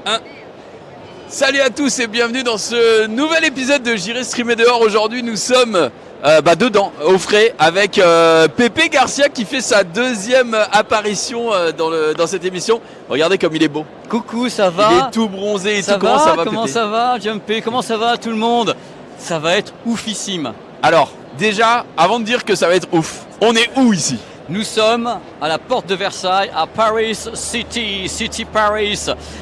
1. Salut à tous et bienvenue dans ce nouvel épisode de J'irai streamer dehors. Aujourd'hui nous sommes dedans, au frais, avec Pépé Garcia qui fait sa deuxième apparition dans cette émission. Regardez comme il est beau. Coucou, ça va? Il est tout bronzé et ça tout. Comment ça va, Comment Pépé? ça va, Jumpé? Comment ça va, tout le monde? Ça va être oufissime. Alors, déjà, avant de dire que ça va être ouf, on est où ici? Nous sommes à la porte de Versailles, à Paris City Paris,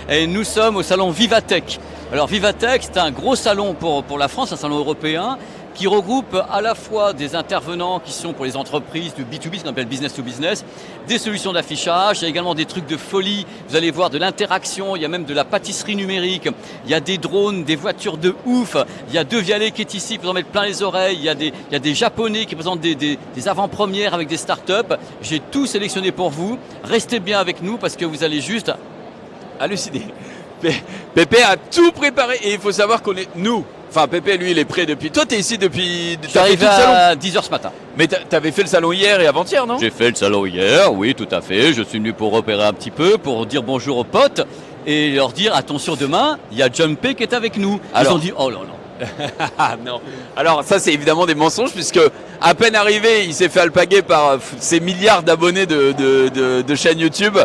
et nous sommes au salon Vivatech. Alors Vivatech, c'est un gros salon pour la France, un salon européen, qui regroupe à la fois des intervenants qui sont pour les entreprises du B2B, ce qu'on appelle business to business, des solutions d'affichage, il y a également des trucs de folie, vous allez voir de l'interaction, il y a même de la pâtisserie numérique, il y a des drones, des voitures de ouf, il y a deux Vialet qui est ici pour en mettre plein les oreilles, il y a des Japonais qui présentent des avant-premières avec des startups. J'ai tout sélectionné pour vous, restez bien avec nous parce que vous allez juste halluciner. Pépé a tout préparé et il faut savoir qu'on est nous. Enfin, Pépé, lui, il est prêt depuis. Toi, t'es ici depuis. Je suis arrivé à 10h ce matin. Mais t'avais fait le salon hier et avant-hier, non? J'ai fait le salon hier, oui, tout à fait. Je suis venu pour repérer un petit peu, pour dire bonjour aux potes et leur dire attention demain, il y a Jumpé qui est avec nous. Alors... Ils ont dit oh là là. Non. Alors, ça, c'est évidemment des mensonges puisque à peine arrivé, il s'est fait alpaguer par ces milliards d'abonnés de chaînes YouTube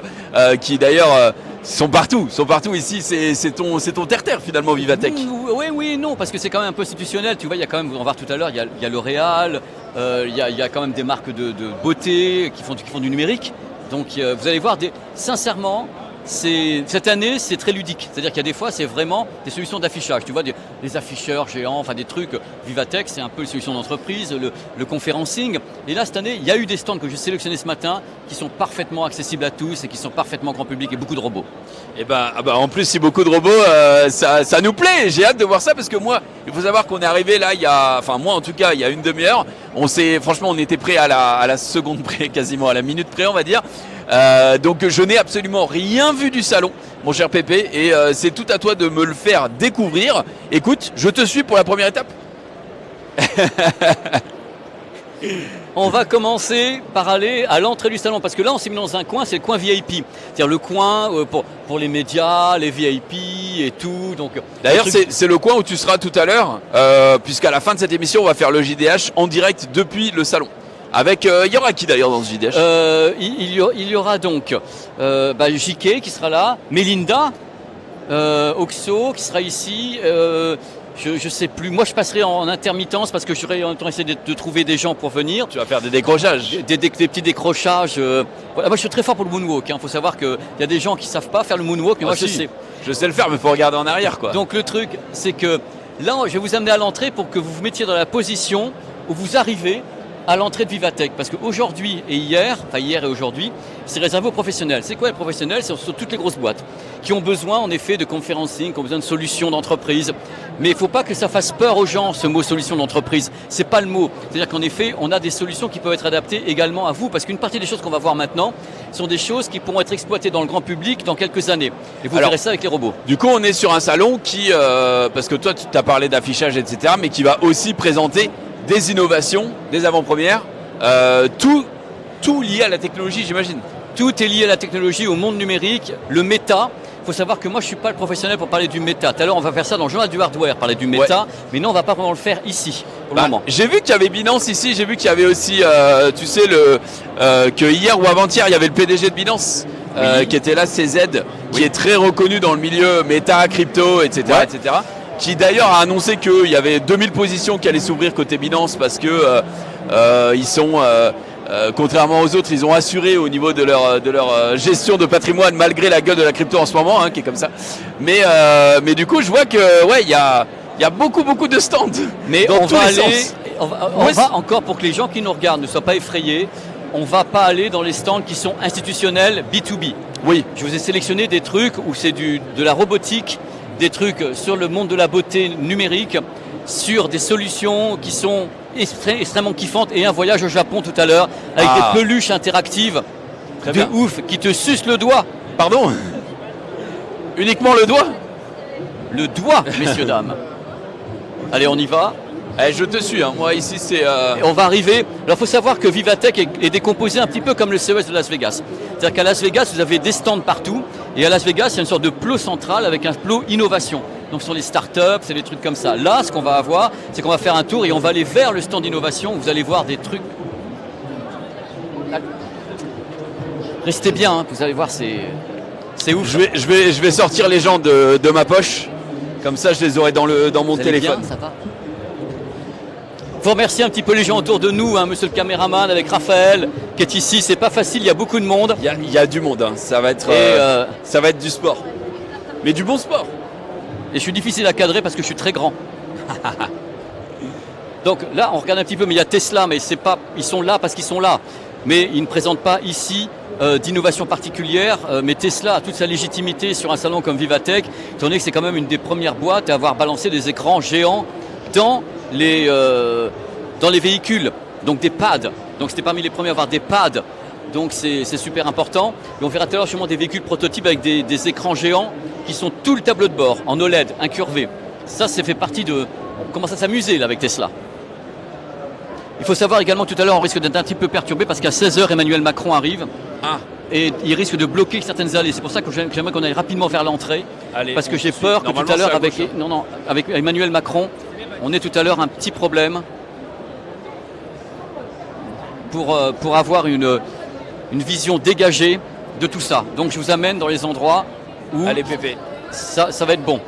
qui d'ailleurs. Sont partout ici, c'est ton terre-terre finalement Vivatech. Oui, non, parce que c'est quand même un peu institutionnel, tu vois, il y a quand même, on va voir tout à l'heure, il y a L'Oréal, il y a quand même des marques de beauté qui font du numérique, donc vous allez voir, sincèrement, cette année c'est très ludique, c'est-à-dire qu'il y a des fois c'est vraiment des solutions d'affichage, tu vois, des afficheurs géants, enfin des trucs, Vivatech c'est un peu les solutions d'entreprise, le conférencing, et là cette année il y a eu des stands que j'ai sélectionnés ce matin qui sont parfaitement accessibles à tous et qui sont parfaitement grand public et beaucoup de robots. Et en plus si beaucoup de robots, ça nous plaît, j'ai hâte de voir ça parce que moi, il faut savoir qu'on est arrivé là moi en tout cas il y a une demi-heure, franchement on était prêt à la seconde près, quasiment à la minute près on va dire. Donc je n'ai absolument rien vu du salon, mon cher Pépé, et c'est tout à toi de me le faire découvrir. Écoute, je te suis pour la première étape. On va commencer par aller à l'entrée du salon, parce que là on s'est mis dans un coin, c'est le coin VIP, c'est-à-dire le coin pour les médias, les VIP et tout. Donc d'ailleurs c'est le coin où tu seras tout à l'heure, puisqu'à la fin de cette émission on va faire le JDH en direct depuis le salon. Avec, il y aura qui d'ailleurs dans ce JDH? Il y aura donc JK qui sera là, Melinda, Oxo qui sera ici, je sais plus, moi je passerai en intermittence parce que je serai en train d'essayer de trouver des gens pour venir. Tu vas faire des décrochages? Des petits décrochages. Voilà, moi je suis très fort pour le moonwalk, il faut savoir qu'il y a des gens qui ne savent pas faire le moonwalk, mais moi je sais. Je sais le faire mais il faut regarder en arrière quoi. Donc le truc c'est que là je vais vous amener à l'entrée pour que vous vous mettiez dans la position où vous arrivez à l'entrée de Vivatech, parce qu'aujourd'hui et hier et aujourd'hui, c'est réservé aux professionnels. C'est quoi les professionnels? C'est surtout toutes les grosses boîtes qui ont besoin en effet de conférencing, qui ont besoin de solutions d'entreprise. Mais il ne faut pas que ça fasse peur aux gens, ce mot solution d'entreprise. C'est pas le mot. C'est-à-dire qu'en effet, on a des solutions qui peuvent être adaptées également à vous, parce qu'une partie des choses qu'on va voir maintenant sont des choses qui pourront être exploitées dans le grand public dans quelques années. Et vous verrez ça avec les robots. Du coup, on est sur un salon qui, parce que toi, tu as parlé d'affichage, etc., mais qui va aussi présenter des innovations, des avant-premières, tout lié à la technologie, j'imagine. Tout est lié à la technologie, au monde numérique, le méta. Il faut savoir que moi, je ne suis pas le professionnel pour parler du méta. Tout à l'heure, on va faire ça dans le journal du hardware, parler du méta. Ouais. Mais non, on ne va pas vraiment le faire ici, pour le moment. J'ai vu qu'il y avait Binance ici. J'ai vu qu'il y avait aussi, tu sais, que hier ou avant-hier, il y avait le PDG de Binance qui était là, CZ, qui est très reconnu dans le milieu méta, crypto, etc. Ouais. etc. Qui d'ailleurs a annoncé qu'il y avait 2000 positions qui allaient s'ouvrir côté Binance parce que ils sont, contrairement aux autres, ils ont assuré au niveau de leur gestion de patrimoine malgré la gueule de la crypto en ce moment, qui est comme ça. Mais du coup, je vois que il y a beaucoup de stands. Mais on va encore, pour que les gens qui nous regardent ne soient pas effrayés, on va pas aller dans les stands qui sont institutionnels B2B. Oui. Je vous ai sélectionné des trucs où c'est de la robotique, des trucs sur le monde de la beauté numérique, sur des solutions qui sont extrêmement kiffantes et un voyage au Japon tout à l'heure avec des peluches interactives de ouf qui te sucent le doigt. Pardon? Uniquement le doigt? Le doigt, messieurs, dames. Allez, on y va. Je te suis, moi ici c'est... On va arriver, alors il faut savoir que Vivatech est décomposé un petit peu comme le CES de Las Vegas. C'est-à-dire qu'à Las Vegas, vous avez des stands partout, Et à Las Vegas, il y a une sorte de plot central avec un plot innovation. Donc sur les startups, c'est des trucs comme ça. Là, ce qu'on va avoir, c'est qu'on va faire un tour et on va aller vers le stand d'innovation. Vous allez voir des trucs. Restez bien, hein, vous allez voir, c'est ouf. Je vais sortir les gens de ma poche. Comme ça, je les aurai dans mon Vous allez téléphone. bien, ça va. Faut remercier un petit peu les gens autour de nous, hein, monsieur le caméraman avec Raphaël qui est ici. C'est pas facile, il y a beaucoup de monde. Il y a du monde, hein. Ça va être du sport. Mais du bon sport. Et je suis difficile à cadrer parce que je suis très grand. Donc là, on regarde un petit peu, mais il y a Tesla, mais c'est pas, ils sont là parce qu'ils sont là. Mais ils ne présentent pas ici d'innovation particulière. Mais Tesla a toute sa légitimité sur un salon comme Vivatech, étant donné que c'est quand même une des premières boîtes à avoir balancé des écrans géants dans les véhicules, donc des pads. Donc c'était parmi les premiers à avoir des pads. Donc c'est super important. Et on verra tout à l'heure sûrement des véhicules prototypes avec des écrans géants qui sont tout le tableau de bord en OLED, incurvé. Ça fait partie de... On commence à s'amuser là avec Tesla. Il faut savoir également tout à l'heure, on risque d'être un petit peu perturbé parce qu'à 16h, Emmanuel Macron arrive. Ah. Et il risque de bloquer certaines allées. C'est pour ça que j'aimerais qu'on aille rapidement vers l'entrée. Parce que j'ai peur que tout à l'heure, avec Emmanuel Macron, on ait tout à l'heure un petit problème pour avoir une vision dégagée de tout ça. Donc je vous amène dans les endroits où Allez Pépé. Ça va être bon.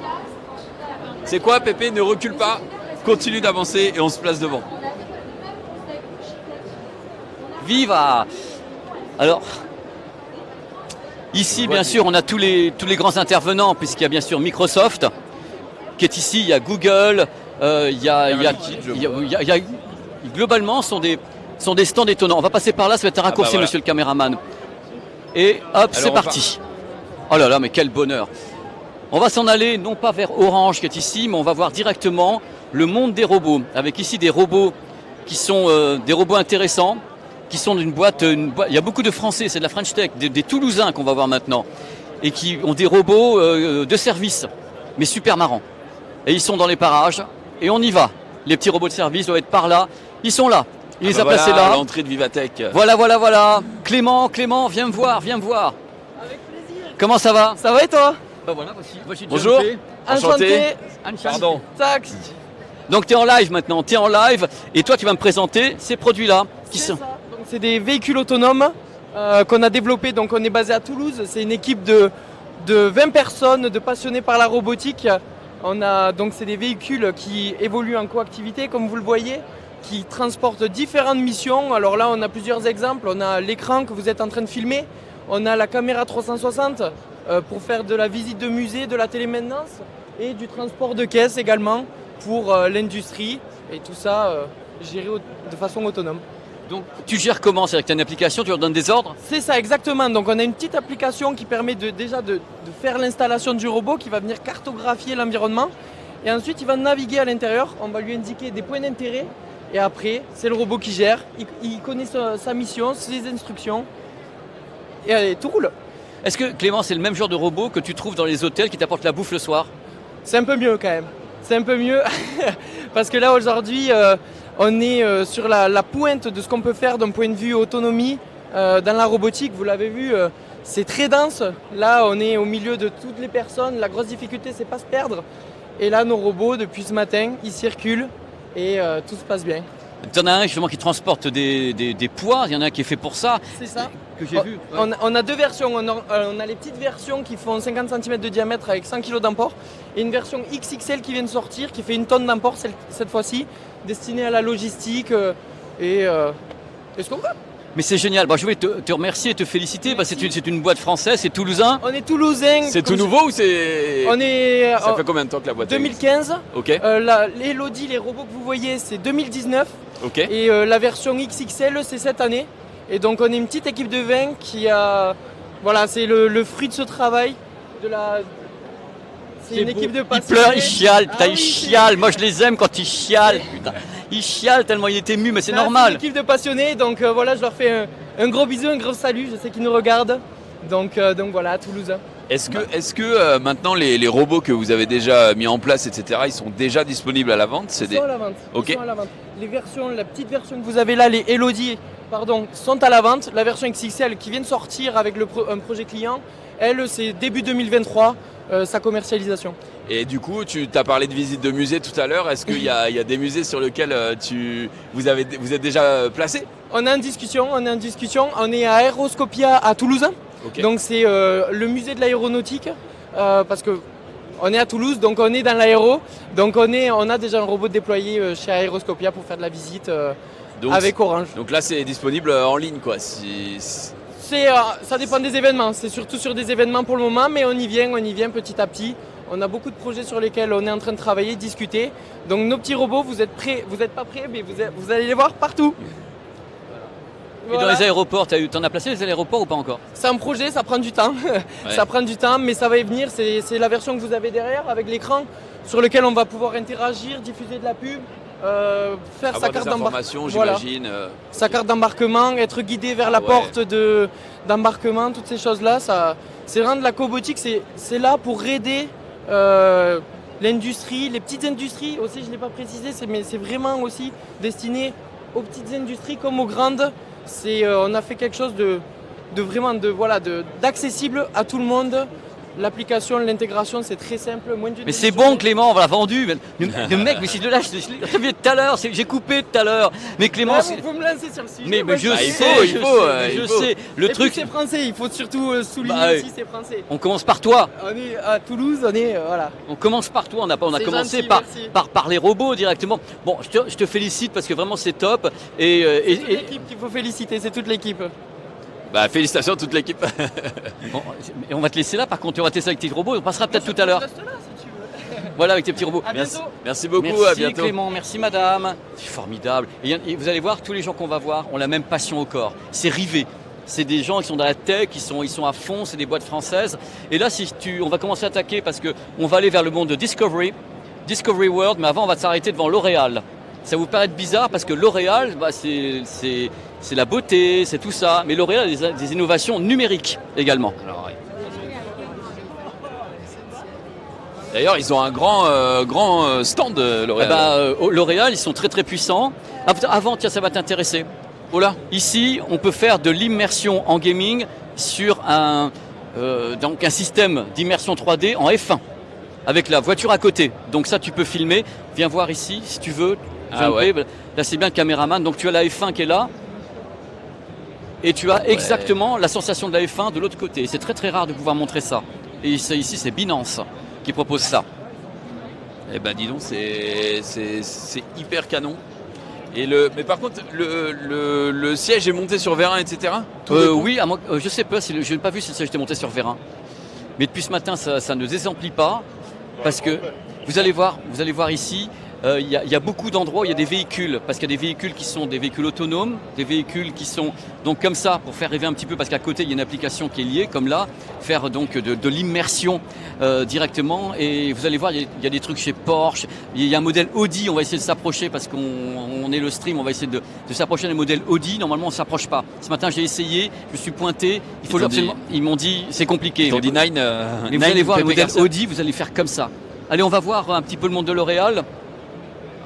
C'est quoi Pépé? Ne recule pas, continue d'avancer et on se place devant. Viva! Alors, ici bien sûr on a tous les grands intervenants puisqu'il y a bien sûr Microsoft qui est ici, il y a Google, globalement sont des stands étonnants. On va passer par là, ça va être un raccourci voilà. monsieur le caméraman. Et hop, c'est parti. Oh là là, mais quel bonheur. On va s'en aller non pas vers Orange qui est ici, mais on va voir directement le monde des robots. Avec ici des robots qui sont des robots intéressants, qui sont d'une boîte, il y a beaucoup de Français, c'est de la French Tech, des Toulousains qu'on va voir maintenant, et qui ont des robots de service, mais super marrants. Et ils sont dans les parages, et on y va. Les petits robots de service doivent être par là, ils sont là. Il les a placés là. L'entrée de Vivatech. Voilà. Clément, viens me voir. Avec plaisir. Comment ça va? Ça va et toi? Ben voilà, voici Bonjour. Jumpé. Enchanté. Pardon. Tac. Donc tu es en live maintenant, et toi tu vas me présenter ces produits-là. C'est des véhicules autonomes qu'on a développés, donc on est basé à Toulouse. C'est une équipe de 20 personnes, de passionnés par la robotique. Donc c'est des véhicules qui évoluent en coactivité, comme vous le voyez, qui transportent différentes missions. Alors là on a plusieurs exemples, on a l'écran que vous êtes en train de filmer, on a la caméra 360 pour faire de la visite de musée, de la télémaintenance et du transport de caisse également pour l'industrie et tout ça géré de façon autonome. Donc tu gères comment? C'est avec une application, tu leur donnes des ordres? C'est ça exactement, donc on a une petite application qui permet déjà de faire l'installation du robot qui va venir cartographier l'environnement et ensuite il va naviguer à l'intérieur, on va lui indiquer des points d'intérêt et après c'est le robot qui gère, il connaît sa mission, ses instructions et allez, tout roule. Est-ce que Clément c'est le même genre de robot que tu trouves dans les hôtels qui t'apportent la bouffe le soir? C'est un peu mieux quand même, c'est un peu mieux parce que là aujourd'hui on est sur la pointe de ce qu'on peut faire d'un point de vue autonomie dans la robotique. Vous l'avez vu, c'est très dense. Là, on est au milieu de toutes les personnes. La grosse difficulté, c'est pas se perdre. Et là, nos robots, depuis ce matin, ils circulent et tout se passe bien. Tu en as un justement qui transporte des poids, il y en a un qui est fait pour ça. C'est ça. Que j'ai vu. Ouais. On a deux versions. On a les petites versions qui font 50 cm de diamètre avec 100 kg d'emport et une version XXL qui vient de sortir qui fait 1 tonne d'emport cette fois-ci, destinée à la logistique est-ce qu'on va? Mais c'est génial. Bon, je voulais te remercier et te féliciter parce que c'est une boîte française, c'est toulousain. On est toulousain. C'est tout nouveau ou c'est... On est... Ça fait combien de temps que la boîte 2015. Ok. L'Elodie, les robots que vous voyez, c'est 2019. Ok. Et la version XXL, c'est cette année. Et donc on est une petite équipe de 20 qui a... Voilà, c'est le fruit de ce travail. C'est une équipe de passionnés. Il pleure, il chiale, putain, Ah il oui, chiale. Moi je les aime quand ils chialent, putain. Il chiale tellement il est ému, mais c'est normal. C'est une équipe de passionnés, donc voilà, je leur fais un gros bisou, un gros salut, je sais qu'ils nous regardent. Donc voilà, à Toulouse. Est-ce que maintenant les robots que vous avez déjà mis en place, etc., ils sont déjà disponibles à la vente? Ils sont à la vente. Ok. Ils sont à la vente. Les versions, la petite version que vous avez là, les Elodie, sont à la vente. La version XXL qui vient de sortir avec un projet client Elle, c'est début 2023, sa commercialisation. Et du coup, tu t'as parlé de visite de musée tout à l'heure. Est-ce qu'il y a des musées sur lesquels vous êtes déjà placé? On est en discussion. On est à Aeroscopia à Toulouse. Okay. Donc c'est le musée de l'aéronautique parce que on est à Toulouse, donc on est dans l'aéro. Donc on a déjà un robot déployé chez Aeroscopia pour faire de la visite avec Orange. Donc là, c'est disponible en ligne, quoi. Ça dépend des événements. C'est surtout sur des événements pour le moment, mais on y vient petit à petit. On a beaucoup de projets sur lesquels on est en train de travailler, discuter. Donc nos petits robots, vous êtes prêts? Vous n'êtes pas prêts, mais vous allez les voir partout. Et dans les aéroports, t'en as placé les aéroports ou pas encore? C'est un projet, ça prend du temps. Ouais. Ça prend du temps, mais ça va y venir. C'est la version que vous avez derrière avec l'écran sur lequel on va pouvoir interagir, diffuser de la pub, faire sa carte d'embarquement. J'imagine. Sa carte d'embarquement, être guidé vers la porte d'embarquement, toutes ces choses-là. C'est vraiment de la cobotique. C'est là pour aider l'industrie, les petites industries aussi. Je ne l'ai pas précisé, mais c'est vraiment aussi destiné aux petites industries comme aux grandes. On a fait quelque chose d'accessible à tout le monde. L'application, l'intégration, c'est très simple. Mais c'est bon, Clément, on l'a vendu. Le mec, mais c'est de là, je l'ai tout à l'heure, j'ai coupé tout à l'heure. Mais Clément, vous pouvez me lancer sur le sujet. Mais je sais. Le truc, c'est français. Il faut surtout souligner aussi, c'est français. On commence par toi. On est à Toulouse, voilà. On commence par toi. On a commencé gentil, par les robots directement. Bon, je te félicite parce que vraiment c'est top. C'est toute l'équipe qu'il faut féliciter. C'est toute l'équipe. Bah, félicitations à toute l'équipe. Bon, on va te laisser là, par contre, on va tester avec tes robots. On passera peut-être tout à l'heure. Reste là, si tu veux. Voilà, avec tes petits robots. Merci beaucoup, merci à bientôt. Clément, merci madame. C'est formidable. Et vous allez voir, tous les gens qu'on va voir ont la même passion au corps. C'est rivé. C'est des gens qui sont dans la tech, ils sont à fond, c'est des boîtes françaises. Et là, on va commencer à attaquer parce qu'on va aller vers le monde de Discovery World, mais avant, on va s'arrêter devant L'Oréal. Ça vous paraît bizarre parce que L'Oréal, c'est la beauté, c'est tout ça. Mais L'Oréal a des innovations numériques également. D'ailleurs, ils ont un grand stand, L'Oréal. L'Oréal, ils sont très très puissants. Avant, tiens, ça va t'intéresser. Oh là, ici, on peut faire de l'immersion en gaming sur donc un système d'immersion 3D en F1 avec la voiture à côté. Donc ça, tu peux filmer. Viens voir ici, si tu veux. Ouais. Là, c'est bien le caméraman. Donc tu as la F1 qui est là. Et tu as exactement la sensation de la F1 de l'autre côté. C'est très très rare de pouvoir montrer ça. Et ici, c'est Binance qui propose ça. Eh ben dis donc, c'est hyper canon. Mais par contre, le siège est monté sur vérin, etc. Oui, je sais pas, je n'ai pas vu si le siège était monté sur vérin. Mais depuis ce matin, ça ne désemplit pas. Parce que vous allez voir ici, il y a beaucoup d'endroits où il y a des véhicules, parce qu'il y a des véhicules qui sont des véhicules autonomes, des véhicules qui sont donc comme ça, pour faire rêver un petit peu, parce qu'à côté il y a une application qui est liée, comme là, faire donc de l'immersion directement. Et vous allez voir, il y a des trucs chez Porsche, il y a un modèle Audi, on va essayer de s'approcher, parce qu'on est le stream, on va essayer de s'approcher des modèles Audi. Normalement on ne s'approche pas. Ce matin j'ai essayé, je me suis pointé, ils m'ont dit c'est compliqué. Ils ont dit mais vous allez voir le modèle Garcia. Audi, vous allez faire comme ça. Allez, on va voir un petit peu le monde de L'Oréal.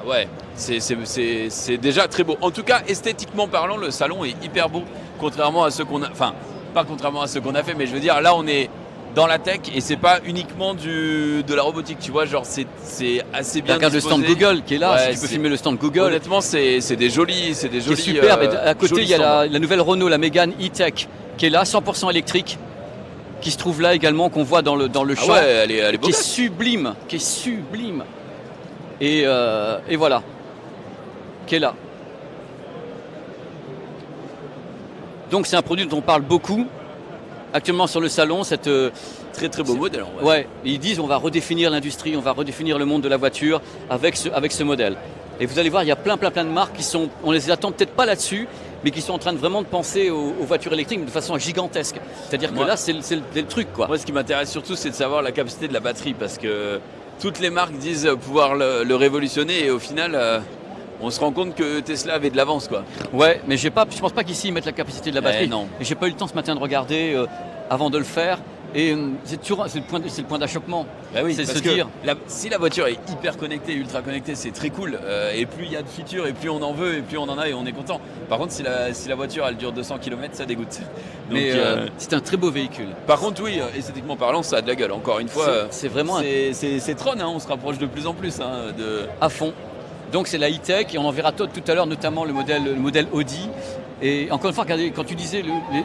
Ouais, c'est déjà très beau. En tout cas, esthétiquement parlant, le salon est hyper beau, contrairement à ce qu'on a. Enfin, pas contrairement à ce qu'on a fait, mais je veux dire, là, on est dans la tech et c'est pas uniquement de la robotique, tu vois. Genre, c'est assez bien. Regarde le stand Google qui est là. Si tu peux filmer le stand Google. Honnêtement, c'est des jolis. C'est superbe. Et à côté, il y a la nouvelle Renault, la Mégane E-Tech, qui est là, 100% électrique, qui se trouve là également, qu'on voit dans le champ. Ouais, elle est beau. Qui est sublime. Et voilà, qui est là. Donc c'est un produit dont on parle beaucoup actuellement sur le salon. Très très beau modèle. Ouais, ils disent on va redéfinir l'industrie, on va redéfinir le monde de la voiture avec ce modèle. Et vous allez voir, il y a plein de marques on les attend peut-être pas là-dessus, mais qui sont en train de vraiment penser aux voitures électriques de façon gigantesque. C'est-à-dire que là, c'est le truc, quoi. Moi, ce qui m'intéresse surtout, c'est de savoir la capacité de la batterie, parce que toutes les marques disent pouvoir le révolutionner et au final, on se rend compte que Tesla avait de l'avance, quoi. Ouais, mais je pense pas qu'ici ils mettent la capacité de la batterie. Non. Et j'ai pas eu le temps ce matin de regarder avant de le faire. Et c'est le point d'achoppement. Bah oui, c'est parce se que dire. si la voiture est hyper connectée, ultra connectée, c'est très cool. Et plus il y a de features, et plus on en veut, et plus on en a, et on est content. Par contre, si la voiture elle dure 200 km, ça dégoûte. Donc, Mais c'est un très beau véhicule. par contre, oui, esthétiquement parlant, ça a de la gueule. Encore une fois, C'est vraiment c'est Tron, hein, on se rapproche de plus en plus à fond. Donc c'est la high-tech et on en verra tout à l'heure, notamment le modèle Audi. Et encore une fois, regardez, quand tu disais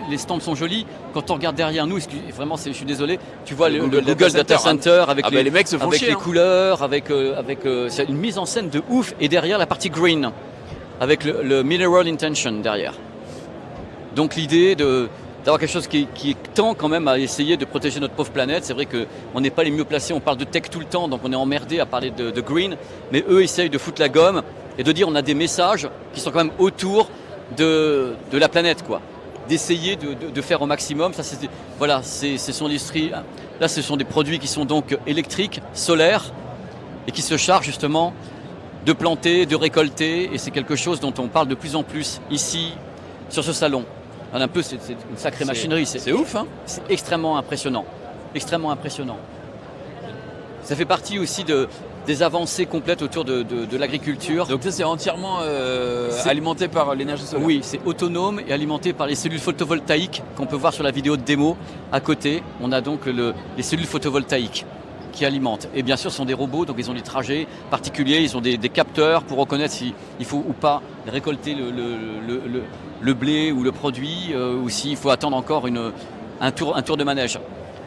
les stands sont jolis, quand on regarde derrière nous, vraiment, je suis désolé, tu vois le Google Data Center avec les mecs se font avec chier, les hein. couleurs, c'est une mise en scène de ouf. Et derrière la partie green, avec le Mineral Intention derrière. Donc l'idée d'avoir quelque chose qui tend quand même à essayer de protéger notre pauvre planète. C'est vrai qu'on n'est pas les mieux placés, on parle de tech tout le temps, donc on est emmerdé à parler de green, mais eux essayent de foutre la gomme et de dire on a des messages qui sont quand même autour de la planète, quoi. D'essayer de faire au maximum. Ça, ce sont des produits qui sont donc électriques, solaires, et qui se chargent justement de planter, de récolter, et c'est quelque chose dont on parle de plus en plus ici, sur ce salon. C'est une sacrée machinerie. C'est ouf, hein. C'est extrêmement impressionnant. Extrêmement impressionnant. Ça fait partie aussi des avancées complètes autour de l'agriculture. Donc ça, c'est entièrement alimenté par l'énergie solaire. Oui, c'est autonome et alimenté par les cellules photovoltaïques qu'on peut voir sur la vidéo de démo. À côté, on a donc les cellules photovoltaïques qui alimentent. Et bien sûr, ce sont des robots, donc ils ont des trajets particuliers, ils ont des capteurs pour reconnaître s'il faut ou pas récolter le blé ou le produit, ou s'il faut attendre encore un tour de manège.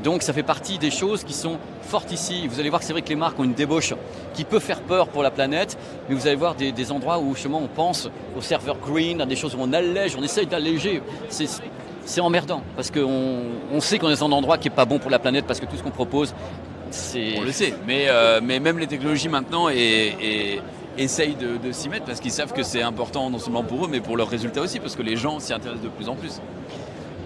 Donc ça fait partie des choses qui sont fortes ici. Vous allez voir que c'est vrai que les marques ont une débauche qui peut faire peur pour la planète, mais vous allez voir des endroits où justement on pense au serveur green, à des choses où on allège, on essaye d'alléger. C'est emmerdant parce qu'on sait qu'on est dans un endroit qui n'est pas bon pour la planète parce que tout ce qu'on propose, on le sait, mais même les technologies maintenant essayent de s'y mettre parce qu'ils savent que c'est important non seulement pour eux mais pour leurs résultats aussi parce que les gens s'y intéressent de plus en plus.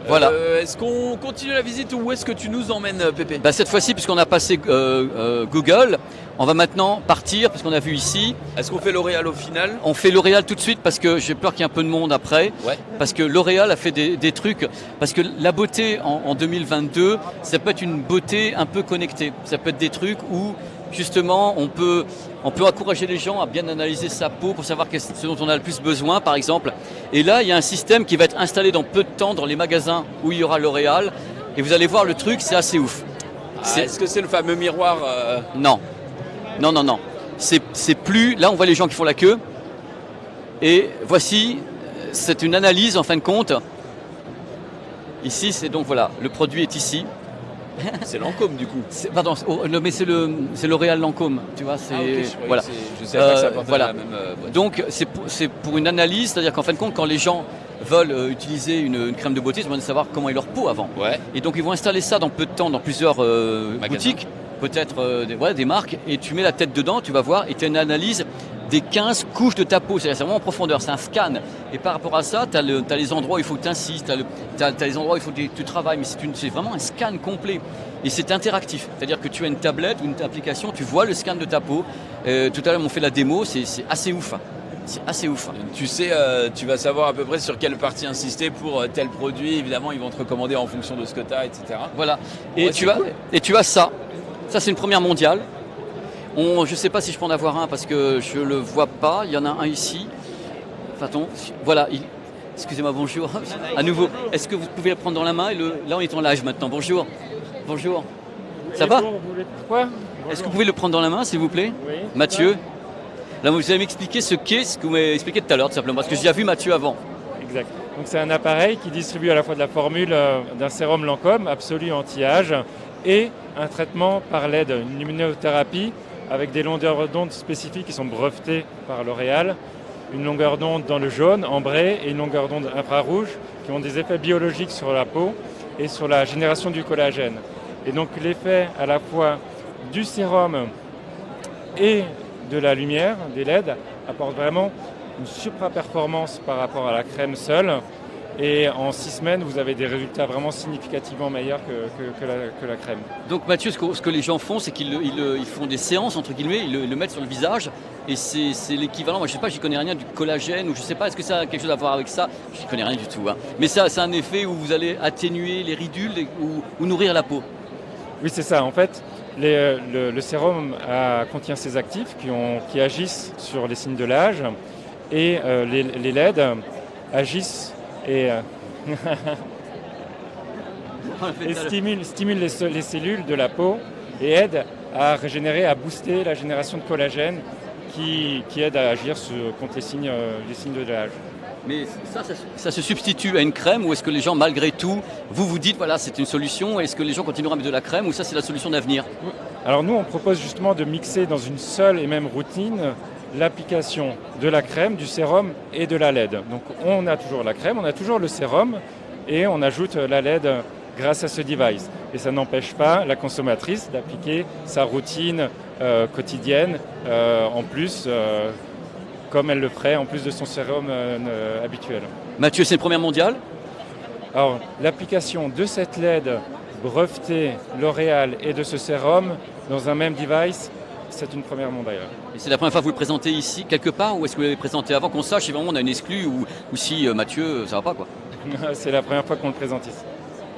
Voilà. Est-ce qu'on continue la visite ou où est-ce que tu nous emmènes, Pépé ? Cette fois-ci, puisqu'on a passé Google, on va maintenant partir, parce qu'on a vu ici. Est-ce qu'on fait L'Oréal au final ? On fait L'Oréal tout de suite parce que j'ai peur qu'il y ait un peu de monde après. Ouais. Parce que L'Oréal a fait des trucs. Parce que la beauté en 2022, ça peut être une beauté un peu connectée. Ça peut être des trucs où justement on peut encourager les gens à bien analyser sa peau pour savoir ce dont on a le plus besoin, par exemple. Et là, il y a un système qui va être installé dans peu de temps dans les magasins où il y aura L'Oréal. Et vous allez voir le truc, c'est assez ouf. Est-ce que c'est le fameux miroir Non. C'est plus... Là, on voit les gens qui font la queue. Et voici, c'est une analyse en fin de compte. Ici, c'est donc, voilà, le produit est ici. C'est Lancôme du coup. Mais c'est L'Oréal Lancôme, tu vois. Voilà. Je sais pas que ça apporte la même boîte. Donc c'est pour une analyse, c'est-à-dire qu'en fin de compte, quand les gens veulent utiliser une crème de beauté, ils demandent de savoir comment est leur peau avant. Ouais. Et donc ils vont installer ça dans peu de temps dans plusieurs boutiques, peut-être des marques, et tu mets la tête dedans, tu vas voir, et tu as une analyse des 15 couches de ta peau, c'est vraiment en profondeur, c'est un scan. Et par rapport à ça, tu as les endroits où il faut que tu insistes, tu as les endroits où il faut que tu travailles, mais c'est vraiment un scan complet. Et c'est interactif, c'est-à-dire que tu as une tablette ou une application, tu vois le scan de ta peau. Tout à l'heure, on fait la démo, c'est assez ouf. C'est assez ouf. Tu sais, tu vas savoir à peu près sur quelle partie insister pour tel produit. Évidemment, ils vont te recommander en fonction de ce que tu as, etc. Voilà. Et tu as ça. Ça, c'est une première mondiale. Je ne sais pas si je peux en avoir un parce que je ne le vois pas. Il y en a un ici. Attends, voilà. Excusez-moi, bonjour. À nouveau, est-ce que vous pouvez le prendre dans la main là, on est en live maintenant. Bonjour. Bonjour. Ça va ? Est-ce que vous pouvez le prendre dans la main, s'il vous plaît ? Oui. Mathieu ? Là, vous allez m'expliquer ce que vous m'avez expliqué tout à l'heure, tout simplement, parce que j'ai déjà vu Mathieu avant. Exact. Donc c'est un appareil qui distribue à la fois de la formule d'un sérum Lancôme absolu anti-âge et un traitement par LED, une luminothérapie avec des longueurs d'onde spécifiques qui sont brevetées par L'Oréal, une longueur d'onde dans le jaune, ambré, et une longueur d'onde infrarouge qui ont des effets biologiques sur la peau et sur la génération du collagène. Et donc l'effet à la fois du sérum et de la lumière, des LED, apporte vraiment une supra-performance par rapport à la crème seule. Et en 6 semaines, vous avez des résultats vraiment significativement meilleurs que la crème. Donc Mathieu, ce que les gens font, c'est qu'ils font des séances, entre guillemets, ils le mettent sur le visage, et c'est l'équivalent, moi je sais pas, j'y connais rien, du collagène, ou je sais pas, est-ce que ça a quelque chose à voir avec ça ? J'y connais rien du tout. Hein. Mais ça, c'est un effet où vous allez atténuer les ridules ou nourrir la peau. Oui, c'est ça. En fait, le sérum contient ces actifs qui agissent sur les signes de l'âge et les LED agissent et stimulent les cellules de la peau et aident à régénérer, à booster la génération de collagène qui aide à agir contre les signes de l'âge. Mais ça se substitue à une crème ou est-ce que les gens, malgré tout, vous dites, voilà, c'est une solution, est-ce que les gens continueront à mettre de la crème ou ça, c'est la solution d'avenir? Alors nous, on propose justement de mixer dans une seule et même routine l'application de la crème, du sérum et de la LED. Donc on a toujours la crème, on a toujours le sérum et on ajoute la LED grâce à ce device. Et ça n'empêche pas la consommatrice d'appliquer sa routine quotidienne en plus, comme elle le ferait en plus de son sérum habituel. Mathieu, c'est une première mondiale? Alors, l'application de cette LED brevetée L'Oréal et de ce sérum dans un même device, c'est une première mondiale. Et c'est la première fois que vous le présentez ici, quelque part, ou est-ce que vous l'avez présenté avant qu'on sache si vraiment on a une exclue ou si Mathieu, ça va pas quoi? C'est la première fois qu'on le présente ici.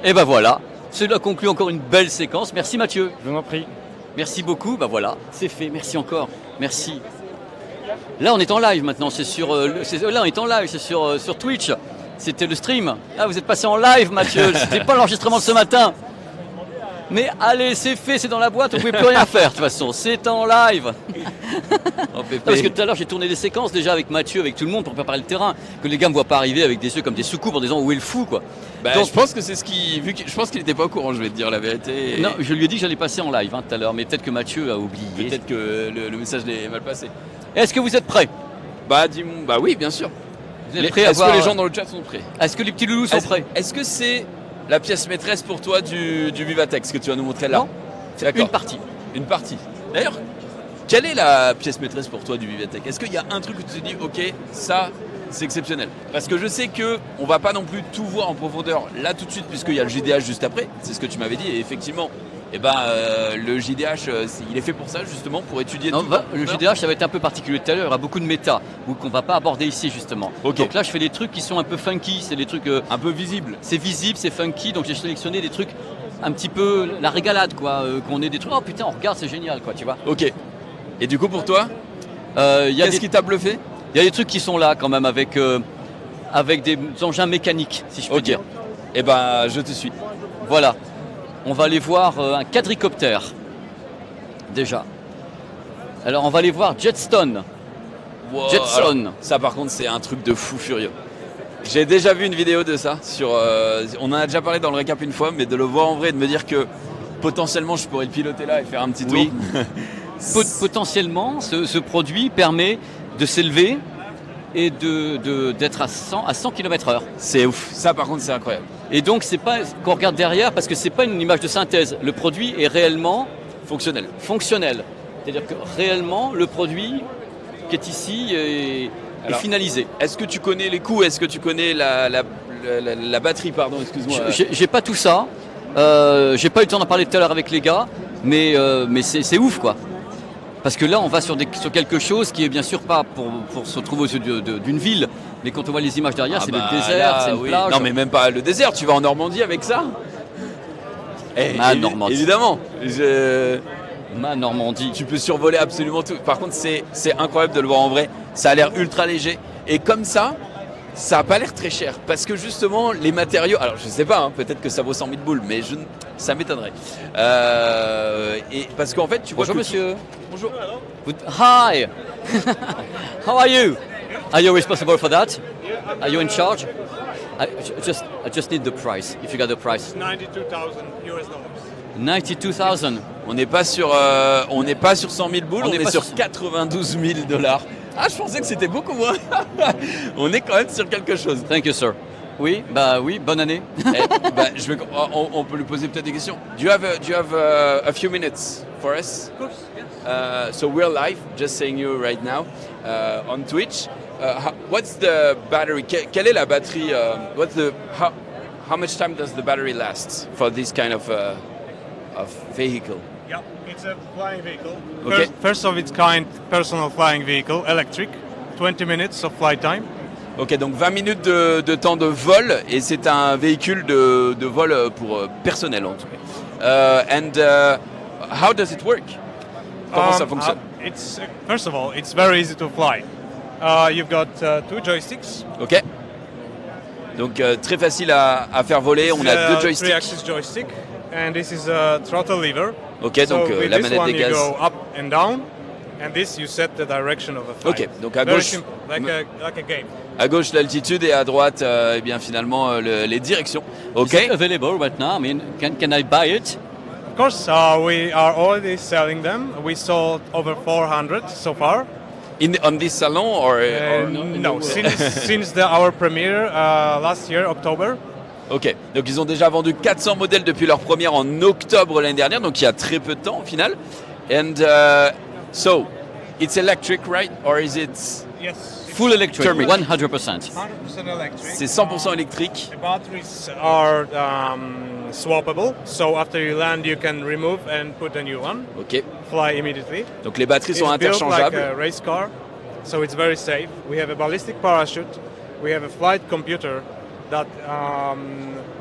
Et ben voilà, cela conclut encore une belle séquence. Merci Mathieu. Je vous en prie. Merci beaucoup, ben voilà, c'est fait, merci encore, merci. Là on est en live maintenant, là on est en live, c'est sur Twitch, c'était le stream. Là vous êtes passé en live Mathieu, c'était pas l'enregistrement de ce matin. Mais allez, c'est fait, c'est dans la boîte, on ne pouvait plus rien faire de toute façon, c'est en live. Parce que tout à l'heure j'ai tourné des séquences déjà avec Mathieu, avec tout le monde pour préparer le terrain, que les gars me voient pas arriver avec des yeux comme des soucoupes en disant où est le fou quoi. Donc, je pense que c'est je pense qu'il n'était pas au courant, je vais te dire la vérité. Non, je lui ai dit que j'allais passer en live tout à l'heure, mais peut-être que Mathieu a oublié. Peut-être que le message l'est mal passé. Est-ce que vous êtes prêts? Bah oui, bien sûr. Est-ce que les gens dans le chat sont prêts? Est-ce que les petits loulous sont prêts? Est-ce que c'est la pièce maîtresse pour toi du Vivatex que tu vas nous montrer là? Non, c'est une partie. Une partie. D'ailleurs, quelle est la pièce maîtresse pour toi du Vivatex? Est-ce qu'il y a un truc où tu te dis, ok, ça c'est exceptionnel? Parce que je sais qu'on va pas non plus tout voir en profondeur là tout de suite puisqu'il y a le JDH juste après, c'est ce que tu m'avais dit et effectivement, le JDH il est fait pour ça justement, pour étudier tout. Le JDH ça va être un peu particulier tout à l'heure, il y aura beaucoup de méta qu'on va pas aborder ici justement. Okay. Donc là je fais des trucs qui sont un peu funky, c'est des trucs un peu visibles. C'est visible, c'est funky, donc j'ai sélectionné des trucs un petit peu la régalade quoi, qu'on ait des trucs, oh putain on regarde c'est génial quoi, tu vois. Ok. Et du coup pour toi, qu'est-ce qui t'a bluffé? Il y a des trucs qui sont là quand même avec des engins mécaniques si je peux dire. Eh ben je te suis. Voilà. On va aller voir un quadricoptère, déjà. Alors on va aller voir Jetstone. Wow, Jetson. Alors, ça par contre c'est un truc de fou furieux. J'ai déjà vu une vidéo de ça. On en a déjà parlé dans le récap une fois, mais de le voir en vrai et de me dire que potentiellement je pourrais le piloter là et faire un petit tour. Oui. Potentiellement, ce produit permet de s'élever et d'être à 100 km/h. C'est ouf, ça par contre c'est incroyable. Et donc c'est pas qu'on regarde derrière parce que c'est pas une image de synthèse. Le produit est réellement fonctionnel. C'est-à-dire que réellement le produit qui est ici est finalisé. Est-ce que tu connais les coûts? Est-ce que tu connais la batterie, pardon, excuse-moi. J'ai pas tout ça. J'ai pas eu le temps d'en parler tout à l'heure avec les gars, mais c'est ouf quoi. Parce que là, on va sur quelque chose qui est bien sûr pas pour se trouver au-dessus d'une ville, mais quand on voit les images derrière, c'est le désert, c'est une plage. Non, mais même pas le désert, tu vas en Normandie avec ça? Normandie. Évidemment. Ma Normandie. Tu peux survoler absolument tout. Par contre, c'est incroyable de le voir en vrai. Ça a l'air ultra léger. Et comme ça n'a pas l'air très cher. Parce que justement, les matériaux... Alors, je sais pas, hein, peut-être que ça vaut 100 000 boules, mais ça m'étonnerait. Et parce qu'en fait, tu vois... Bonjour, monsieur. Bonjour. Hi. How are you? Are you responsible for that? Are you in charge? I just need the price. If you got the price. $92,000. 92,000. On n'est pas sur 100 000 boules, on est sur 92 000 $. Ah, je pensais que c'était beaucoup moins. On est quand même sur quelque chose. Thank you, sir. Oui, bonne année. On peut lui poser peut-être des questions. Do you have a few minutes for us? Of course. So we're live, just saying you right now, on Twitch. What's the battery? Quelle est la batterie? How much time does the battery last for this kind of vehicle? Yeah, it's a flying vehicle. Okay. First of its kind personal flying vehicle, electric. 20 minutes of flight time. Ok, donc 20 minutes de temps de vol et c'est un véhicule de vol pour personnel en tout cas. How does it work? Comment ça fonctionne? It's first of all, it's very easy to fly. You've got 2 joysticks. Ok. Donc très facile à faire voler. On a 2 joysticks. 3-axis joystick, and this is a throttle lever. Ok, donc so with la this manette one des you gaz. go up and down, and this you set the direction of the flight. Ok, donc à Very gauche, simple, like a game. à gauche l'altitude et à droite, eh bien finalement les directions. Is Ok. it available right now? I mean, can I buy it? Of course, we are already selling them. We sold over 400 so far. On this salon or No, since our premiere last year, October. Ok, donc ils ont déjà vendu 400 modèles depuis leur première en octobre l'année dernière, donc il y a très peu de temps au final. And so, it's electric, right? Or is it? Yes. Full electric, Thermic. 100%. 100% electric. C'est 100% électrique. The batteries are swappable, so after you land, you can remove and put a new one. Ok, Fly immediately. donc les batteries sont It's built like interchangeables. a race car, so it's very safe. We have a ballistic parachute. We have a flight computer that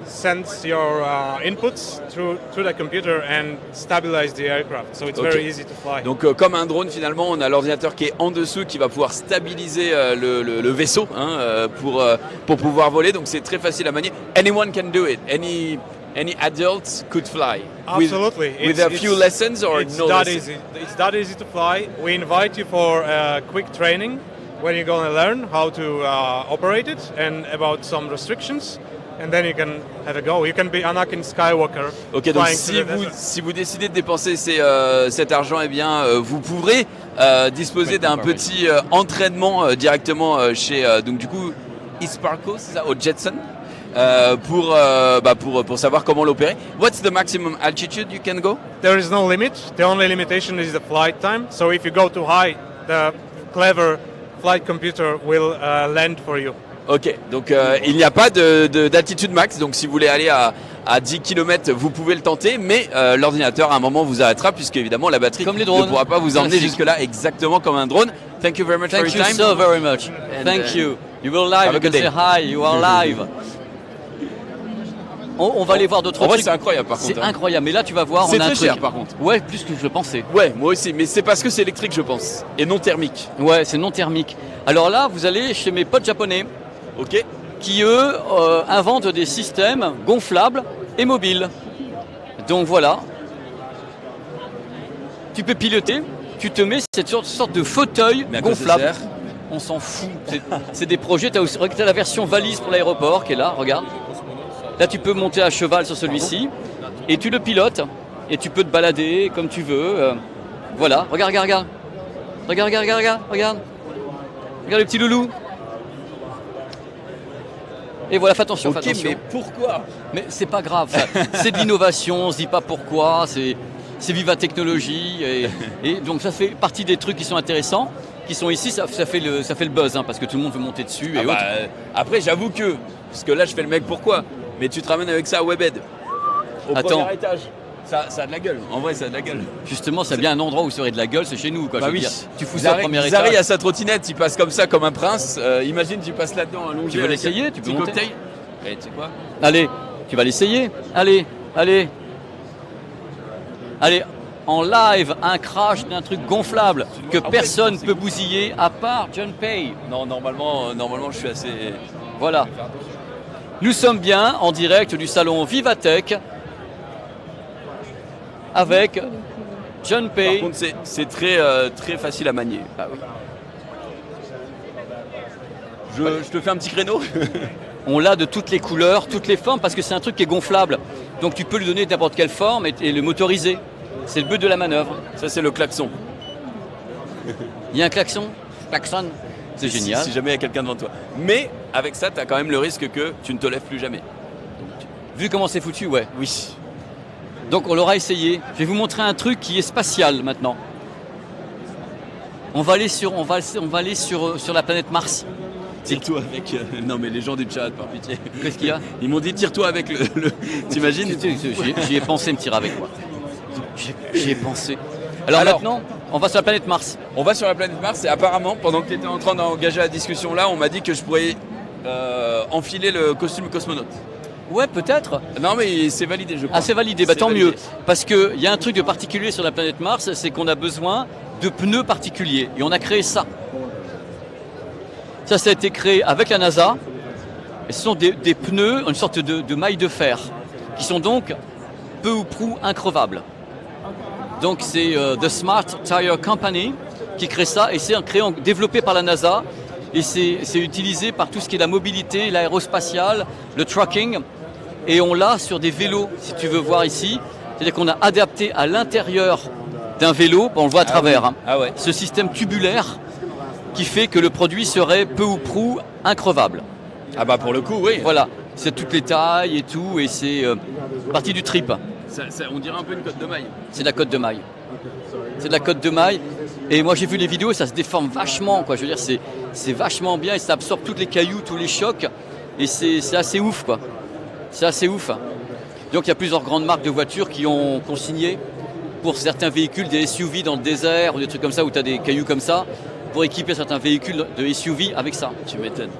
sends your inputs through the computer and stabilize the aircraft. So it's Ok. very easy to fly. Donc comme un drone finalement, on a l'ordinateur qui est en dessous qui va pouvoir stabiliser le vaisseau pour pouvoir voler. Donc c'est très facile à manier. Anyone can do it. Any adult could fly. Absolutely. With a few lessons or it's no that lessons? easy. It's that easy to fly. We invite you for quick training when you're going to learn how to operate it and about some restrictions. And then you can have a go. You can be Anakin Skywalker. Ok, donc flying through the desert. si vous décidez de dépenser cet argent, eh bien, vous pourrez disposer d'un petit entraînement directement chez, donc du coup, Isparco, c'est ça, au Jetson, pour savoir comment l'opérer. What's the maximum altitude you can go? There is no limit. The only limitation is the flight time. So if you go too high, the clever flight computer will land for you. Ok, donc il n'y a pas d'altitude max, donc si vous voulez aller à 10 km, vous pouvez le tenter, mais l'ordinateur à un moment vous arrêtera, puisque évidemment la batterie Comme les ne drones. pourra pas vous emmener Classique. jusque-là exactement comme un drone. Thank you very much for Thank your you time. so very much. And, Thank you. You will live. have a You can good say day. hi. You are live. On va aller voir d'autres En vrai trucs. c'est incroyable par C'est contre. hein. incroyable. Mais là, tu vas voir, C'est on a un très truc. cher, par contre. Ouais, plus que je le pensais. Ouais, moi aussi, mais c'est parce que c'est électrique je pense, et non thermique. Ouais, c'est non thermique. Alors là, vous allez chez mes potes japonais Ok. qui, eux, inventent des systèmes gonflables et mobiles. Donc voilà. Tu peux piloter. Tu te mets cette sorte de fauteuil Mais à quoi ça gonflable. sert On s'en fout. C'est des projets. Tu as la version valise pour l'aéroport qui est là, regarde. Là, tu peux monter à cheval sur celui-ci et tu le pilotes et tu peux te balader comme tu veux. Voilà, regarde, regarde, regarde. Regarde, regarde, regarde, regarde, regarde. Regarde le petit loulou. Et voilà, fais attention, Ok, fais attention. mais pourquoi? Mais c'est pas grave, ça. C'est de l'innovation, on se dit pas pourquoi, c'est Viva Technologie. Et donc ça fait partie des trucs qui sont intéressants, qui sont ici, ça fait le buzz, hein, parce que tout le monde veut monter dessus. Ah Et bah, autres. après j'avoue que, parce que là je fais le mec pourquoi, mais tu te ramènes avec ça à Webed, au Attends. premier étage. Ça a de la gueule, en vrai ça a de la gueule. Justement, c'est bien un endroit où ça aurait de la gueule, c'est chez nous. Quoi, Bah je veux oui, dire. Tu fous ça au Zari, premier Zari étage. a sa trottinette, il passe comme ça comme un prince. Imagine tu passes là-dedans allongé. Tu veux avec l'essayer? un Tu petit peux monter? cocktail. Et tu sais quoi? Allez, tu vas l'essayer. Allez, allez. Allez, en live, un crash d'un truc gonflable que Ah ouais, personne c'est peut cool. bousiller à part John Pay. Non, normalement je suis assez. Voilà. Nous sommes bien en direct du salon Vivatech avec John Par Pay. contre c'est très très facile à manier. Ah oui. Je te fais un petit créneau. On l'a de toutes les couleurs, toutes les formes, parce que c'est un truc qui est gonflable. Donc tu peux lui donner n'importe quelle forme et le motoriser. C'est le but de la manœuvre. Ça c'est le klaxon. Il y a un klaxon. Klaxon. C'est génial. Si jamais il y a quelqu'un devant toi. Mais avec ça, tu as quand même le risque que tu ne te lèves plus jamais. Vu comment c'est foutu, ouais. Oui. Donc on l'aura essayé. Je vais vous montrer un truc qui est spatial maintenant. On va aller sur la planète Mars. Tire-toi avec. Non, mais les gens du chat, par pitié. Qu'est-ce qu'il y a? Ils m'ont dit tire-toi avec le. T'imagines? J'y ai pensé me tirer avec moi. J'y ai pensé. Alors maintenant, on va sur la planète Mars. On va sur la planète Mars et apparemment, pendant que tu étais en train d'engager la discussion là, on m'a dit que je pourrais enfiler le costume cosmonaute. Ouais, peut-être. Non, mais c'est validé, je crois. Ah, c'est validé, bah, C'est tant validé. mieux. Parce qu'il y a un truc de particulier sur la planète Mars, c'est qu'on a besoin de pneus particuliers. Et on a créé ça. Ça a été créé avec la NASA. Et ce sont des pneus, une sorte de mailles de fer, qui sont donc peu ou prou increvables. Donc c'est The Smart Tire Company qui crée ça, et c'est développé par la NASA, et c'est utilisé par tout ce qui est la mobilité, l'aérospatiale, le trucking, et on l'a sur des vélos, si tu veux voir ici. C'est-à-dire qu'on a adapté à l'intérieur d'un vélo, on le voit à travers, oui. Ah ouais. ce système tubulaire qui fait que le produit serait peu ou prou increvable. Ah bah pour le coup, oui. Voilà, c'est toutes les tailles et tout, et c'est partie du trip. On dirait un peu une cotte de maille. C'est de la cotte de maille. C'est de la cotte de maille. Et moi j'ai vu les vidéos, ça se déforme vachement, quoi. Je veux dire, c'est vachement bien et ça absorbe tous les cailloux, tous les chocs. Et c'est assez ouf, quoi. C'est assez ouf. Donc il y a plusieurs grandes marques de voitures qui ont signé pour certains véhicules, des SUV dans le désert ou des trucs comme ça où tu as des cailloux comme ça, pour équiper certains véhicules de SUV avec ça. Tu m'étonnes.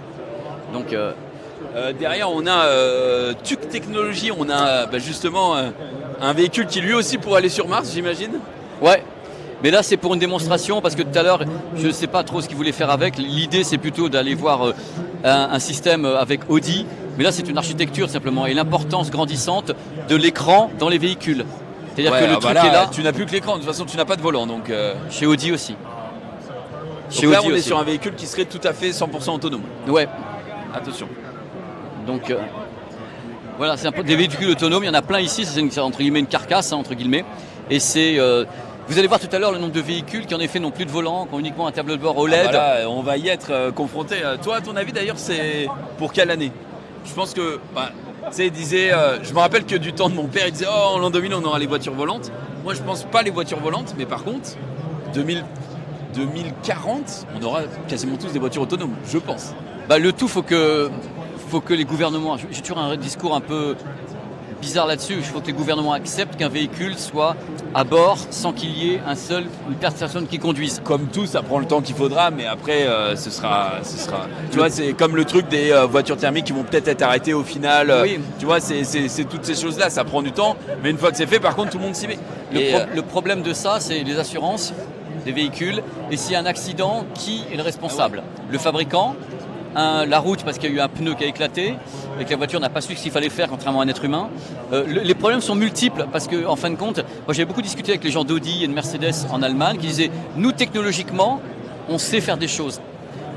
Donc derrière, on a TUC Technologies, on a justement un véhicule qui lui aussi pourrait aller sur Mars, j'imagine. ouais. Mais là, c'est pour une démonstration parce que tout à l'heure, je ne sais pas trop ce qu'ils voulaient faire avec. L'idée, c'est plutôt d'aller voir un système avec Audi. Mais là, c'est une architecture simplement et l'importance grandissante de l'écran dans les véhicules. C'est-à-dire que le truc est là. Tu n'as plus que l'écran, de toute façon, tu n'as pas de volant. Donc Chez Audi aussi. donc là, on est sur un véhicule qui serait tout à fait 100% autonome. Ouais. Attention. Donc voilà, c'est un peu des véhicules autonomes. Il y en a plein ici. C'est entre guillemets une carcasse, hein, entre guillemets. Et c'est vous allez voir tout à l'heure le nombre de véhicules qui en effet n'ont plus de volant, qui ont uniquement un tableau de bord OLED. Ah bah là, on va y être confronté. Toi, à ton avis d'ailleurs, c'est pour quelle année? Je pense que, tu sais, il disait, je me rappelle que du temps de mon père, il disait, oh, en l'an 2000, on aura les voitures volantes. Moi, je pense pas les voitures volantes, mais par contre, 2040, on aura quasiment tous des voitures autonomes, je pense. Bah, le tout, faut que les gouvernements. J'ai toujours un discours un peu bizarre là-dessus. Il faut que les gouvernements acceptent qu'un véhicule soit à bord sans qu'il y ait une personne qui conduise. Comme tout, ça prend le temps qu'il faudra, mais après, ce sera. Tu vois, c'est comme le truc des voitures thermiques qui vont peut-être être arrêtées au final. Oui. Tu vois, c'est toutes ces choses-là, ça prend du temps, mais une fois que c'est fait, par contre, tout le monde s'y met. Le problème de ça, c'est les assurances des véhicules. Et s'il y a un accident, qui est le responsable? Le fabricant, la route parce qu'il y a eu un pneu qui a éclaté et que la voiture n'a pas su ce qu'il fallait faire contrairement à un être humain. Les problèmes sont multiples parce qu'en fin de compte, moi j'ai beaucoup discuté avec les gens d'Audi et de Mercedes en Allemagne qui disaient nous technologiquement on sait faire des choses,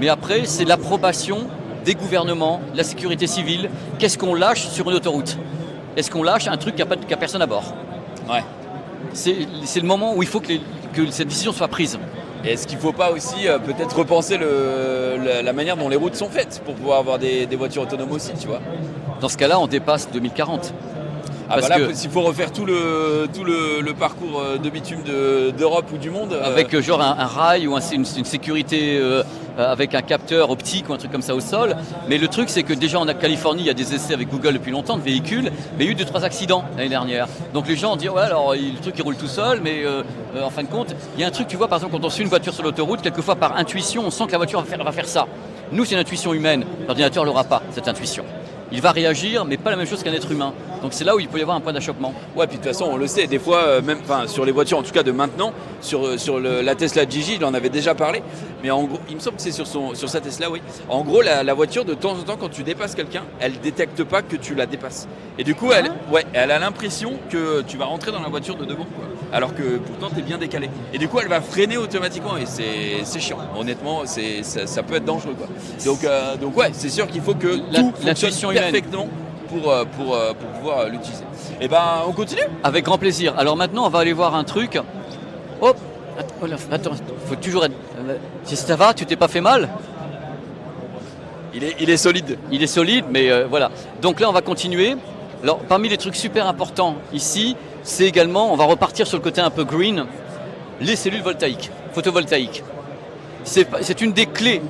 mais après c'est l'approbation des gouvernements, la sécurité civile. Qu'est-ce qu'on lâche sur une autoroute? Est-ce qu'on lâche un truc qui n'a personne à bord? Ouais. C'est le moment où il faut que cette décision soit prise. Et est-ce qu'il ne faut pas aussi peut-être repenser la manière dont les routes sont faites pour pouvoir avoir des voitures autonomes aussi, tu vois? Dans ce cas-là, on dépasse 2040. Ah bah là, s'il faut refaire tout le parcours de bitume d'Europe ou du monde... Avec genre un rail ou une sécurité avec un capteur optique ou un truc comme ça au sol. Mais le truc, c'est que déjà en Californie, il y a des essais avec Google depuis longtemps de véhicules, mais il y a eu 2-3 accidents l'année dernière. Donc les gens ont dit, ouais, alors le truc il roule tout seul, mais en fin de compte, il y a un truc, tu vois, par exemple, quand on suit une voiture sur l'autoroute, quelquefois par intuition, on sent que la voiture va faire ça. Nous, c'est une intuition humaine. L'ordinateur ne l'aura pas, cette intuition. Il va réagir, mais pas la même chose qu'un être humain. Donc c'est là où il peut y avoir un point d'achoppement. Ouais, puis de toute façon, on le sait, des fois, même sur les voitures, en tout cas de maintenant, sur la Tesla Gigi, il en avait déjà parlé, mais en gros, il me semble que c'est sur sa Tesla, oui. En gros, la voiture, de temps en temps, quand tu dépasses quelqu'un, elle ne détecte pas que tu la dépasses. Et du coup, elle a l'impression que tu vas rentrer dans la voiture de devant, quoi. Alors que pourtant, tu es bien décalé. Et du coup, elle va freiner automatiquement, et c'est chiant. Honnêtement, ça peut être dangereux, quoi. Donc ouais, c'est sûr qu'il faut que tout fonctionne perfectement pour pouvoir l'utiliser. Et ben, on continue? Avec grand plaisir. Alors maintenant, on va aller voir un truc. Hop, attends, faut toujours être... Si ça va, tu t'es pas fait mal? Il est solide. Il est solide, mais voilà. Donc là, on va continuer. Alors, parmi les trucs super importants ici, c'est également, on va repartir sur le côté un peu green, les cellules photovoltaïques. C'est une des clés.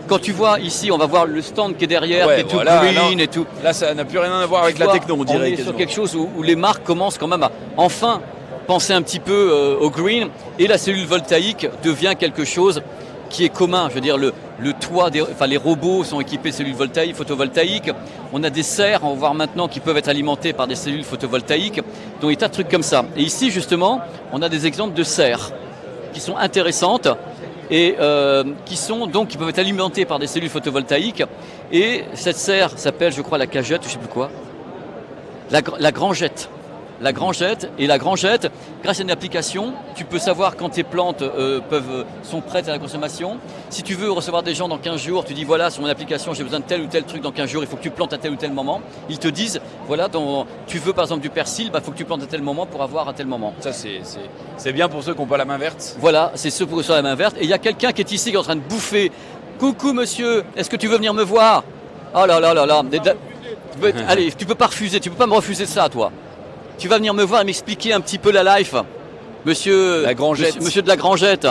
Quand tu vois ici, on va voir le stand qui est derrière, qui est tout green et tout. Là, ça n'a plus rien à voir avec la techno, on dirait. On est sur quelque chose où les marques commencent quand même à enfin penser un petit peu au green, et la cellule voltaïque devient quelque chose qui est commun. Je veux dire, le toit, enfin les robots sont équipés de cellules photovoltaïques. On a des serres, on va voir maintenant, qui peuvent être alimentées par des cellules photovoltaïques. Donc il y a tas de trucs comme ça. Et ici justement, on a des exemples de serres qui sont intéressantes et qui peuvent être alimentées par des cellules photovoltaïques. Et cette serre s'appelle, je crois, la cagette, je ne sais plus quoi, la grangette. La grangette, grâce à une application, tu peux savoir quand tes plantes sont prêtes à la consommation. Si tu veux recevoir des gens dans 15 jours, tu dis voilà, sur mon application, j'ai besoin de tel ou tel truc dans 15 jours, il faut que tu plantes à tel ou tel moment. Ils te disent, voilà, tu veux par exemple du persil, il faut que tu plantes à tel moment pour avoir à tel moment. Ça, c'est bien pour ceux qui n'ont pas la main verte. Voilà, c'est ceux pour ceux qui ont la main verte. Et il y a quelqu'un qui est ici, qui est en train de bouffer. Coucou monsieur, est-ce que tu veux venir me voir? Oh là là là là. Allez, tu peux pas refuser, tu peux pas me refuser ça, toi. Tu vas venir me voir et m'expliquer un petit peu la life, monsieur de la Grangette.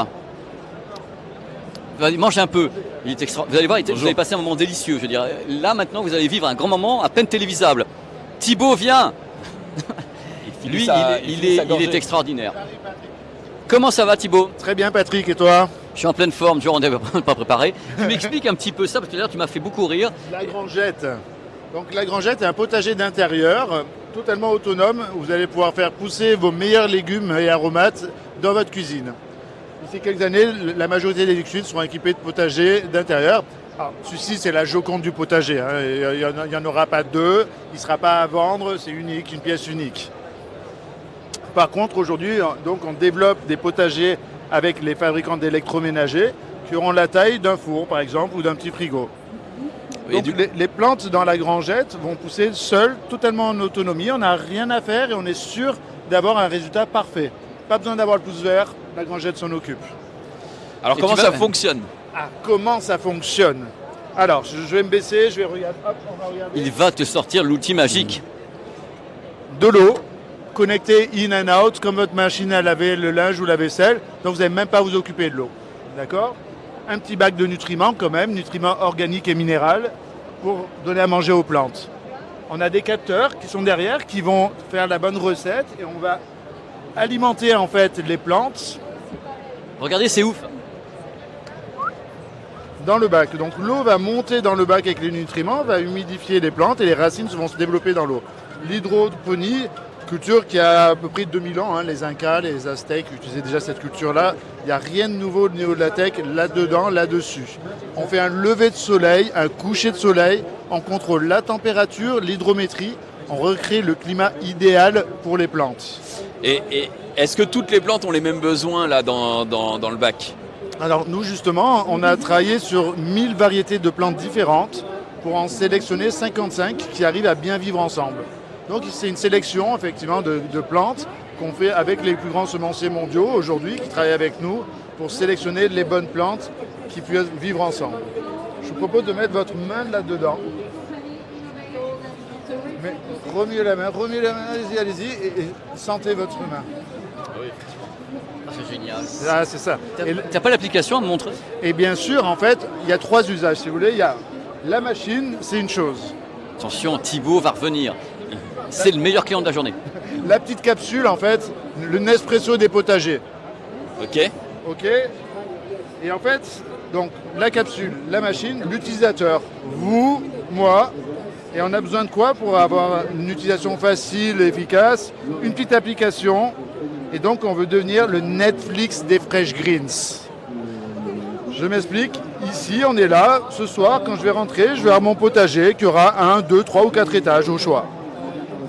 Mange un peu. Il est extra... Vous allez voir, vous allez passer un moment délicieux. Je veux dire, là maintenant, vous allez vivre un grand moment à peine télévisable. Thibaut, viens. Lui, il est extraordinaire. Comment ça va, Thibaut? Très bien, Patrick, et toi? Je suis en pleine forme, on n'est pas préparé. Tu m'expliques un petit peu ça, parce que là, tu m'as fait beaucoup rire. La Grangette. Donc la Grangette est un potager d'intérieur totalement autonome. Vous allez pouvoir faire pousser vos meilleurs légumes et aromates dans votre cuisine. D'ici quelques années, la majorité des Luxuites seront équipés de potagers d'intérieur. Celui-ci, c'est la Joconde du potager. Hein. Il n'y en aura pas deux. Il ne sera pas à vendre. C'est unique, une pièce unique. Par contre, aujourd'hui, donc, on développe des potagers avec les fabricants d'électroménagers qui auront la taille d'un four, par exemple, ou d'un petit frigo. Donc les plantes dans la Grangette vont pousser seules, totalement en autonomie. On n'a rien à faire et on est sûr d'avoir un résultat parfait. Pas besoin d'avoir le pouce vert, la Grangette s'en occupe. Alors comment ça fonctionne? Comment ça fonctionne? Alors, je vais me baisser, je vais regarder. Hop, on va regarder. Il va te sortir l'outil magique. De l'eau, connectée in and out, comme votre machine à laver le linge ou la vaisselle. Donc vous n'avez même pas à vous occuper de l'eau. D'accord? Un petit bac de nutriments quand même, nutriments organiques et minéraux, pour donner à manger aux plantes. On a des capteurs qui sont derrière, qui vont faire la bonne recette et on va alimenter en fait les plantes. Regardez, c'est ouf. Dans le bac. Donc l'eau va monter dans le bac avec les nutriments, va humidifier les plantes et les racines vont se développer dans l'eau. L'hydroponie, culture qui a à peu près 2000 ans, hein, les Incas, les Aztèques utilisaient déjà cette culture-là. Il n'y a rien de nouveau au niveau de la tech là-dedans, là-dessus. On fait un lever de soleil, un coucher de soleil, on contrôle la température, l'hydrométrie, on recrée le climat idéal pour les plantes. Et est-ce que toutes les plantes ont les mêmes besoins là dans le bac? Alors nous justement, on a travaillé sur 1000 variétés de plantes différentes pour en sélectionner 55 qui arrivent à bien vivre ensemble. Donc c'est une sélection effectivement de plantes qu'on fait avec les plus grands semenciers mondiaux aujourd'hui qui travaillent avec nous pour sélectionner les bonnes plantes qui puissent vivre ensemble. Je vous propose de mettre votre main là-dedans. Mais remuez la main, allez-y, et sentez votre main. Oui. C'est génial. Ah, c'est ça. T'as pas l'application à me montrer? Et bien sûr, en fait, il y a 3 usages, si vous voulez. Il y a la machine, c'est une chose. Attention, Thibaut va revenir. C'est le meilleur client de la journée. La petite capsule, en fait, le Nespresso des potagers. Ok. Ok. Et en fait, donc la capsule, la machine, l'utilisateur, vous, moi. Et on a besoin de quoi pour avoir une utilisation facile et efficace? Une petite application. Et donc, on veut devenir le Netflix des Fresh Greens. Je m'explique. Ici, on est là. Ce soir, quand je vais rentrer, je vais avoir mon potager qui aura 1, 2, 3 ou 4 étages au choix.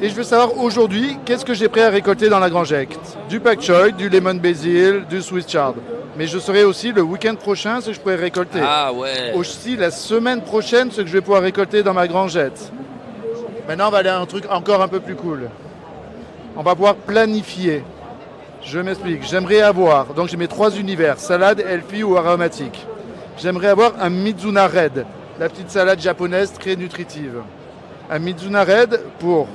Et je veux savoir aujourd'hui, qu'est-ce que j'ai prêt à récolter dans la Grangette? Du pak choi, du lemon basil, du Swiss chard. Mais je saurai aussi le week-end prochain ce que je pourrais récolter. Ah ouais. Aussi la semaine prochaine ce que je vais pouvoir récolter dans ma Grangette. Maintenant, on va aller à un truc encore un peu plus cool. On va pouvoir planifier. Je m'explique. J'aimerais avoir, donc j'ai mes 3 univers, salade, healthy ou aromatique. J'aimerais avoir un Mizuna Red, la petite salade japonaise très nutritive. Un Mizuna Red pour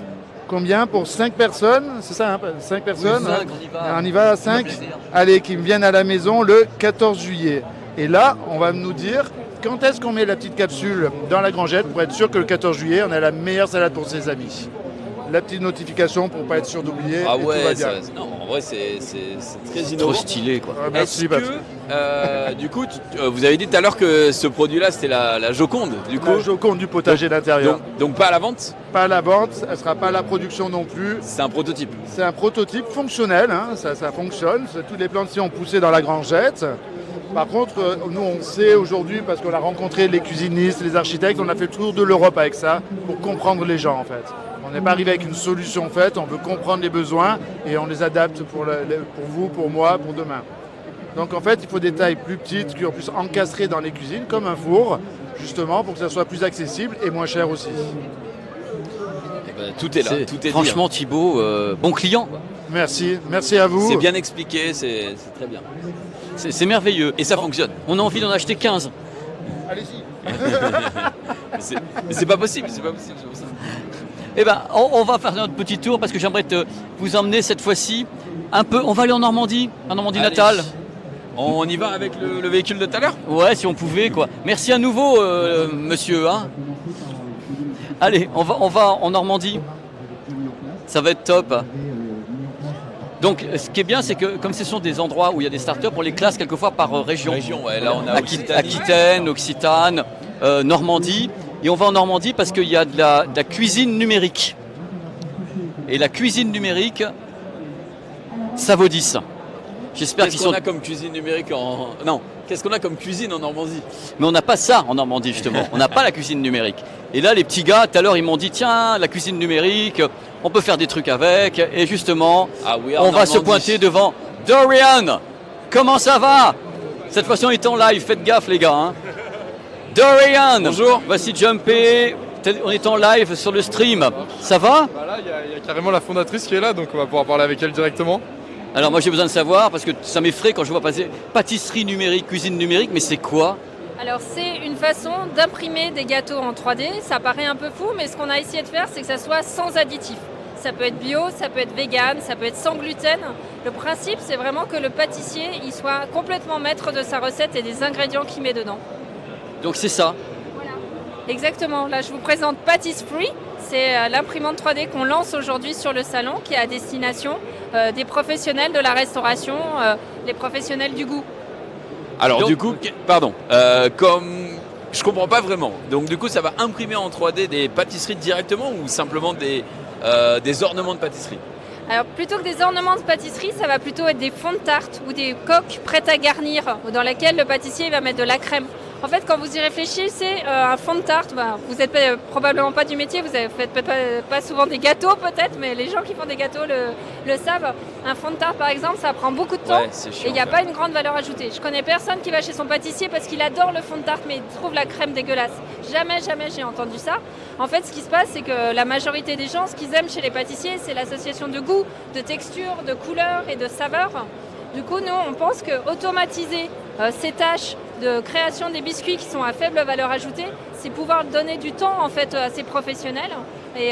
combien? Pour 5 personnes, c'est ça, hein, 5 personnes? Oui, 5, on y va à 5. Allez, qui me viennent à la maison le 14 juillet. Et là, on va nous dire quand est-ce qu'on met la petite capsule dans la Grangette pour être sûr que le 14 juillet, on a la meilleure salade pour ses amis. la petite notification pour pas être sûr d'oublier. Ah et tout ouais, va bien. non, en vrai c'est très Trop innovant. stylé, quoi. Ouais, merci, Est-ce Patrick. que, du coup, vous avez dit tout à l'heure que ce produit-là c'était la Joconde, du coup. La Joconde du potager d'intérieur. Donc pas à la vente, Pas à la vente, elle ne sera pas à la production non plus. c'est un prototype. C'est un prototype fonctionnel, hein, ça fonctionne. Toutes les plantes ici ont poussé dans la grangette. Par contre, nous on sait aujourd'hui, parce qu'on a rencontré les cuisinistes, les architectes, on a fait le tour de l'Europe avec ça pour comprendre les gens en fait. On n'est pas arrivé avec une solution faite, on veut comprendre les besoins et on les adapte pour vous, pour moi, pour demain. Donc en fait, il faut des tailles plus petites qui en plus encastrer dans les cuisines, comme un four, justement pour que ça soit plus accessible et moins cher aussi. Eh ben, tout est là, tout est Franchement, Thibaut, bon client. Merci à dit. vous. C'est bien expliqué, c'est très bien. C'est merveilleux. Et ça fonctionne. On a envie d'en acheter 15. Allez-y. Mais c'est pas possible, c'est pas possible, c'est pour ça. Eh ben, on va faire notre petit tour parce que j'aimerais vous emmener cette fois-ci un peu. On va aller en Normandie Allez. natale. On y va avec le véhicule de tout à l'heure? Ouais, si on pouvait, quoi. Merci à nouveau, monsieur. Hein. Allez, on va en Normandie. Ça va être top. Donc, ce qui est bien, c'est que comme ce sont des endroits où il y a des startups, on les classe quelquefois par région. Ouais, là on a Aquitaine, Occitane, Normandie. Et on va en Normandie parce qu'il y a de la cuisine numérique. Et la cuisine numérique, ça vaut 10. J'espère qu'ils Qu'est-ce qu'on sont... a comme cuisine numérique en... Non, qu'est-ce qu'on a comme cuisine en Normandie? Mais on n'a pas ça en Normandie, justement. On n'a pas la cuisine numérique. Et là, les petits gars, tout à l'heure, ils m'ont dit, tiens, la cuisine numérique, on peut faire des trucs avec. Et justement, on va se pointer devant Dorian. Comment ça va? Cette fois-ci, on est en live. Faites gaffe, les gars. Hein. Dorian. Bonjour. Voici Jumpé. On est en live sur le stream. Ça va? Voilà, il y a carrément la fondatrice qui est là, donc on va pouvoir parler avec elle directement. Alors moi j'ai besoin de savoir, parce que ça m'effraie quand je vois passer pâtisserie numérique, cuisine numérique, mais c'est quoi? Alors c'est une façon d'imprimer des gâteaux en 3D, ça paraît un peu fou, mais ce qu'on a essayé de faire, c'est que ça soit sans additifs. Ça peut être bio, ça peut être vegan, ça peut être sans gluten. Le principe, c'est vraiment que le pâtissier, il soit complètement maître de sa recette et des ingrédients qu'il met dedans. Donc c'est ça. Voilà. Exactement. Là, je vous présente Pâtisserie. C'est l'imprimante 3D qu'on lance aujourd'hui sur le salon, qui est à destination des professionnels de la restauration, les professionnels du goût. Alors Donc- du coup, pardon, comme je comprends pas vraiment. Donc du coup, ça va imprimer en 3D des pâtisseries directement ou simplement des ornements de pâtisserie? Alors plutôt que des ornements de pâtisserie, ça va plutôt être des fonds de tarte ou des coques prêtes à garnir dans lesquelles le pâtissier va mettre de la crème. En fait, quand vous y réfléchissez, un fond de tarte, vous n'êtes probablement pas du métier, vous ne faites pas souvent des gâteaux peut-être, mais les gens qui font des gâteaux le savent. Un fond de tarte par exemple, ça prend beaucoup de temps Ouais, c'est chiant, et il n'y a ça. pas une grande valeur ajoutée. Je connais personne qui va chez son pâtissier parce qu'il adore le fond de tarte mais il trouve la crème dégueulasse. Jamais j'ai entendu ça. En fait, ce qui se passe, c'est que la majorité des gens, ce qu'ils aiment chez les pâtissiers, c'est l'association de goût, de texture, de couleur et de saveur. Du coup, nous, on pense que automatiser ces tâches de création des biscuits qui sont à faible valeur ajoutée, c'est pouvoir donner du temps en fait à ces professionnels et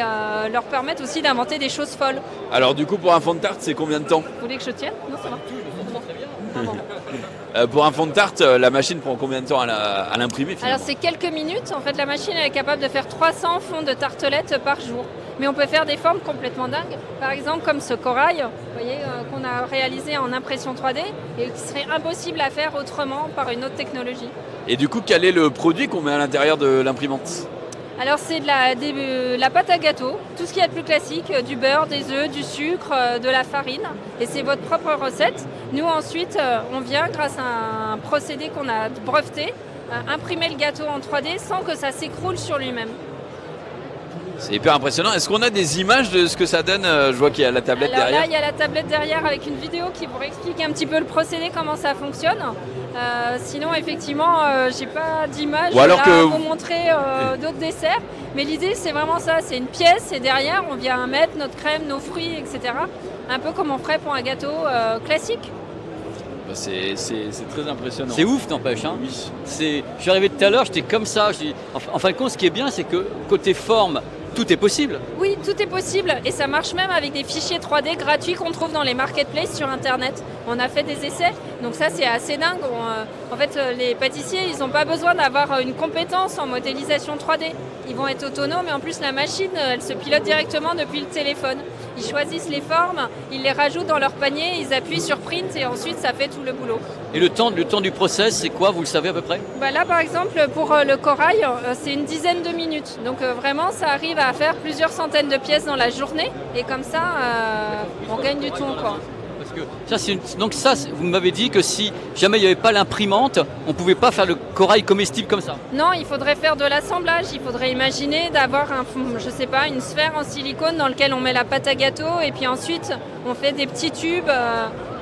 leur permettre aussi d'inventer des choses folles. Alors du coup, pour un fond de tarte, c'est combien de temps? Vous voulez que je tienne? Non, ça va. Ah bon. Pour un fond de tarte, la machine prend combien de temps à l'imprimer finalement? Alors c'est quelques minutes. En fait, la machine elle est capable de faire 300 fonds de tartelettes par jour. Mais on peut faire des formes complètement dingues. Par exemple, comme ce corail, vous voyez, qu'on a réalisé en impression 3D et qui serait impossible à faire autrement par une autre technologie. Et du coup, quel est le produit qu'on met à l'intérieur de l'imprimante? Alors c'est de la pâte à gâteau, tout ce qui est de plus classique, du beurre, des œufs, du sucre, de la farine. Et c'est votre propre recette. Nous ensuite, on vient, grâce à un procédé qu'on a breveté, imprimer le gâteau en 3D sans que ça s'écroule sur lui-même. C'est hyper impressionnant. Est-ce qu'on a des images de ce que ça donne? Je vois qu'il y a la tablette Alors derrière. là, il y a la tablette derrière avec une vidéo qui vous explique un petit peu le procédé, comment ça fonctionne. Sinon, effectivement, j'ai pas d'image Ou alors là, que à vous- vous montrer d'autres desserts. Mais l'idée, c'est vraiment ça. C'est une pièce et derrière, on vient mettre notre crème, nos fruits, etc. Un peu comme on ferait pour un gâteau classique. Bah, c'est très impressionnant. C'est ouf, n'empêche. Hein. Oui. Je suis arrivé tout à l'heure, j'étais comme ça. En fin de compte, ce qui est bien, c'est que côté forme, tout est possible. Oui, tout est possible et ça marche même avec des fichiers 3D gratuits qu'on trouve dans les marketplaces sur Internet. On a fait des essais, donc ça c'est assez dingue. En fait, les pâtissiers, ils n'ont pas besoin d'avoir une compétence en modélisation 3D. Ils vont être autonomes et en plus la machine, elle se pilote directement depuis le téléphone. Ils choisissent les formes, ils les rajoutent dans leur panier, ils appuient sur print et ensuite ça fait tout le boulot. Et le temps du process, c'est quoi, vous le savez à peu près? Bah là par exemple pour le corail, c'est une dizaine de minutes. Donc vraiment ça arrive à faire plusieurs centaines de pièces dans la journée et comme ça on gagne du temps quoi. Parce que donc ça, vous m'avez dit que si jamais il n'y avait pas l'imprimante, on ne pouvait pas faire le corail comestible comme ça. Non, il faudrait faire de l'assemblage. Il faudrait imaginer d'avoir une sphère en silicone dans laquelle on met la pâte à gâteau et puis ensuite on fait des petits tubes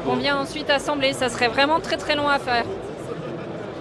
qu'on vient ensuite assembler. Ça serait vraiment très très long à faire.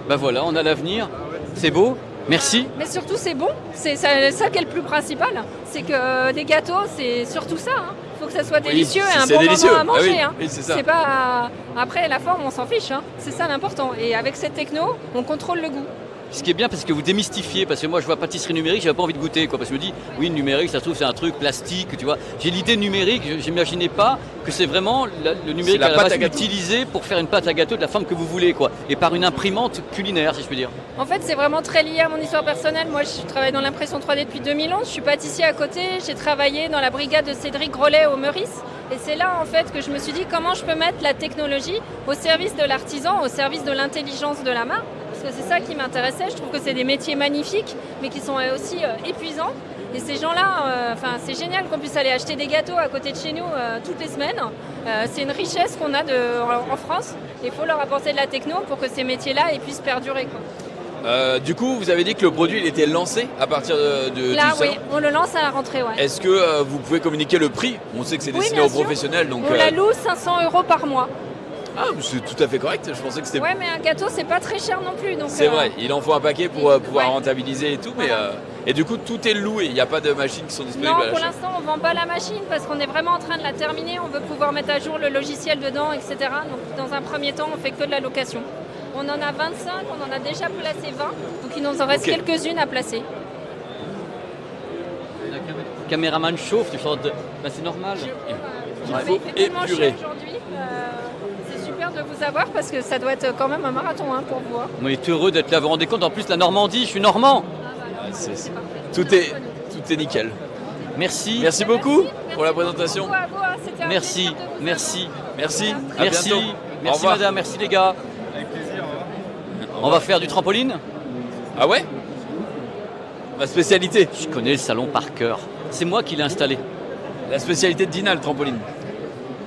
Ben voilà, on a l'avenir. C'est beau. Merci. Mais surtout c'est bon. C'est ça qui est le plus principal. C'est que des gâteaux, c'est surtout ça. Il faut que ça soit délicieux et un bon moment à manger. Oui, c'est ça. C'est pas après la forme, on s'en fiche. C'est ça l'important. Et avec cette techno, on contrôle le goût. Ce qui est bien parce que vous démystifiez, parce que moi je vois pâtisserie numérique, j'avais pas envie de goûter quoi, parce que je me dis oui le numérique ça se trouve c'est un truc plastique, tu vois. J'ai l'idée numérique, j'imaginais pas que c'est vraiment le numérique à la base utilisé pour faire une pâte à gâteau de la forme que vous voulez quoi, et par une imprimante culinaire si je peux dire. En fait c'est vraiment très lié à mon histoire personnelle. Moi je travaille dans l'impression 3D depuis 2011, je suis pâtissier à côté, j'ai travaillé dans la brigade de Cédric Grolet au Meurice. Et c'est là en fait que je me suis dit comment je peux mettre la technologie au service de l'artisan, au service de l'intelligence de la main. Parce que c'est ça qui m'intéressait, je trouve que c'est des métiers magnifiques mais qui sont aussi épuisants. Et ces gens-là, c'est génial qu'on puisse aller acheter des gâteaux à côté de chez nous toutes les semaines. C'est une richesse qu'on a en France. Il faut leur apporter de la techno pour que ces métiers-là puissent perdurer, quoi. Du coup, vous avez dit que le produit il était lancé à partir de là, du salon. Oui, on le lance à la rentrée. Ouais. Est-ce que vous pouvez communiquer le prix? On sait que c'est destiné aux professionnels. Donc, on la loue 500 € par mois. Ah, c'est tout à fait correct. Je pensais que c'était. Ouais, mais un gâteau, c'est pas très cher non plus. C'est vrai, il en faut un paquet pour pouvoir rentabiliser et tout. Mais, et du coup, tout est loué. Il n'y a pas de machines qui sont disponibles. Non, pour l'instant, on ne vend pas la machine parce qu'on est vraiment en train de la terminer. On veut pouvoir mettre à jour le logiciel dedans, etc. Donc, dans un premier temps, on fait que de la location. On en a 25, on en a déjà placé 20. Donc, il nous en reste quelques-unes à placer. Le caméraman chauffe, tu sors de. Ben, c'est normal. Il faut épurer. C'est super de vous avoir parce que ça doit être quand même un marathon pour vous. On est heureux d'être là. Vous vous rendez compte, en plus, la Normandie, je suis normand. Tout est nickel. Merci. Merci beaucoup pour la présentation. Merci. Merci. Merci Merci madame, merci les gars. Avec plaisir. On va faire du trampoline. Ah ouais? Ma spécialité. Je connais le salon par cœur. C'est moi qui l'ai installé. La spécialité de Dina, le trampoline.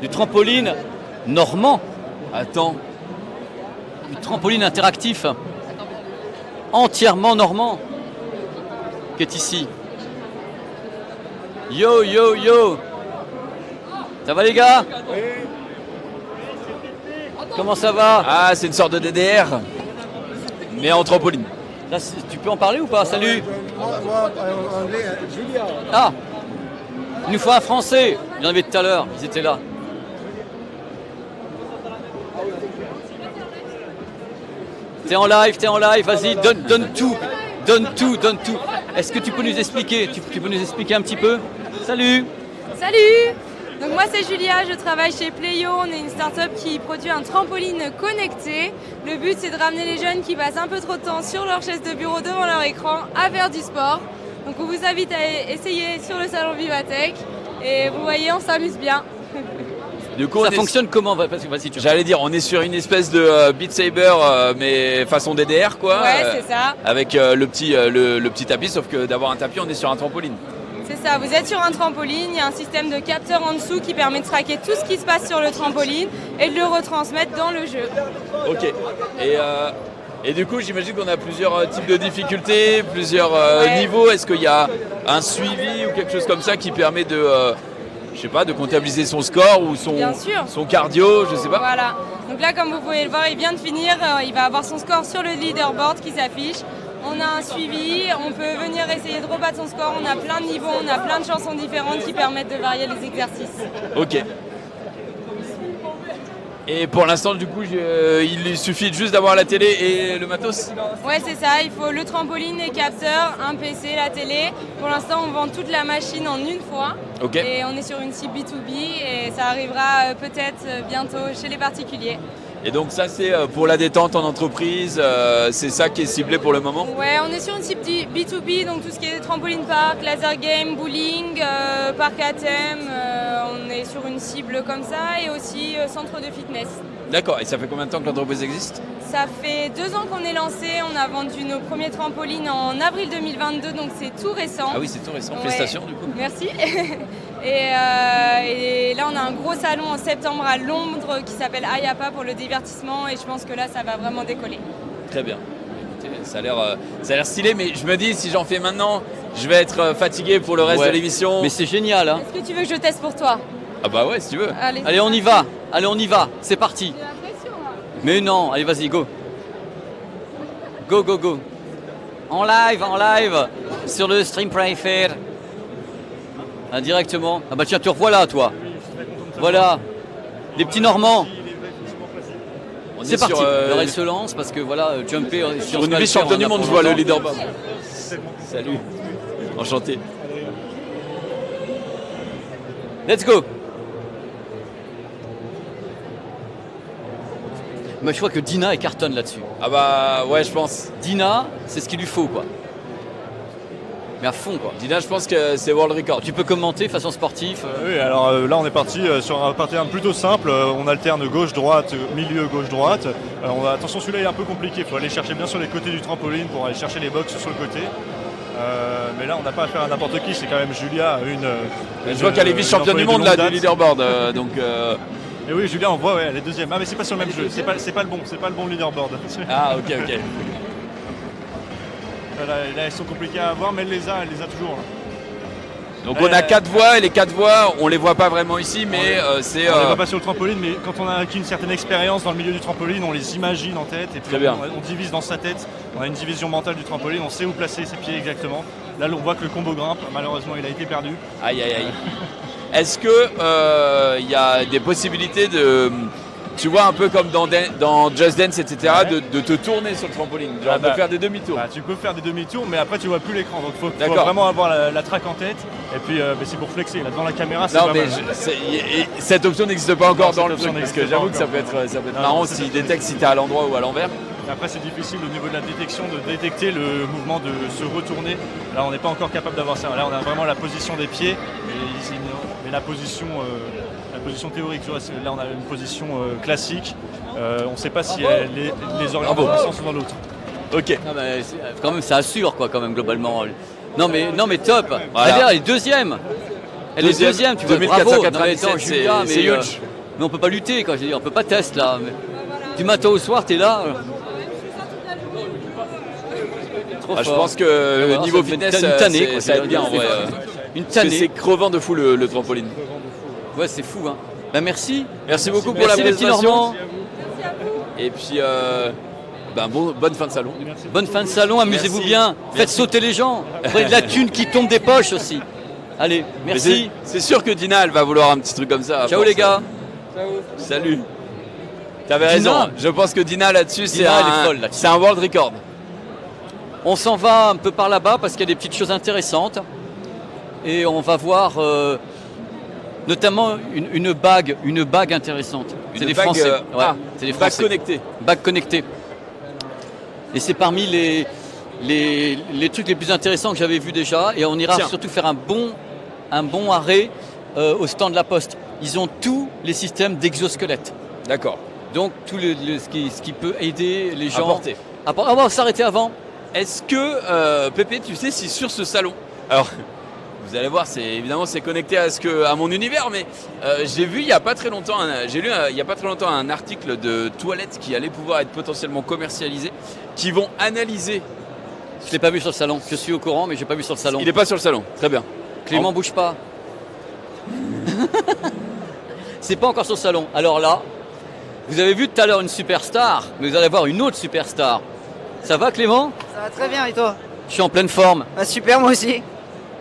Du trampoline normand. Attends. Du trampoline interactif. Entièrement normand. Qui est ici. Yo, yo, yo. Ça va les gars? Comment ça va? Ah, c'est une sorte de DDR. Mais en trampoline. Là, tu peux en parler ou pas? Salut. Moi, anglais, Julia. Ah, il nous faut un français. Il y en avait tout à l'heure, ils étaient là. T'es en live, vas-y, donne tout. Est-ce que tu peux nous expliquer? Tu peux nous expliquer un petit peu? Salut. Salut. Donc moi c'est Julia, je travaille chez Playo, on est une start-up qui produit un trampoline connecté. Le but c'est de ramener les jeunes qui passent un peu trop de temps sur leur chaise de bureau devant leur écran à faire du sport. Donc on vous invite à essayer sur le salon Vivatech et vous voyez on s'amuse bien. Du coup, ça fonctionne comment? J'allais dire, on est sur une espèce de Beat Saber mais façon DDR quoi. Ouais c'est ça. Avec le petit tapis, sauf que d'avoir un tapis on est sur un trampoline. C'est ça, vous êtes sur un trampoline, il y a un système de capteurs en dessous qui permet de traquer tout ce qui se passe sur le trampoline et de le retransmettre dans le jeu. Ok. Et du coup, j'imagine qu'on a plusieurs types de difficultés, plusieurs niveaux. Est-ce qu'il y a un suivi ou quelque chose comme ça qui permet de, de comptabiliser son score ou son cardio, je sais pas. Voilà. Donc là, comme vous pouvez le voir, il vient de finir. Il va avoir son score sur le leaderboard qui s'affiche. On a un suivi, on peut venir essayer de rebattre son score, on a plein de niveaux, on a plein de chansons différentes qui permettent de varier les exercices. Ok. Et pour l'instant, du coup, il suffit juste d'avoir la télé et le matos. Ouais, c'est ça, il faut le trampoline, les capteurs, un PC, la télé. Pour l'instant, on vend toute la machine en une fois. Ok. Et on est sur une cible B2B et ça arrivera peut-être bientôt chez les particuliers. Et donc ça, c'est pour la détente en entreprise, c'est ça qui est ciblé pour le moment? Ouais, on est sur une cible B2B, donc tout ce qui est trampoline park, laser game, bowling, parc à thème. On est sur une cible comme ça et aussi centre de fitness. D'accord, et ça fait combien de temps que l'entreprise existe? Ça fait 2 ans qu'on est lancé, on a vendu nos premiers trampolines en avril 2022, donc c'est tout récent. Ah oui, c'est tout récent, Ouais. félicitations du coup. Merci. Et là, on a un gros salon en septembre à Londres qui s'appelle IAPA pour le divertissement et je pense que là, ça va vraiment décoller. Très bien. Écoutez, ça a l'air stylé, mais je me dis, si j'en fais maintenant, je vais être fatigué pour le reste de l'émission. Mais c'est génial, hein. Est-ce que tu veux que je teste pour toi? Ah bah ouais, si tu veux. Allez, on y va. Allez, on y va. C'est parti. J'ai l'impression, hein. Mais non, allez, vas-y, go. Go, go, go. En live, sur le stream préféré. Directement. Ah bah tiens, te revoilà, toi. Voilà. Les petits Normands. C'est parti. Alors elle se lance parce que voilà, jumper sur une vice-championne du monde, je vois le leaderboard. Salut. Enchanté. Let's go. Mais je crois que Dina est cartonne là-dessus. Ah bah ouais, je pense. Dina, c'est ce qu'il lui faut, quoi. Mais à fond, quoi. Dina, je pense que c'est world record. Tu peux commenter façon sportive. Oui, alors là on est parti sur un parti plutôt simple. On alterne gauche-droite, milieu gauche-droite. Attention, celui-là est un peu compliqué. Il faut aller chercher bien sur les côtés du trampoline pour aller chercher les box sur le côté. Mais là on n'a pas affaire à n'importe qui, c'est quand même Julia, je vois qu'elle est vice-championne du monde là, du leaderboard. Et oui, Julia, on voit, ouais, elle est deuxième. Ah mais c'est pas sur le même jeu, c'est pas le bon leaderboard. Ah ok. Là, elles sont compliquées à avoir, mais elle les a toujours. Donc on a 4 voies, et les 4 voies, on les voit pas vraiment ici, mais c'est... On les voit pas sur le trampoline, mais quand on a acquis une certaine expérience dans le milieu du trampoline, on les imagine en tête, et puis on divise dans sa tête. On a une division mentale du trampoline, on sait où placer ses pieds exactement. Là, on voit que le combo grimpe, malheureusement, il a été perdu. Aïe. Est-ce que y a des possibilités de... Tu vois, un peu comme dans Just Dance, etc., de te tourner sur le trampoline, genre de faire des demi-tours. Tu peux faire des demi-tours, mais après tu vois plus l'écran, donc il faut vraiment avoir la track en tête. Et puis c'est pour flexer, là devant la caméra, c'est pas mal. Cette option n'existe pas encore dans le truc, parce que j'avoue que ça peut être marrant s'il détecte si tu es à l'endroit ou à l'envers. Après c'est difficile au niveau de la détection de détecter le mouvement de se retourner. Là on n'est pas encore capable d'avoir ça. Là on a vraiment la position des pieds, mais la position théorique, tu vois, là on a une position classique, on ne sait pas si les orientations sont dans l'autre. Ok. Non, mais quand même ça assure quoi quand même globalement. Non mais top. Voilà. Elle est deuxième. Elle est deuxième, tu vois, bravo. C'est huge. Mais on peut pas lutter quoi, je veux dire, on peut pas tester là. Mais du matin au soir t'es là. Je pense que niveau fitness, ça aide bien en vrai. Une tannée. C'est crevant de fou le trampoline. Ouais, c'est fou, hein. Bah, merci. Merci beaucoup pour la présentation. Et puis, bonne fin de salon. Bonne fin de salon, amusez-vous bien. Faites sauter les gens. Prenez de la thune qui tombe des poches aussi. Allez, merci. C'est sûr que Dina, elle va vouloir un petit truc comme ça. Ciao les gars. Ciao. Salut. T'avais raison. Je pense que Dina, là-dessus, c'est un world record. On s'en va un peu par là-bas parce qu'il y a des petites choses intéressantes. Et on va voir... notamment une bague intéressante. C'est des Français. C'est des Français. Bague connectée. Et c'est parmi les trucs les plus intéressants que j'avais vus déjà. Et on ira surtout faire un bon arrêt au stand de la Poste. Ils ont tous les systèmes d'exosquelette. D'accord. Donc tout ce qui peut aider les gens. On va s'arrêter avant. Est-ce que, Pépé, tu sais si sur ce salon... Alors, vous allez voir, c'est connecté à mon univers, mais j'ai vu il n'y a pas très longtemps, un article de toilettes qui allait pouvoir être potentiellement commercialisé, qui vont analyser. Je ne l'ai pas vu sur le salon. Je suis au courant, mais je n'ai pas vu sur le salon. Il n'est pas sur le salon. Très bien. Clément, bouge pas. C'est pas encore sur le salon. Alors là, vous avez vu tout à l'heure une superstar, mais vous allez voir une autre superstar. Ça va, Clément? Ça va très bien, et toi? Je suis en pleine forme. Super, moi aussi.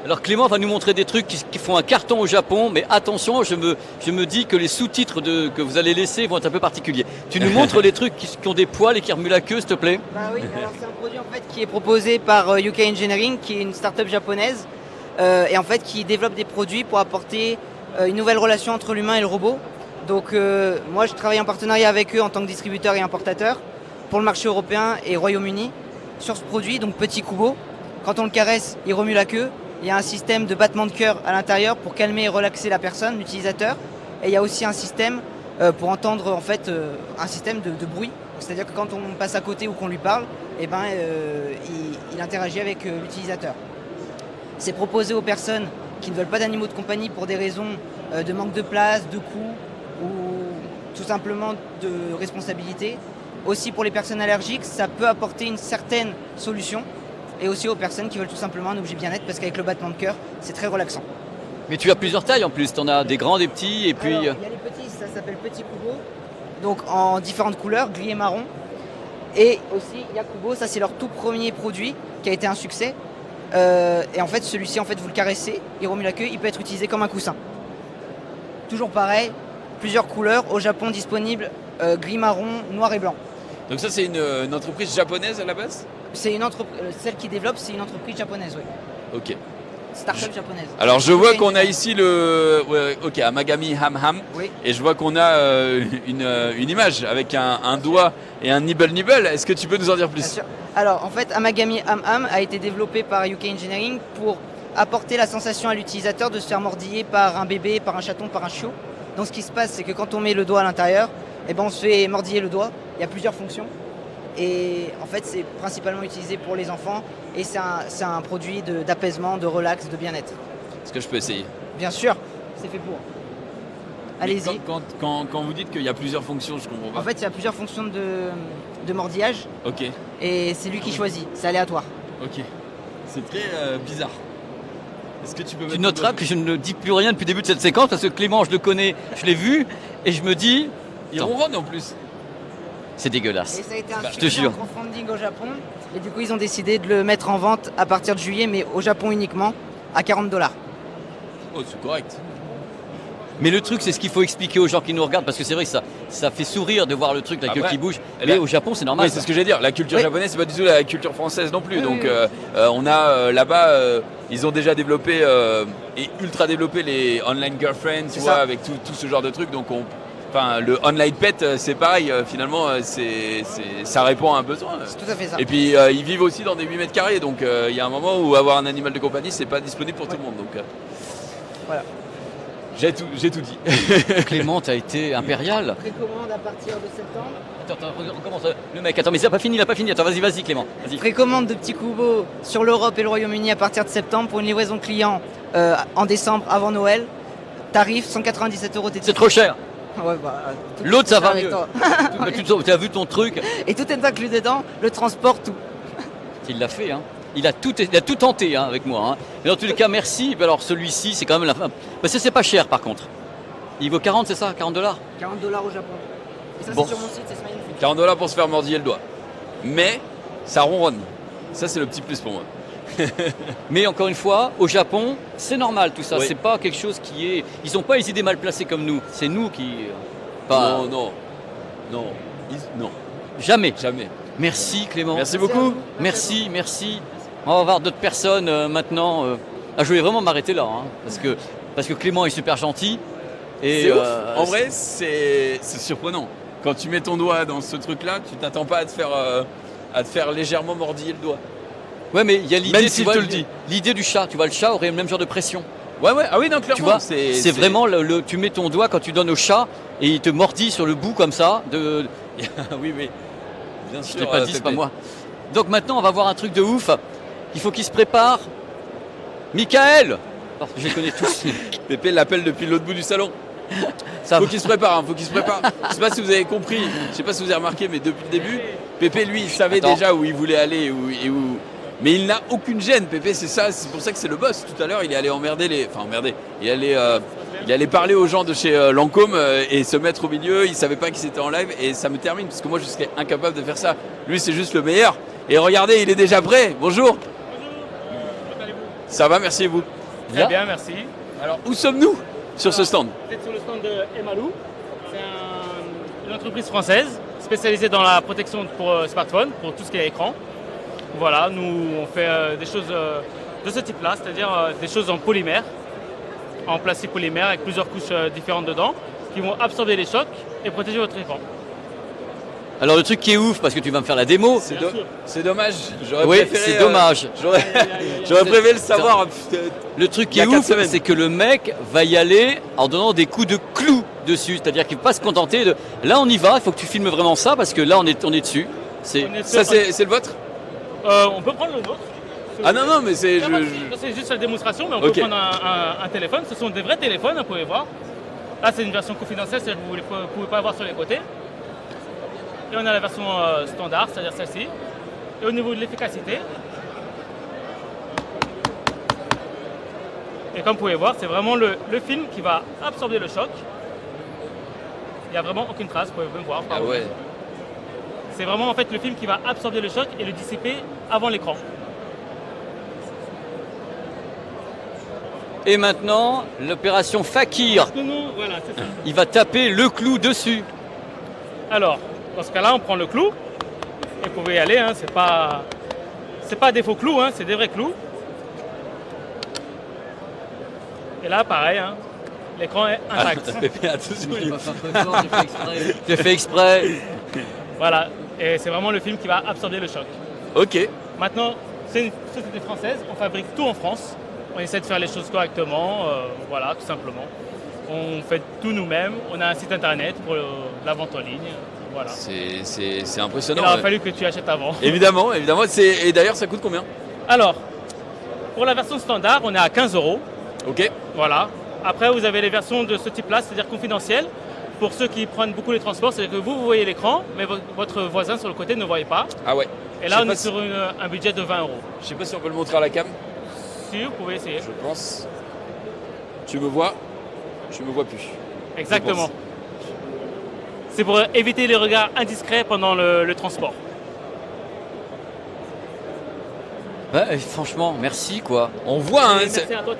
Alors Clément va nous montrer des trucs qui font un carton au Japon, mais attention, je me dis que les sous-titres que vous allez laisser vont être un peu particuliers. Tu nous montres les trucs qui ont des poils et qui remuent la queue, s'il te plaît? Bah oui, alors c'est un produit en fait qui est proposé par UK Engineering, qui est une start-up japonaise, et en fait qui développe des produits pour apporter une nouvelle relation entre l'humain et le robot. Donc moi je travaille en partenariat avec eux en tant que distributeur et importateur pour le marché européen et Royaume-Uni sur ce produit, donc petit Kubo. Quand on le caresse, il remue la queue. Il y a un système de battement de cœur à l'intérieur pour calmer et relaxer la personne, l'utilisateur. Et il y a aussi un système pour entendre en fait un système de bruit. C'est-à-dire que quand on passe à côté ou qu'on lui parle, il interagit avec l'utilisateur. C'est proposé aux personnes qui ne veulent pas d'animaux de compagnie pour des raisons de manque de place, de coût ou tout simplement de responsabilité. Aussi pour les personnes allergiques, ça peut apporter une certaine solution. Et aussi aux personnes qui veulent tout simplement un objet bien-être parce qu'avec le battement de cœur, c'est très relaxant. Mais tu as plusieurs tailles en plus, tu en as des grands, des petits et puis... Alors, il y a les petits, ça s'appelle Petit Kubo, donc en différentes couleurs, gris et marron. Et aussi Yakubo, ça c'est leur tout premier produit qui a été un succès. Et en fait celui-ci, vous le caressez, il remue la queue, il peut être utilisé comme un coussin. Toujours pareil, plusieurs couleurs, au Japon disponibles, gris, marron, noir et blanc. Donc ça c'est une entreprise japonaise à la base? C'est une entreprise, celle qui développe, c'est une entreprise japonaise, oui. Ok. Start-up japonaise. Alors je vois qu'on a ici Amagami Ham Ham, oui. Et je vois qu'on a une image avec un doigt et un nibble. Est-ce que tu peux nous en dire plus? Bien sûr. Alors en fait, Amagami Ham Ham a été développé par UK Engineering pour apporter la sensation à l'utilisateur de se faire mordiller par un bébé, par un chaton, par un chiot. Donc ce qui se passe, c'est que quand on met le doigt à l'intérieur, on se fait mordiller le doigt. Il y a plusieurs fonctions. Et en fait, c'est principalement utilisé pour les enfants et c'est un produit d'apaisement, de relax, de bien-être. Est-ce que je peux essayer? Bien sûr, c'est fait pour. Allez-y. Quand vous dites qu'il y a plusieurs fonctions, je comprends pas. En fait, il y a plusieurs fonctions de mordillage. Ok. Et c'est lui qui choisit, c'est aléatoire. Ok. C'est très bizarre. Est-ce que tu peux Tu noteras que je ne dis plus rien depuis le début de cette séquence parce que Clément, je le connais, je l'ai vu et je me dis... Il ronronne en plus. C'est dégueulasse. Et ça a été un je te jure. crowdfunding au Japon. Et du coup, ils ont décidé de le mettre en vente à partir de juillet, mais au Japon uniquement, à $40. Oh, c'est correct. Mais le truc, c'est ce qu'il faut expliquer aux gens qui nous regardent, parce que c'est vrai que ça fait sourire de voir le truc, la queue qui bouge. Mais au Japon, c'est normal. Oui, c'est ce que j'allais dire. La culture japonaise, c'est pas du tout la culture française non plus. Donc, on a là-bas, ils ont déjà développé et ultra développé les online girlfriends, tu vois, avec tout ce genre de trucs. Donc, le online pet, c'est pareil. Finalement, ça répond à un besoin. C'est tout à fait ça. Et puis, ils vivent aussi dans des 8 mètres carrés. Donc, il y a un moment où avoir un animal de compagnie, c'est pas disponible pour tout le monde. Donc, voilà. J'ai tout dit. Clément, t'as été impérial. Précommande à partir de septembre. Attends, on commence. Le mec, attends, mais ça n'a pas fini, il n'a pas fini. Attends, vas-y, Clément. Vas-y. Précommande de petits Kubo sur l'Europe et le Royaume-Uni à partir de septembre pour une livraison client en décembre avant Noël. Tarif 197 €. C'est trop cher. Ouais, l'autre, ça va mieux. Tu as vu ton truc. Et tout est inclus dedans, le transport, tout. Il l'a fait, hein. Il a tout tenté avec moi. Hein. Mais dans tous les cas, merci. Alors celui-ci, c'est quand même la fin. Parce que c'est pas cher par contre. Il vaut 40, c'est ça? $40 $40 au Japon. Et ça, c'est sur mon site, c'est magnifique. $40 pour se faire mordiller le doigt. Mais ça ronronne. Ça, c'est le petit plus pour moi. Mais encore une fois, au Japon, c'est normal tout ça. Oui. C'est pas quelque chose qui est. Ils n'ont pas les idées mal placées comme nous. C'est nous qui. Non. Jamais. Merci Clément. Merci beaucoup. Merci. On va voir d'autres personnes maintenant. Je voulais vraiment m'arrêter là, hein, parce que Clément est super gentil. Et en vrai, c'est surprenant. Quand tu mets ton doigt dans ce truc-là, tu t'attends pas à te faire légèrement mordiller le doigt. Ouais, mais il y a l'idée. Même si tu le dis. L'idée du chat. Tu vois, le chat aurait le même genre de pression. Ouais. Ah oui, non, clairement. Tu vois, c'est vraiment tu mets ton doigt quand tu donnes au chat et il te mordit sur le bout comme ça. Oui. Bien sûr. Je t'ai pas dit, c'est pas moi. Donc maintenant, on va voir un truc de ouf. Il faut qu'il se prépare. Michael. Je les connais tous. Pépé l'appelle depuis l'autre bout du salon. Faut qu'il se prépare. Je sais pas si vous avez compris. Je sais pas si vous avez remarqué, mais depuis le début, Pépé, lui, il savait déjà où il voulait aller et où. Mais il n'a aucune gêne, Pépé, c'est ça. C'est pour ça que c'est le boss. Tout à l'heure, il est allé emmerder Il allait parler aux gens de chez Lancôme et se mettre au milieu. Il savait pas qu'il était en live et ça me termine parce que moi, je serais incapable de faire ça. Lui, c'est juste le meilleur. Et regardez, il est déjà prêt. Bonjour. Ça va, merci et vous. Très bien, merci. Alors, où sommes-nous sur ce stand? Vous êtes sur le stand de Emalou. C'est une entreprise française spécialisée dans la protection pour smartphone, pour tout ce qui est écran. Voilà, nous on fait des choses de ce type-là, c'est-à-dire des choses en polymère, en plastique polymère avec plusieurs couches différentes dedans, qui vont absorber les chocs et protéger votre écran. Alors le truc qui est ouf, parce que tu vas me faire la démo. C'est dommage. J'aurais Oui, préféré, c'est dommage. J'aurais préféré le savoir. Le truc qui il y est a 4 ouf, semaines. c'est que le mec va y aller en donnant des coups de clou dessus. C'est-à-dire qu'il ne va pas se contenter de. Là, on y va. Il faut que tu filmes vraiment ça parce que là, on est dessus. Ça, c'est le vôtre? On peut prendre le nôtre. Ah non, mais c'est. C'est juste la démonstration, mais on Ok. peut prendre un téléphone. Ce sont des vrais téléphones, vous pouvez voir. Là, c'est une version confidentielle, c'est-à-dire que vous ne pouvez pas voir sur les côtés. Et on a la version standard, c'est-à-dire celle-ci. Et au niveau de l'efficacité, et comme vous pouvez voir, c'est vraiment le film qui va absorber le choc. Il n'y a vraiment aucune trace, vous pouvez même voir. Ah ouais. C'est vraiment en fait le film qui va absorber le choc et le dissiper avant l'écran. Et maintenant, l'opération Fakir. Voilà, c'est ça. Il va taper le clou dessus. Alors, dans ce cas-là, on prend le clou et vous pouvez y aller. Hein, c'est pas des faux clous, hein, c'est des vrais clous. Et là, pareil, hein, l'écran est intact. Pépé, attention. J'ai fait exprès. Voilà, et c'est vraiment le film qui va absorber le choc. Ok. Maintenant, c'est une société française, on fabrique tout en France. On essaie de faire les choses correctement, voilà, tout simplement. On fait tout nous-mêmes, on a un site internet pour la vente en ligne, voilà. C'est impressionnant. Il aura ouais. fallu que tu achètes avant. Évidemment. Et d'ailleurs, ça coûte combien? Alors, pour la version standard, on est à 15 €. Ok. Voilà. Après, vous avez les versions de ce type-là, c'est-à-dire confidentielles. Pour ceux qui prennent beaucoup les transports, c'est-à-dire que vous voyez l'écran, mais votre voisin sur le côté ne voyait pas. Ah ouais. Et là, on est sur un budget de 20 €. Je sais pas si on peut le montrer à la cam. Si, vous pouvez essayer. Je pense. Tu me vois? Je me vois plus. Exactement. C'est pour éviter les regards indiscrets pendant le transport. Ouais, franchement, merci quoi. On voit, hein, Merci à toi,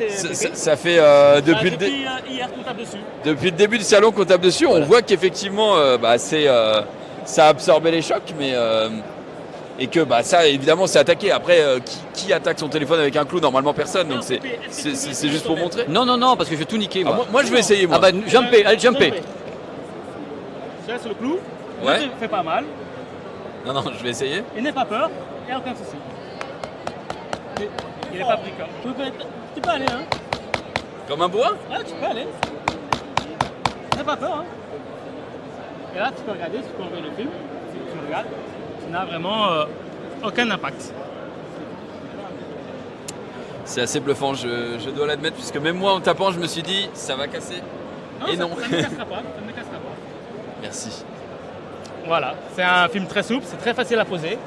ça fait depuis le hier qu'on tape dessus. Depuis le début du salon qu'on tape dessus, on voit qu'effectivement, ça a absorbé les chocs, mais et que ça, évidemment, c'est attaqué. Après, qui attaque son téléphone avec un clou? Normalement, personne. Donc c'est juste pour montrer. Non, parce que je vais tout niquer. Moi, moi je vais essayer. Moi. Ah bah, jumper, allez, jumper. Je laisse le clou. Ouais. Ça fait pas mal. Non, je vais essayer. Et n'aie pas peur, il n'y a aucun souci. Il n'est pas pris comme. Tu peux aller, hein. Comme un bois? Ouais, tu peux aller. N'aie pas peur, hein. Et là, tu peux regarder, tu peux ouvrir le film. Si tu regardes, tu n'as vraiment aucun impact. C'est assez bluffant, je dois l'admettre, puisque même moi en tapant, je me suis dit, ça va casser. Et non. Ça ne cassera pas, ça ne cassera pas. Merci. Voilà, c'est un film très souple, c'est très facile à poser.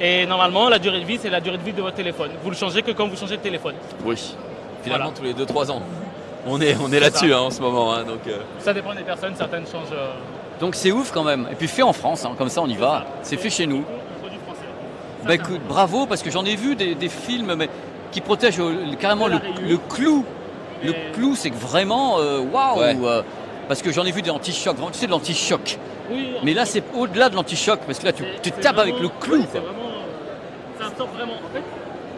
Et normalement, la durée de vie, c'est la durée de vie de votre téléphone. Vous le changez que quand vous changez de téléphone. Oui. Finalement, Voilà. tous les 2-3 ans. On est là-dessus en ce moment. Hein, donc, Ça dépend des personnes, certaines changent. Donc c'est ouf quand même. Et puis fait en France, hein, comme ça on y va. C'est fait chez nous. Bah écoute, bravo, parce que j'en ai vu des films mais qui protègent carrément le clou. Le clou, c'est que vraiment, waouh. Ouais. Parce que j'en ai vu des anti-chocs, vraiment, tu sais, de l'anti-choc. Oui, Mais là, c'est au-delà de l'anti-choc, parce que là, tu c'est tapes vraiment- avec le clou. oui, quoi. c'est vraiment, ça absorbe vraiment. En fait,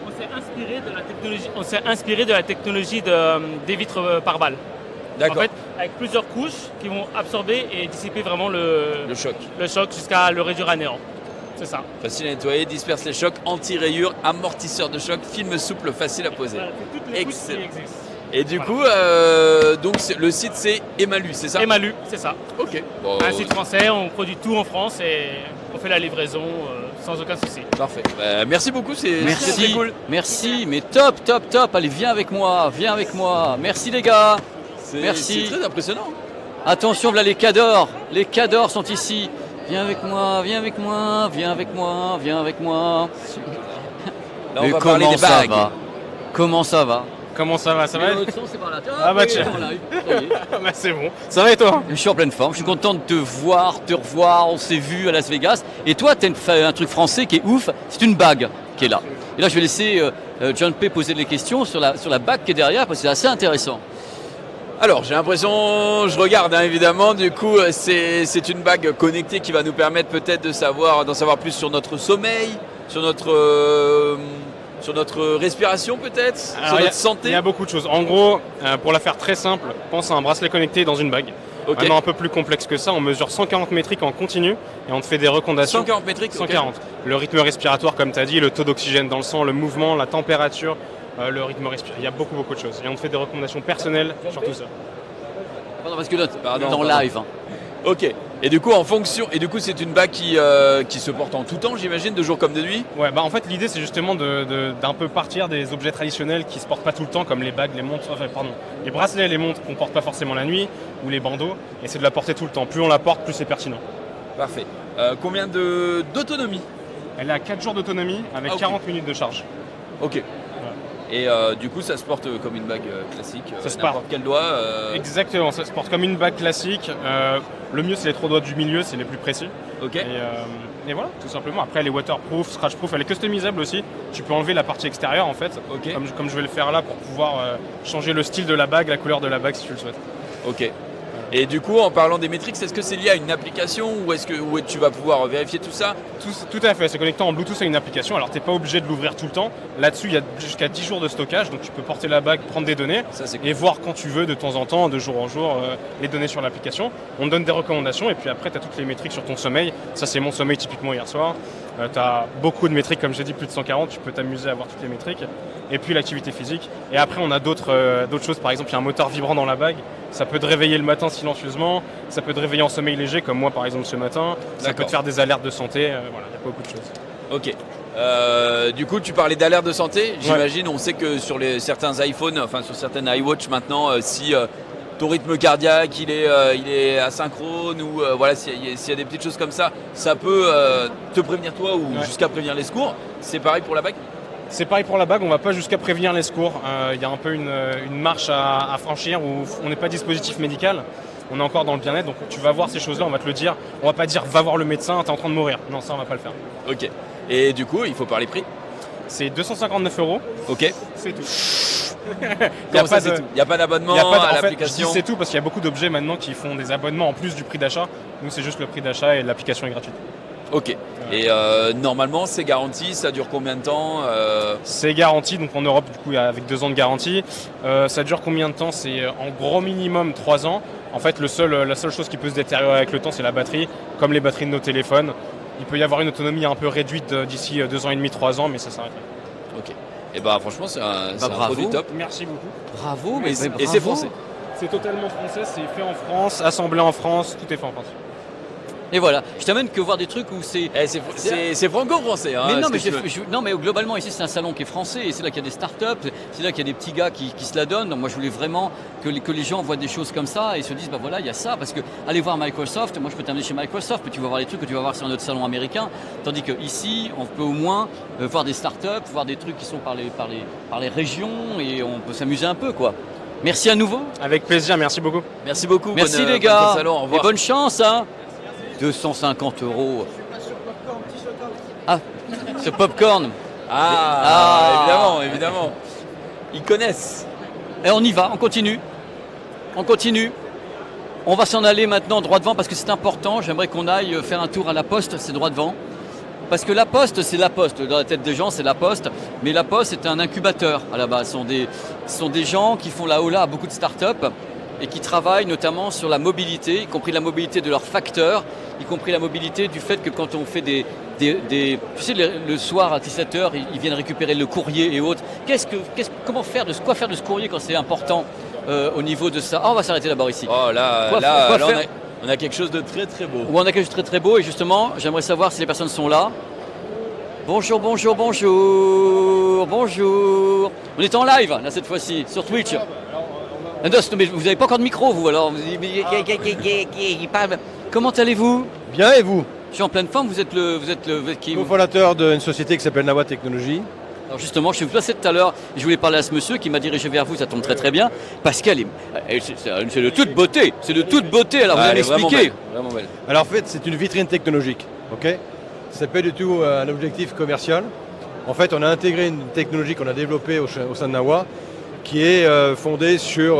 on s'est inspiré de la technologie. On s'est inspiré de la technologie des vitres par balle. D'accord. En fait, avec plusieurs couches qui vont absorber et dissiper vraiment le choc. Le choc jusqu'à le réduire à néant. C'est ça. Facile à nettoyer, disperse les chocs, anti-rayures, amortisseur de choc, film souple, facile à poser. Voilà, c'est toutes les couches qui Excellent. existent. Et du coup, donc le site c'est Emalou, c'est ça? Emalou, c'est ça. Ok. Bon, Un site français, on produit tout en France et on fait la livraison sans aucun souci. Parfait. Merci beaucoup, c'est très Merci, cool. merci, mais top. Allez, viens avec moi. Merci les gars. Merci. C'est très impressionnant. Attention, voilà les cadors. Les cadors sont ici. Viens avec moi. Là, on Mais va parler des bagues. Comment ça va? Comment ça va? Ça va? Le son, c'est par là. Ah bah tiens. Bah c'est bon. Ça va et toi? Je suis en pleine forme, je suis content de te revoir, on s'est vu à Las Vegas. Et toi, tu as fait un truc français qui est ouf, c'est une bague qui est là. Et là, je vais laisser John P posait des questions sur la bague qui est derrière, parce que c'est assez intéressant. Alors j'ai l'impression, je regarde évidemment, du coup c'est une bague connectée qui va nous permettre peut-être d'en savoir plus sur notre sommeil, sur notre respiration peut-être, sur notre santé. Il y a beaucoup de choses. En gros, pour la faire très simple, pense à un bracelet connecté dans une bague. Okay. Maintenant un peu plus complexe que ça, on mesure 140 métriques en continu et on te fait des recommandations. 140 métriques 140. Okay. Le rythme respiratoire comme tu as dit, le taux d'oxygène dans le sang, le mouvement, la température, le rythme respiratoire. Il y a beaucoup de choses. Et on te fait des recommandations personnelles sur tout ça. Pardon, parce que là, dans live. Hein. Ok. Et du coup, c'est une bague qui se porte en tout temps, j'imagine, de jour comme de nuit. Ouais, en fait, l'idée, c'est justement d'un peu partir des objets traditionnels qui se portent pas tout le temps, comme les bagues, les montres, les bracelets, les montres qu'on porte pas forcément la nuit, ou les bandeaux, et c'est de la porter tout le temps. Plus on la porte, plus c'est pertinent. Parfait. Combien d'autonomie? Elle est à 4 jours d'autonomie avec 40 minutes de charge. Ok. Et du coup, ça se porte comme une bague classique, ça se porte quel doigt Exactement, ça se porte comme une bague classique. Le mieux, c'est les 3 doigts du milieu, c'est les plus précis. Ok. Et voilà, tout simplement. Après, elle est waterproof, scratchproof, elle est customisable aussi. Tu peux enlever la partie extérieure, en fait, comme je vais le faire là, pour pouvoir changer le style de la bague, la couleur de la bague, si tu le souhaites. Ok. Et du coup, en parlant des métriques, est-ce que c'est lié à une application ou est-ce que tu vas pouvoir vérifier tout ça? Tout à fait, c'est connecté en Bluetooth à une application. Alors, tu n'es pas obligé de l'ouvrir tout le temps. Là-dessus, il y a jusqu'à 10 jours de stockage. Donc, tu peux porter la bague, prendre des données et voir quand tu veux, de temps en temps, de jour en jour, les données sur l'application. On te donne des recommandations et puis après, tu as toutes les métriques sur ton sommeil. Ça, c'est mon sommeil typiquement hier soir. Tu as beaucoup de métriques, comme j'ai dit, plus de 140. Tu peux t'amuser à voir toutes les métriques. Et puis, l'activité physique. Et après, on a d'autres choses. Par exemple, il y a un moteur vibrant dans la bague. Ça peut te réveiller le matin silencieusement, ça peut te réveiller en sommeil léger comme moi par exemple ce matin, ça peut te faire des alertes de santé, voilà, il y a beaucoup de choses. Ok. Du coup, tu parlais d'alertes de santé, j'imagine, on sait que sur certains iPhones, enfin sur certaines iWatch maintenant, si ton rythme cardiaque il est asynchrone ou voilà, s'il y a des petites choses comme ça, ça peut te prévenir toi ou jusqu'à prévenir les secours. C'est pareil pour la bague? C'est pareil pour la bague, on ne va pas jusqu'à prévenir les secours. Il y a un peu une marche à franchir où on n'est pas dispositif médical. On est encore dans le bien-être, donc tu vas voir ces choses-là, on va te le dire. On va pas dire va voir le médecin, tu es en train de mourir. Non, ça on va pas le faire. Ok. Et du coup, il faut parler prix? C'est 259 €. Ok. C'est tout. Il n'y a pas d'abonnement à l'application? C'est tout parce qu'il y a beaucoup d'objets maintenant qui font des abonnements en plus du prix d'achat. Nous, c'est juste le prix d'achat et l'application est gratuite. Ok. Et normalement, c'est garanti, ça dure combien de temps C'est garanti, donc en Europe, du coup, avec 2 ans de garantie. Ça dure combien de temps? C'est en gros minimum 3 ans. En fait, la seule chose qui peut se détériorer avec le temps, c'est la batterie, comme les batteries de nos téléphones. Il peut y avoir une autonomie un peu réduite d'ici 2 ans et demi, 3 ans, mais ça s'arrête là. Ok. Et bah franchement, c'est un produit top. Merci beaucoup. Bravo, et c'est français. C'est totalement français, c'est fait en France, assemblé en France, tout est fait en France. Et voilà, je t'amène que voir des trucs où c'est... c'est franco-français. Hein, non, mais globalement, ici, c'est un salon qui est français et c'est là qu'il y a des startups, c'est là qu'il y a des petits gars qui se la donnent. Donc moi, je voulais vraiment que les gens voient des choses comme ça et se disent, bah voilà, il y a ça. Parce que aller voir Microsoft, moi, je peux t'amener chez Microsoft, mais tu vas voir les trucs que tu vas voir sur notre salon américain. Tandis qu'ici, on peut au moins voir des startups, voir des trucs qui sont par les régions et on peut s'amuser un peu, quoi. Merci à nouveau. Avec plaisir, merci beaucoup. Merci beaucoup. Merci les gars. Salon, au revoir. Et bonne chance, hein. 250 €. Ah, ce popcorn. Évidemment. Ils connaissent. Et on y va, on continue. On va s'en aller maintenant droit devant parce que c'est important. J'aimerais qu'on aille faire un tour à la Poste, c'est droit devant. Parce que la Poste, c'est la Poste. Dans la tête des gens, c'est la Poste. Mais la Poste, c'est un incubateur à la base. Ce sont des gens qui font la hola à beaucoup de startups et qui travaillent notamment sur la mobilité, y compris la mobilité de leurs facteurs, y compris la mobilité du fait que quand on fait tu sais, le soir à 17h, ils viennent récupérer le courrier et autres. Quoi faire de ce courrier quand c'est important au niveau de ça? On va s'arrêter d'abord ici. Oh là, on a quelque chose de très très beau. On a quelque chose de très très beau et justement, j'aimerais savoir si les personnes sont là. Bonjour. On est en live, là, cette fois-ci, sur Twitch. Mais vous n'avez pas encore de micro, vous, alors. Il parle. Comment allez-vous? Bien, et vous? Je suis en pleine forme, vous êtes qui? Co-fondateur d'une société qui s'appelle Nawa Technologies. Alors justement, je suis passé tout à l'heure, je voulais parler à ce monsieur qui m'a dirigé vers vous, ça tombe très très bien, parce qu'elle c'est de toute beauté, alors vous allez m'expliquer. Vraiment belle. Alors en fait, c'est une vitrine technologique, ok? C'est pas du tout un objectif commercial. En fait, on a intégré une technologie qu'on a développée au sein de Nawa qui est fondée sur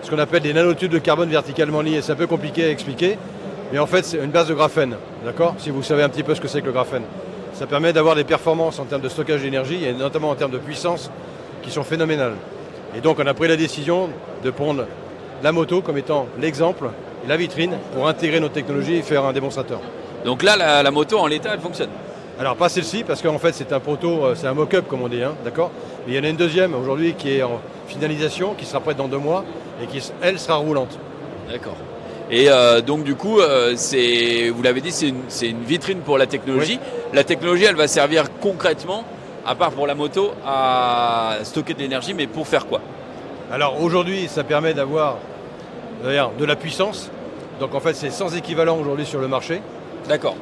ce qu'on appelle des nanotubes de carbone verticalement liés. C'est un peu compliqué à expliquer, mais en fait, c'est une base de graphène, d'accord ? Si vous savez un petit peu ce que c'est que le graphène. Ça permet d'avoir des performances en termes de stockage d'énergie et notamment en termes de puissance qui sont phénoménales. Et donc, on a pris la décision de prendre la moto comme étant l'exemple et la vitrine pour intégrer nos technologies et faire un démonstrateur. Donc là, la moto en l'état, elle fonctionne. Alors pas celle-ci, parce qu'en fait c'est un proto, c'est un mock-up comme on dit, hein, d'accord ? Mais il y en a une deuxième aujourd'hui qui est en finalisation, qui sera prête dans 2 mois et qui, elle, sera roulante. D'accord. Et donc du coup, vous l'avez dit, c'est une vitrine pour la technologie. Oui. La technologie, elle va servir concrètement, à part pour la moto, à stocker de l'énergie, mais pour faire quoi ? Alors aujourd'hui, ça permet d'avoir de la puissance. Donc en fait, c'est sans équivalent aujourd'hui sur le marché. D'accord.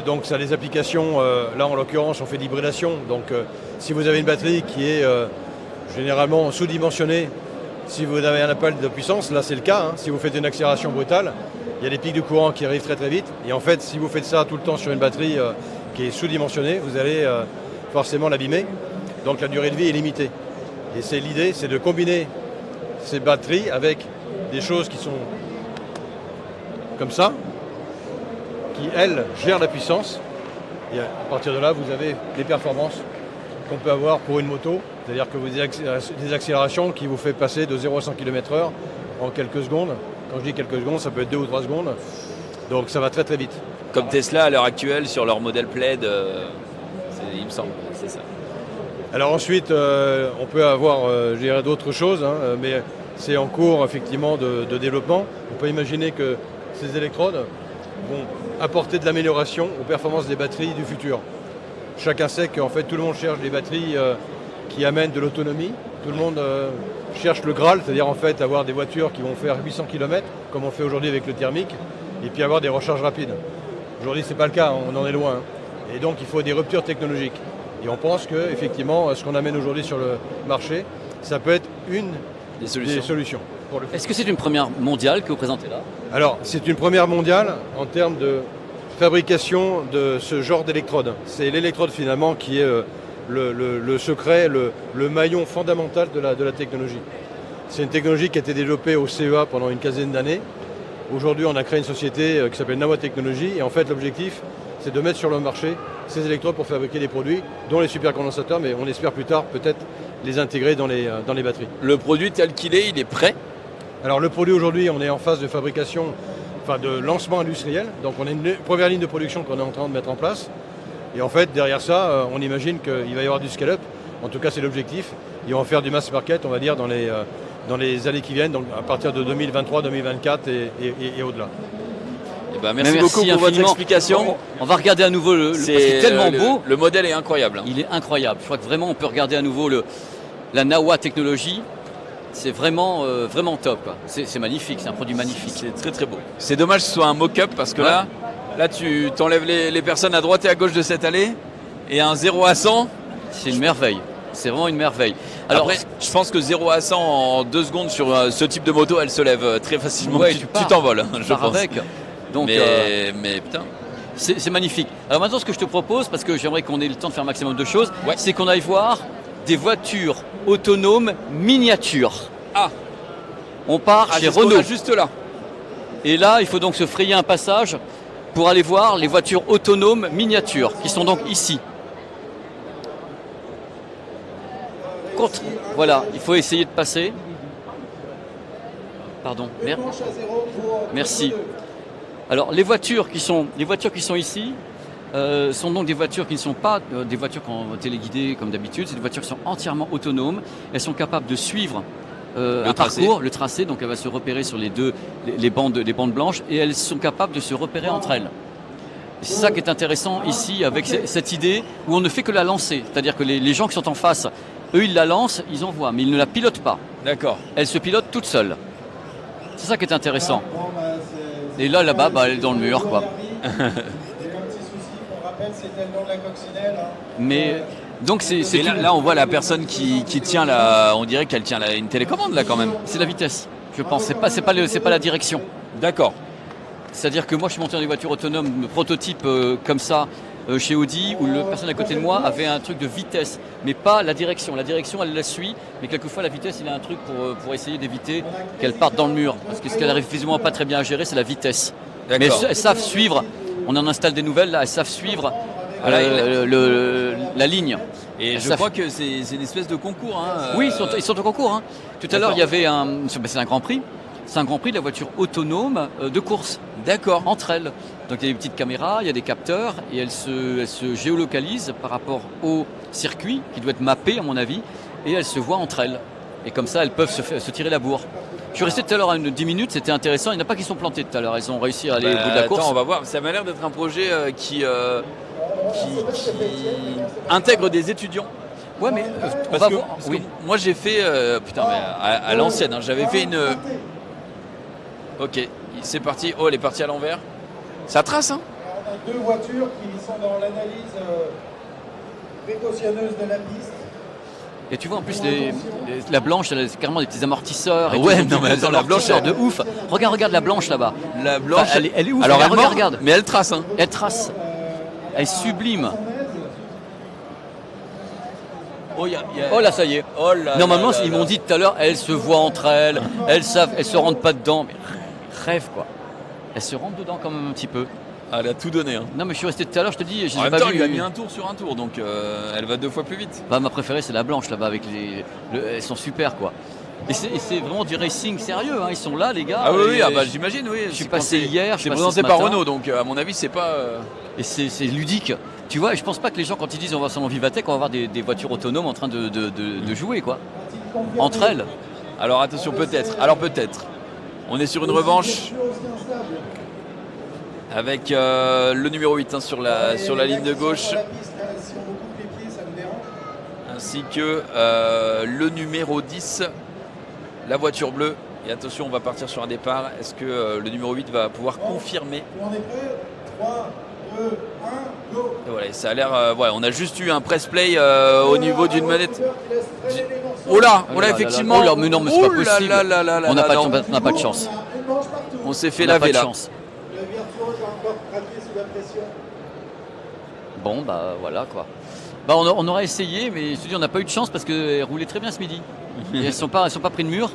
Donc ça a des applications, là en l'occurrence on fait de l'hybridation, donc si vous avez une batterie qui est généralement sous-dimensionnée, si vous avez un appel de puissance, là c'est le cas, hein, si vous faites une accélération brutale, il y a des pics de courant qui arrivent très très vite, et en fait si vous faites ça tout le temps sur une batterie qui est sous-dimensionnée, vous allez forcément l'abîmer, donc la durée de vie est limitée. Et c'est l'idée, c'est de combiner ces batteries avec des choses qui sont comme ça, qui, elles, gèrent la puissance. Et à partir de là, vous avez les performances qu'on peut avoir pour une moto. C'est-à-dire que vous avez des accélérations qui vous fait passer de 0 à 100 km/h en quelques secondes. Quand je dis quelques secondes, ça peut être 2 ou 3 secondes. Donc ça va très très vite. Comme Tesla à l'heure actuelle sur leur modèle Plaid, il me semble, c'est ça. Alors ensuite, on peut avoir d'autres choses, hein, mais c'est en cours effectivement de développement. On peut imaginer que ces électrodes vont apporter de l'amélioration aux performances des batteries du futur. Chacun sait qu'en fait tout le monde cherche des batteries qui amènent de l'autonomie. Tout le monde cherche le Graal, c'est-à-dire en fait avoir des voitures qui vont faire 800 km comme on fait aujourd'hui avec le thermique, et puis avoir des recharges rapides. Aujourd'hui c'est pas le cas, on en est loin. Et donc il faut des ruptures technologiques. Et on pense que effectivement ce qu'on amène aujourd'hui sur le marché, ça peut être une des solutions. Est-ce que c'est une première mondiale que vous présentez là ? Alors, c'est une première mondiale en termes de fabrication de ce genre d'électrode. C'est l'électrode finalement qui est le secret, le maillon fondamental de la technologie. C'est une technologie qui a été développée au CEA pendant une quinzaine d'années. Aujourd'hui, on a créé une société qui s'appelle Nawa Technologies et en fait, l'objectif, c'est de mettre sur le marché ces électrodes pour fabriquer des produits, dont les supercondensateurs, mais on espère plus tard peut-être les intégrer dans les batteries. Le produit tel qu'il est, il est prêt ? Alors le produit aujourd'hui, on est en phase de fabrication, de lancement industriel. Donc on a une première ligne de production qu'on est en train de mettre en place. Et en fait, derrière ça, on imagine qu'il va y avoir du scale-up. En tout cas, c'est l'objectif. Ils vont faire du mass market, on va dire, dans les années qui viennent, donc à partir de 2023, 2024 et au-delà. Merci beaucoup pour votre explication. On va regarder à nouveau parce qu'il est tellement beau. Le modèle est incroyable. Il est incroyable. Je crois que vraiment on peut regarder à nouveau la Nawa Technologie. C'est vraiment top, quoi. C'est magnifique, c'est un produit magnifique. C'est très très beau. C'est dommage que ce soit un mock-up parce que là tu t'enlèves les personnes à droite et à gauche de cette allée et un 0 à 100. C'est une merveille. C'est vraiment une merveille. Alors, après, je pense que 0 à 100 en 2 secondes sur ce type de moto, elle se lève très facilement. Ouais, tu t'envoles, je pense. Avec. Donc, mais putain. C'est magnifique. Alors maintenant, ce que je te propose, parce que j'aimerais qu'on ait le temps de faire un maximum de choses, c'est qu'on aille voir des voitures autonomes miniatures. Ah, on part chez Renault. Juste là. Et là, il faut donc se frayer un passage pour aller voir les voitures autonomes miniatures, qui sont donc ici. Voilà, il faut essayer de passer. Pardon. Merci. Alors, les voitures qui sont ici sont donc des voitures qui ne sont pas des voitures téléguidées comme d'habitude. C'est des voitures qui sont entièrement autonomes. Elles sont capables de suivre un parcours, le tracé. Donc, elle va se repérer sur les bandes blanches et elles sont capables de se repérer entre elles. C'est ça qui est intéressant ici avec cette idée où on ne fait que la lancer. C'est-à-dire que les gens qui sont en face, eux, ils la lancent, ils envoient, mais ils ne la pilotent pas. D'accord. Elle se pilote toute seule. C'est ça qui est intéressant. Et là-bas, elle est dans le mur, quoi. Mais donc là, on voit la personne qui tient on dirait qu'elle tient une télécommande là quand même. C'est la vitesse, je pense. C'est pas la direction. D'accord. C'est-à-dire que moi, je suis monté dans des voitures autonomes, prototypes comme ça, chez Audi où la personne à côté de moi avait un truc de vitesse, mais pas la direction. La direction, elle la suit, mais quelquefois la vitesse, il a un truc pour essayer d'éviter qu'elle parte dans le mur. Parce que ce qu'elle arrive visiblement pas très bien à gérer, c'est la vitesse. Mais elles savent suivre. On en installe des nouvelles, là, elles savent suivre la ligne. Et je crois que c'est une espèce de concours. Hein. Oui, ils sont au concours. Hein. Tout à l'heure, il y avait c'est un Grand Prix. C'est un Grand Prix de la voiture autonome de course. D'accord. Entre elles. Donc il y a des petites caméras, il y a des capteurs et elles se géolocalisent par rapport au circuit qui doit être mappé à mon avis et elles se voient entre elles. Et comme ça, elles peuvent se tirer la bourre. Je suis resté tout à l'heure à 10 minutes, c'était intéressant. Il n'y en a pas qui sont plantés tout à l'heure. Elles ont réussi à aller au bout de la course. Attends, on va voir. Ça m'a l'air d'être un projet qui intègre des étudiants. Ouais, mais parce que moi j'ai fait à l'ancienne. J'avais fait une. Ok, c'est parti. Oh, elle est partie à l'envers. Ça trace, hein. On a 2 voitures qui sont dans l'analyse précautionneuse de la piste. Et tu vois en plus la blanche, elle a carrément des petits amortisseurs. Ouais, non mais attends, la blanche de ouf. Regarde la blanche là-bas. La blanche, elle est ouf. Alors regarde. Mais elle trace, hein. Elle trace. Elle est sublime. Oh là, ça y est. Oh là, normalement, ils m'ont dit tout à l'heure, elles se voient entre elles, elles savent, elles se rendent pas dedans. Mais rêve quoi. Elles se rentrent dedans quand même un petit peu. Elle a tout donné. Hein. Non mais je suis resté tout à l'heure, je te dis, je en l'ai même pas temps, vu. il a mis un tour sur un tour, donc elle va 2 fois plus vite. Bah, ma préférée c'est la blanche là-bas avec elles sont super quoi. Et c'est vraiment du racing sérieux, hein. Ils sont là les gars. Ah oui, j'imagine, oui. Je suis passé hier, je suis présenté par Renault, donc à mon avis c'est pas. Et c'est ludique. Tu vois, je pense pas que les gens quand ils disent on va sur Vivatech, on va avoir des voitures autonomes en train de jouer quoi. Entre elles. Alors attention, peut-être. On est sur une revanche. Avec le numéro 8 sur la ligne de gauche. Ainsi que le numéro 10, la voiture bleue. Et attention, on va partir sur un départ. Est-ce que le numéro 8 va pouvoir confirmer? On est prêt 3, 2, 1, go. Et voilà, ça a l'air. On a juste eu un press play au niveau d'une manette. Oh là, effectivement. Oh là, mais non, mais c'est pas possible. On n'a pas de chance. On s'est fait laver là. Bon bah voilà quoi. Bah on aurait essayé, mais je te dis on n'a pas eu de chance parce qu'elles roulaient très bien ce midi. Et elles sont pas pris de mur.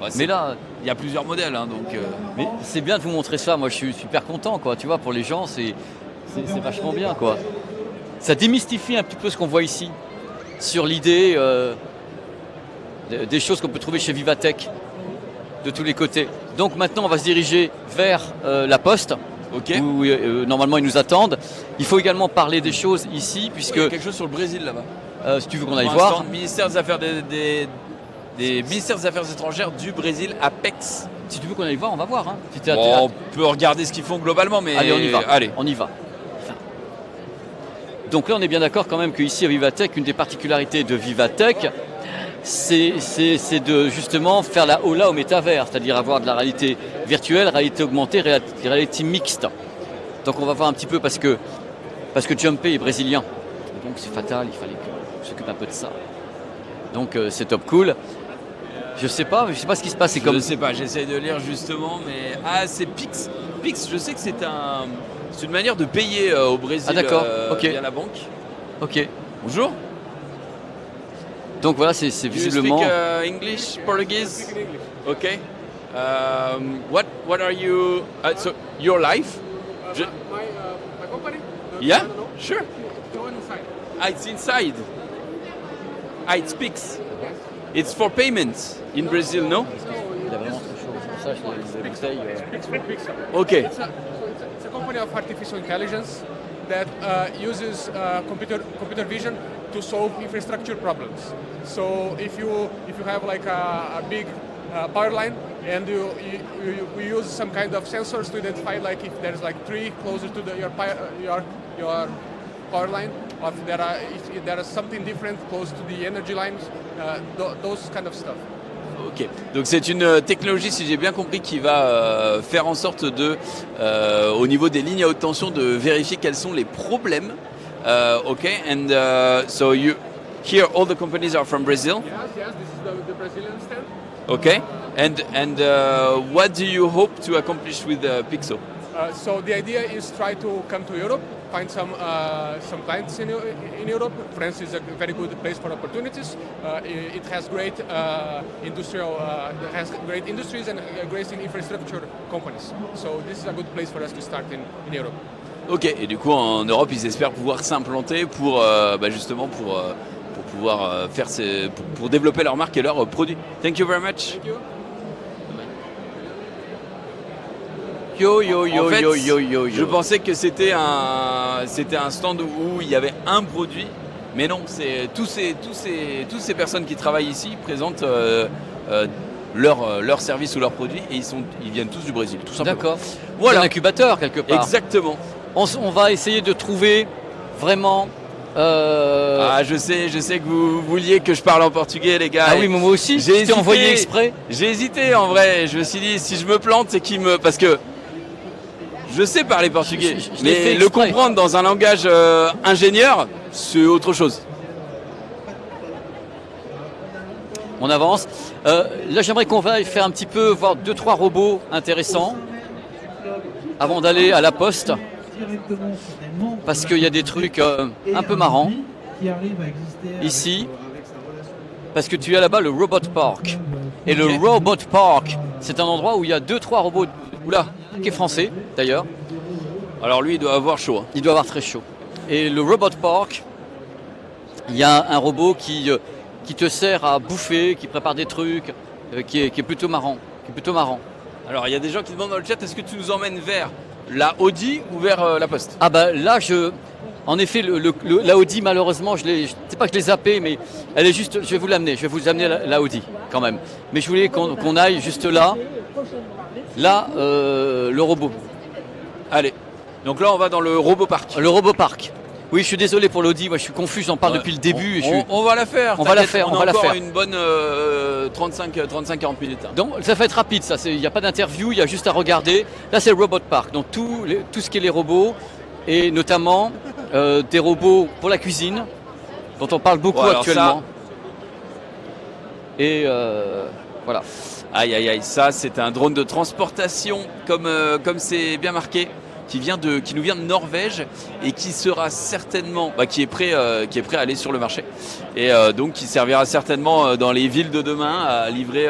Ouais, mais là, il y a plusieurs modèles, hein, donc. Mais c'est bien de vous montrer ça. Moi je suis super content quoi. Tu vois, pour les gens c'est vachement bien quoi. Ça démystifie un petit peu ce qu'on voit ici sur l'idée des choses qu'on peut trouver chez Vivatech de tous les côtés. Donc maintenant on va se diriger vers la Poste. Okay. Où normalement ils nous attendent. Il faut également parler des choses ici puisque... Il y a quelque chose sur le Brésil là-bas. Si tu veux qu'on aille voir. Ministère des Affaires des ministères des Affaires étrangères du Brésil, Apex. Si tu veux qu'on aille voir, on va voir. Hein. On peut regarder ce qu'ils font globalement, mais... Allez, on y va. Donc là on est bien d'accord quand même qu'ici à Vivatech, une des particularités de Vivatech, c'est de justement faire la hola au métavers, c'est-à-dire avoir de la réalité virtuelle, réalité augmentée, réalité mixte. Donc on va voir un petit peu parce que Jumpé est brésilien. Donc c'est fatal, il fallait qu'on s'occupe un peu de ça. Donc c'est top cool. Je sais pas ce qui se passe. Je sais pas, j'essaie de lire justement, mais c'est Pix. Pix, je sais que c'est une manière de payer au Brésil via la banque. Ok. Bonjour. Donc voilà, c'est visiblement. You speak English, Portuguese? Okay. What are you? So your life? My company? Yeah, no. sure. Go inside. It's inside. It speaks. It's for payments in Brazil, no? Il a vraiment très chaud. C'est pour ça que je les bouteilles. Okay. It's a company of artificial intelligence that uses computer vision to solve infrastructure problems. So if you have like a big power line and we use some kind of sensors to identify like if there's like tree closer to your power line, or if there is something different close to the energy lines, those kind of stuff. Ok, donc c'est une technologie, si j'ai bien compris, qui va faire en sorte de, au niveau des lignes à haute tension, de vérifier quels sont les problèmes. Okay, and so here all the companies are from Brazil. Yes, this is the Brazilian stand. Okay, and what do you hope to accomplish with Pixo? So the idea is try to come to Europe find some clients in Europe. France is a very good place for opportunities. It has great great industries and great infrastructure companies. So this is a good place for us to start in Europe. Ok, et du coup en Europe ils espèrent pouvoir s'implanter pour justement pour pouvoir pour développer leur marque et leurs produits. Thank you very much. Thank you. En fait, je pensais que c'était un stand où il y avait un produit, mais non, c'est toutes ces personnes qui travaillent ici présentent leur service ou leurs produits et ils viennent tous du Brésil, tout simplement. D'accord. Voilà. C'est un incubateur quelque part. Exactement. On va essayer de trouver vraiment. Je sais que vous vouliez que je parle en portugais, les gars. Ah oui, mais moi aussi. J'ai envoyé exprès. J'ai hésité en vrai. Je me suis dit si je me plante, c'est parce que je sais parler portugais, mais le comprendre dans un langage ingénieur, c'est autre chose. On avance. Là, j'aimerais qu'on va faire un petit peu voir 2-3 robots intéressants avant d'aller à la poste. Parce qu'il y a des trucs un peu marrants ici. Parce que tu as là-bas le Robot Park. Et le Robot Park, c'est un endroit où il y a 2-3 robots. Oula, qui est français d'ailleurs. Alors lui, il doit avoir chaud. Hein. Il doit avoir très chaud. Et le Robot Park, il y a un robot qui te sert à bouffer, qui prépare des trucs, qui est plutôt marrant. Alors il y a des gens qui demandent dans le chat, est-ce que tu nous emmènes vers la Audi ou vers la Poste? Ah bah là, en effet, la Audi, malheureusement, c'est pas que je l'ai zappé, mais elle est juste, je vais vous amener la Audi quand même. Mais je voulais qu'on aille juste là, le robot. Allez, donc là on va dans le Robot Park. Le Robot Park. Oui, je suis désolé pour l'Audi, moi je suis confus, j'en parle depuis le début. On va la faire. On va la faire. On a encore une bonne 35-40 minutes. Hein. Donc ça va être rapide, ça. Il n'y a pas d'interview, il y a juste à regarder. Là c'est le Robot Park, donc tout ce qui est les robots, et notamment des robots pour la cuisine, dont on parle beaucoup actuellement. Et voilà. Aïe, ça c'est un drone de transportation, comme c'est bien marqué. Qui nous vient de Norvège et qui sera certainement, qui est prêt à aller sur le marché et donc qui servira certainement dans les villes de demain à livrer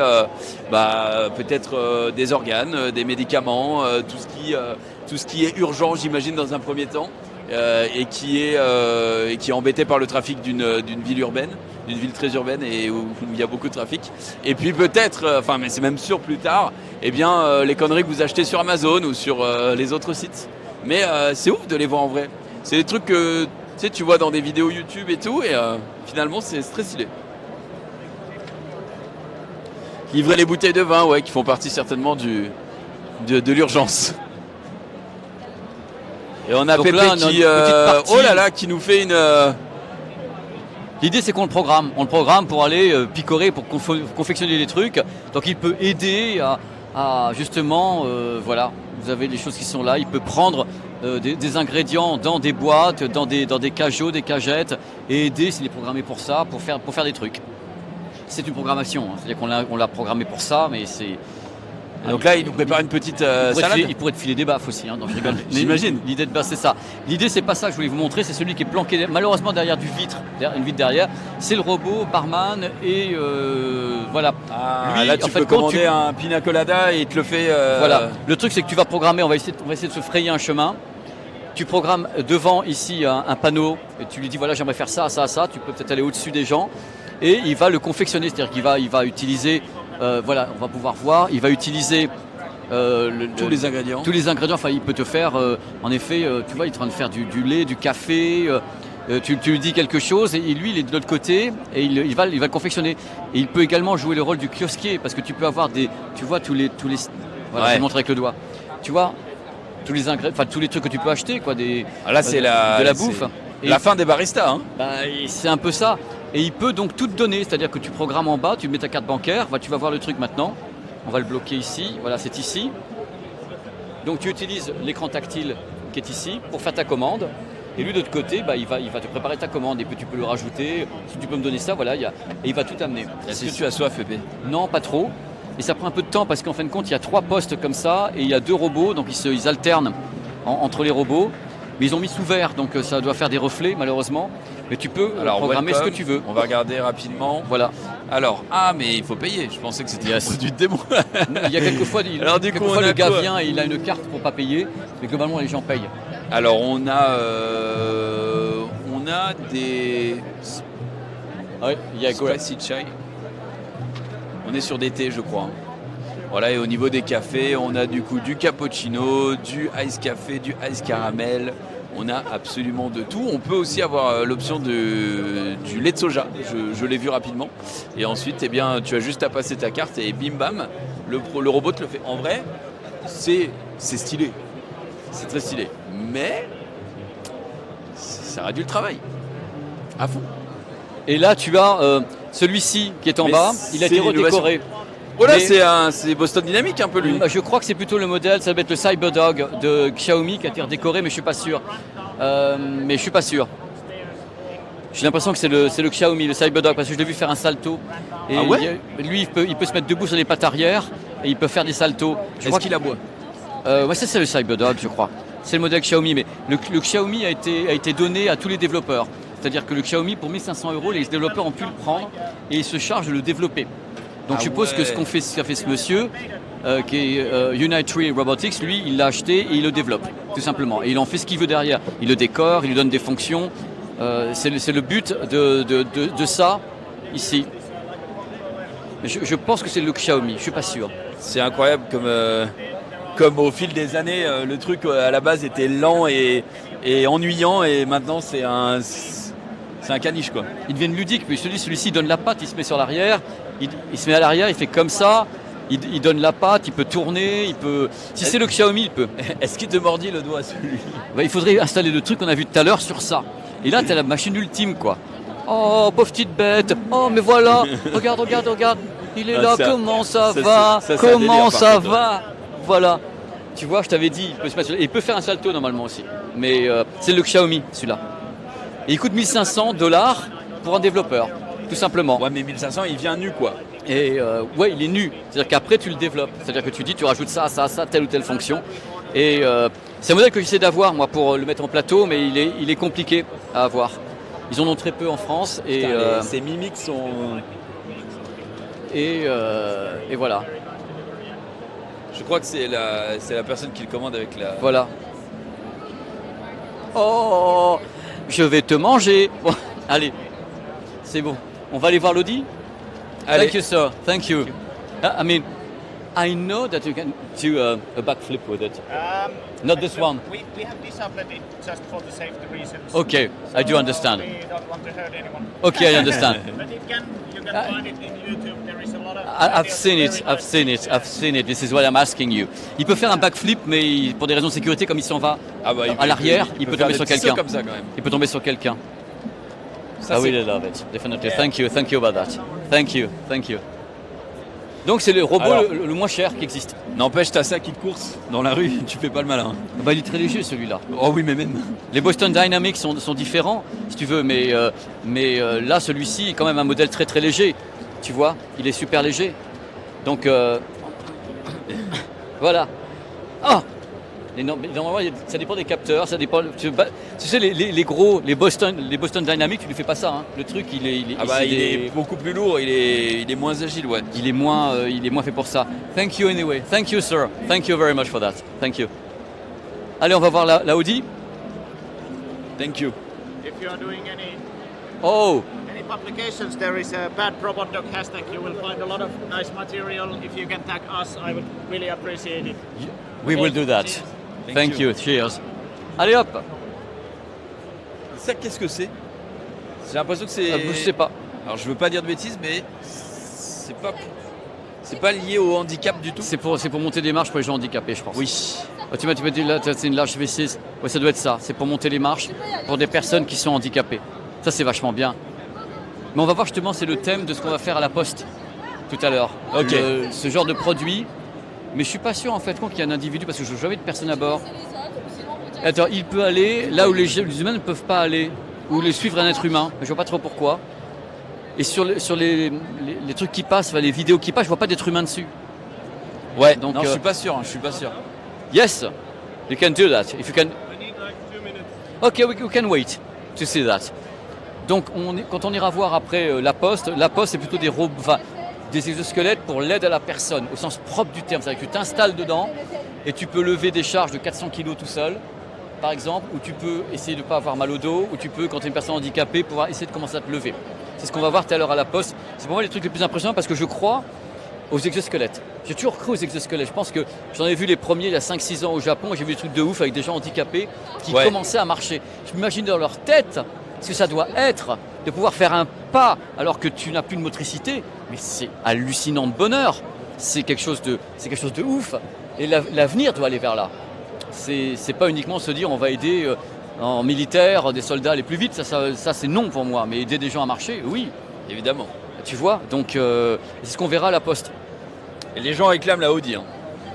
peut-être des organes, des médicaments, tout ce qui est urgent, j'imagine, dans un premier temps et qui est embêté par le trafic d'une ville urbaine, d'une ville très urbaine et où il y a beaucoup de trafic. Et puis peut-être, mais c'est même sûr plus tard, les conneries que vous achetez sur Amazon ou sur les autres sites. Mais c'est ouf de les voir en vrai. C'est des trucs que tu vois dans des vidéos YouTube et tout, et finalement c'est très stylé. Livrer les bouteilles de vin, qui font partie certainement de l'urgence. Et on a donc Pépé là, qui nous fait une... L'idée c'est qu'on le programme. On le programme pour aller picorer, pour confectionner les trucs. Donc il peut aider à justement, vous avez les choses qui sont là. Il peut prendre des ingrédients dans des boîtes, dans des cajots, des cagettes, et aider s'il est programmé pour ça, pour faire des trucs. C'est une programmation, hein. C'est-à-dire qu'on l'a programmé pour ça, mais c'est... Donc là, il nous prépare une petite salade. Il pourrait te filer des baffes aussi, hein, donc je rigole. J'imagine. L'idée de base, c'est ça. L'idée, c'est pas ça que je voulais vous montrer, c'est celui qui est planqué malheureusement derrière une vitre derrière. C'est le robot barman et voilà. Lui, là, tu peux commander un pina colada et il te le fait. Voilà. Le truc, c'est que tu vas programmer. On va essayer de se frayer un chemin. Tu programmes devant ici un panneau et tu lui dis voilà, j'aimerais faire ça, ça, ça. Tu peux peut-être aller au-dessus des gens et il va le confectionner, c'est-à-dire qu'il va utiliser. On va pouvoir voir. Il va utiliser tous les ingrédients. Tous les ingrédients. Enfin, il peut te faire, en effet, tu vois, il est en train de faire du lait, du café. Tu lui dis quelque chose et lui, il est de l'autre côté et il va le confectionner. Et il peut également jouer le rôle du kiosquier parce que tu peux avoir tu vois tous les. Voilà, je te montre avec le doigt. Tu vois tous les ingrédients, enfin tous les trucs que tu peux acheter, quoi. Là, c'est de la bouffe. La fin des baristas. Hein. C'est un peu ça. Et il peut donc tout te donner, c'est-à-dire que tu programmes en bas, tu mets ta carte bancaire, tu vas voir le truc maintenant. On va le bloquer ici, voilà, c'est ici. Donc tu utilises l'écran tactile qui est ici pour faire ta commande. Et lui de l'autre côté, il va te préparer ta commande et puis tu peux le rajouter. Si tu peux me donner ça, voilà, et il va tout amener. Est-ce que tu as soif, Pépé? Non, pas trop. Et ça prend un peu de temps parce qu'en fin de compte, il y a 3 postes comme ça et il y a 2 robots, donc ils alternent entre les robots. mais ils ont mis sous verre, donc ça doit faire des reflets malheureusement. Mais tu peux programmer ce que tu veux. On va regarder rapidement. Voilà. Alors, mais il faut payer. Je pensais que c'était un produit de démo. Il y a quelquefois, le gars vient et il a une carte pour pas payer, mais globalement les gens payent. Alors on a des Spicy Chai. On est sur des thés, je crois. Voilà, et au niveau des cafés, on a du coup du cappuccino, du ice café, du ice caramel. On a absolument de tout. On peut aussi avoir l'option du lait de soja. Je l'ai vu rapidement. Et ensuite, eh bien, tu as juste à passer ta carte et bim bam, le robot te le fait. En vrai, c'est stylé. C'est très stylé. Mais ça réduit le travail. À fond. Et là, tu as celui-ci qui est en bas. Il a été redécoré. Voilà, c'est Boston Dynamics un peu lui. Je crois que c'est plutôt le modèle, ça va être le CyberDog de Xiaomi qui a été redécoré, mais je suis pas sûr. J'ai l'impression que c'est le Xiaomi, le CyberDog, parce que je l'ai vu faire un salto. Et lui, il peut se mettre debout sur les pattes arrière et il peut faire des saltos. Est-ce qu'il aboie Ouais, ça c'est le CyberDog, je crois. C'est le modèle Xiaomi, mais le Xiaomi a été donné à tous les développeurs. C'est-à-dire que le Xiaomi, pour 1 500 €, les développeurs ont pu le prendre et ils se chargent de le développer. Donc je suppose que ce qu'a fait ce monsieur, qui est Unitree Robotics, lui, il l'a acheté et il le développe, tout simplement. Et il en fait ce qu'il veut derrière. Il le décore, il lui donne des fonctions. C'est le but de ça, ici. Je pense que c'est le Xiaomi, je suis pas sûr. C'est incroyable comme au fil des années, le truc à la base était lent et ennuyant, et maintenant c'est un caniche, quoi. Ils deviennent ludiques, puis celui-ci donne la patte, il se met sur l'arrière, il se met à l'arrière, il fait comme ça, il donne la patte, il peut tourner, il peut. Si c'est le Xiaomi, il peut. Est-ce qu'il te mordit le doigt, celui-là ? Il faudrait installer le truc qu'on a vu tout à l'heure sur ça. Et là, tu as la machine ultime, quoi. Oh, pauvre petite bête. Oh, mais voilà. Regarde. Il est là. Comment ça va ? Comment ça va ? Voilà. Tu vois, je t'avais dit, il peut se mettre sur... Il peut faire un salto normalement aussi. Mais c'est le Xiaomi, celui-là. Et il coûte 1 500 $ pour un développeur, tout simplement. Ouais, mais 1 500, il vient nu, quoi. Et il est nu. C'est-à-dire qu'après, tu le développes. C'est-à-dire que tu dis, tu rajoutes ça, telle ou telle fonction. Et c'est un modèle que j'essaie d'avoir, moi, pour le mettre en plateau, mais il est compliqué à avoir. Ils en ont très peu en France. Et ces mimiques sont... Et voilà. Je crois que c'est la personne qui le commande avec la... Voilà. Oh, je vais te manger. Bon, allez, c'est bon. On va aller voir l'Audi. Thank you, sir. Thank you. I mean, I know that you can do a backflip with it. Not this one. We have disabled it just for the safety reasons. Okay, I do understand. We don't want to hurt anyone. Okay, I understand. But you can find it in YouTube. There is a lot of. I've seen it. This is what I'm asking you. Il peut faire un backflip, mais pour des raisons de sécurité, comme il s'en va à l'arrière, il peut tomber sur quelqu'un. Comme ça, quand même. Il peut tomber sur quelqu'un. I really love it, definitely. Yeah. Thank you about that. Thank you. Donc c'est le robot le moins cher qui existe. N'empêche, t'as ça qui te course dans la rue, tu fais pas le malin. Il est très léger, celui-là. Oh oui, mais même. Les Boston Dynamics sont différents, si tu veux, mais là, celui-ci est quand même un modèle très très léger. Tu vois, il est super léger. Donc voilà. Normalement, ça dépend des capteurs, ça dépend. Tu sais, les Boston Dynamics, tu ne fais pas ça. Hein. Le truc, il est beaucoup plus lourd, il est moins agile, ouais. Il est moins fait pour ça. Thank you anyway. Thank you, sir. Thank you very much for that. Thank you. Allez, on va voir la Audi. Thank you. If you are doing any publications, there is a bad robot dog hashtag. You will find a lot of nice material. If you can tag us, I would really appreciate it. We will do that. Thank you. Cheers. Allez hop. Ça, qu'est-ce que c'est ? J'ai l'impression que c'est... Je sais pas. Alors je veux pas dire de bêtises, mais c'est pas lié au handicap du tout. C'est pour monter des marches pour les gens handicapés, je pense. Oui. Tu m'as dit là, c'est une large V6. Ouais, ça doit être ça. C'est pour monter les marches pour des personnes qui sont handicapées. Ça, c'est vachement bien. Mais on va voir justement, c'est le thème de ce qu'on va faire à la Poste tout à l'heure. Ok. Ce genre de produit. Mais je suis pas sûr en fait qu'il y a un individu parce que je ne vois jamais de personne à bord. Attends, il peut aller là où les humains ne peuvent pas aller, ou les suivre un être humain. Mais je vois pas trop pourquoi. Et sur les trucs qui passent, les vidéos qui passent, je vois pas d'être humain dessus. Ouais. Donc je suis pas sûr. Yes, you can do that. If you can. Ok, we can wait to see that. Donc quand on ira voir après la Poste c'est plutôt des exosquelettes pour l'aide à la personne, au sens propre du terme. C'est-à-dire que tu t'installes dedans et tu peux lever des charges de 400 kg tout seul, par exemple, ou tu peux essayer de ne pas avoir mal au dos, ou tu peux, quand tu es une personne handicapée, pouvoir essayer de commencer à te lever. C'est ce qu'on va voir tout à l'heure à la Poste. C'est pour moi les trucs les plus impressionnants parce que je crois aux exosquelettes. J'ai toujours cru aux exosquelettes. Je pense que j'en ai vu les premiers il y a 5-6 ans au Japon et j'ai vu des trucs de ouf avec des gens handicapés qui commençaient à marcher. Je m'imagine dans leur tête ce que ça doit être de pouvoir faire un pas alors que tu n'as plus de motricité. Mais c'est hallucinant de bonheur. C'est quelque chose de ouf. Et l'avenir doit aller vers là. C'est pas uniquement se dire on va aider en militaire des soldats à aller plus vite. Ça c'est non pour moi. Mais aider des gens à marcher, oui, évidemment. Tu vois, donc c'est ce qu'on verra à la Poste. Et les gens réclament la Audi. Hein.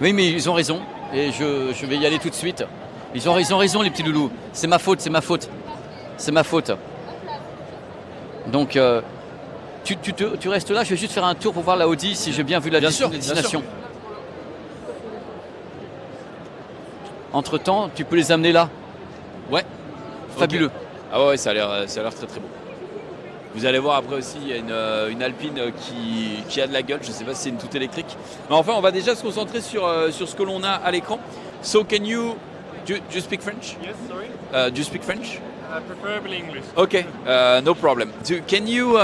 Oui, mais ils ont raison. Et je vais y aller tout de suite. Ils ont raison, les petits loulous. C'est ma faute. Donc, tu restes là. Je vais juste faire un tour pour voir la Audi si j'ai bien vu la destination. Entre-temps, tu peux les amener là. Ouais. Fabuleux. Okay. Ah ouais, ça a l'air très très beau. Vous allez voir après aussi, il y a une Alpine qui a de la gueule. Je ne sais pas si c'est une toute électrique. Mais enfin, on va déjà se concentrer sur ce que l'on a à l'écran. So, do you speak French? Yes, sorry. Do you speak French? Preferably English. Okay, no problem. Can you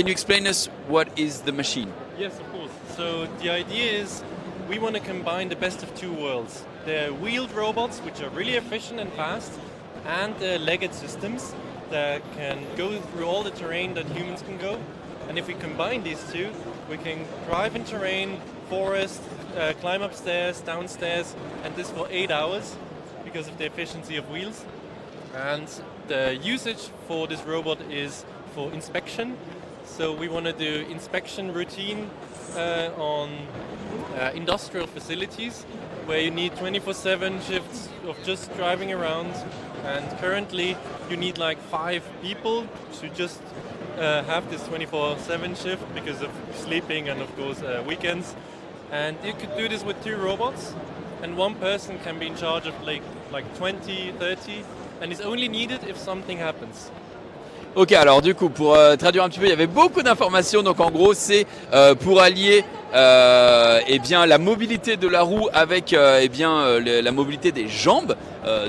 explain us what is the machine? Yes, of course. So the idea is we want to combine the best of two worlds. The wheeled robots, which are really efficient and fast, and the legged systems that can go through all the terrain that humans can go. And if we combine these two, we can drive in terrain, forest, climb upstairs, downstairs, and this for 8 hours because of the efficiency of wheels. And the usage for this robot is for inspection. So we want to do inspection routine on industrial facilities where you need 24/7 shifts of just driving around. And currently you need like 5 people to just have this 24/7 shift because of sleeping and of course weekends. And you could do this with 2 robots, and one person can be in charge of like 20, 30, and is only needed if something happens. Ok, alors du coup, pour traduire un petit peu, il y avait beaucoup d'informations. Donc en gros, c'est pour allier eh bien, la mobilité de la roue avec la mobilité des jambes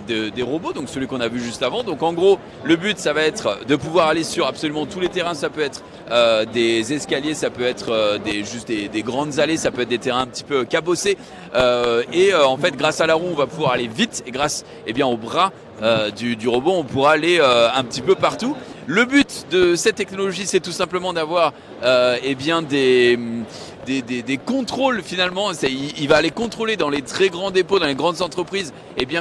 des robots, donc celui qu'on a vu juste avant. Donc en gros, le but, ça va être de pouvoir aller sur absolument tous les terrains. Ça peut être des escaliers, ça peut être juste des grandes allées, ça peut être des terrains un petit peu cabossés. En fait, grâce à la roue, on va pouvoir aller vite, et grâce au bras du robot, on pourra aller un petit peu partout. Le but de cette technologie, c'est tout simplement d'avoir des contrôles finalement. Il va aller contrôler dans les très grands dépôts, dans les grandes entreprises,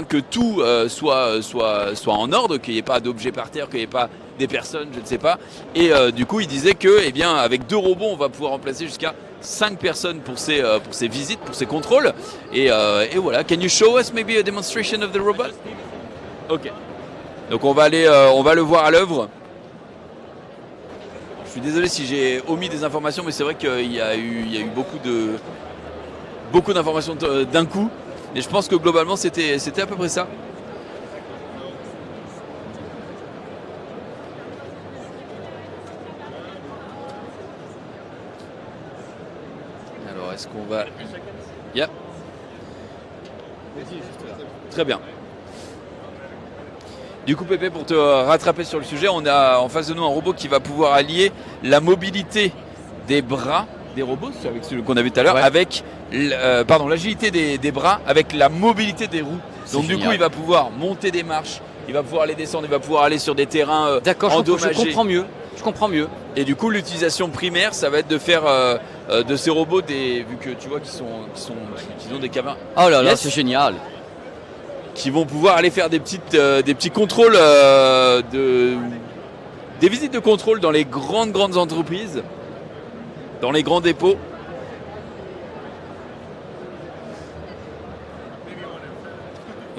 que tout soit en ordre, qu'il n'y ait pas d'objets par terre, qu'il n'y ait pas des personnes, je ne sais pas. Et du coup, il disait que avec 2 robots, on va pouvoir remplacer jusqu'à 5 personnes pour ces visites, pour ces contrôles. Et voilà. Can you show us maybe a demonstration of the robot? Ok. Donc on va le voir à l'œuvre. Je suis désolé si j'ai omis des informations, mais c'est vrai qu'il y a eu beaucoup d'informations d'un coup. Et je pense que globalement, c'était à peu près ça. Alors, est-ce qu'on va... Yep. Très bien. Du coup, Pépé, pour te rattraper sur le sujet, on a en face de nous un robot qui va pouvoir allier la mobilité des bras des robots, c'est avec celui qu'on a vu tout à l'heure, avec l'agilité des bras avec la mobilité des roues. Donc du coup, il va pouvoir monter des marches, il va pouvoir les descendre, il va pouvoir aller sur des terrains endommagés. Je comprends mieux. Et du coup, l'utilisation primaire, ça va être de faire de ces robots vu que tu vois qu'ils ont des caméras. Oh là là, c'est génial. Qui vont pouvoir aller faire des petits contrôles, des visites de contrôle dans les grandes entreprises, dans les grands dépôts.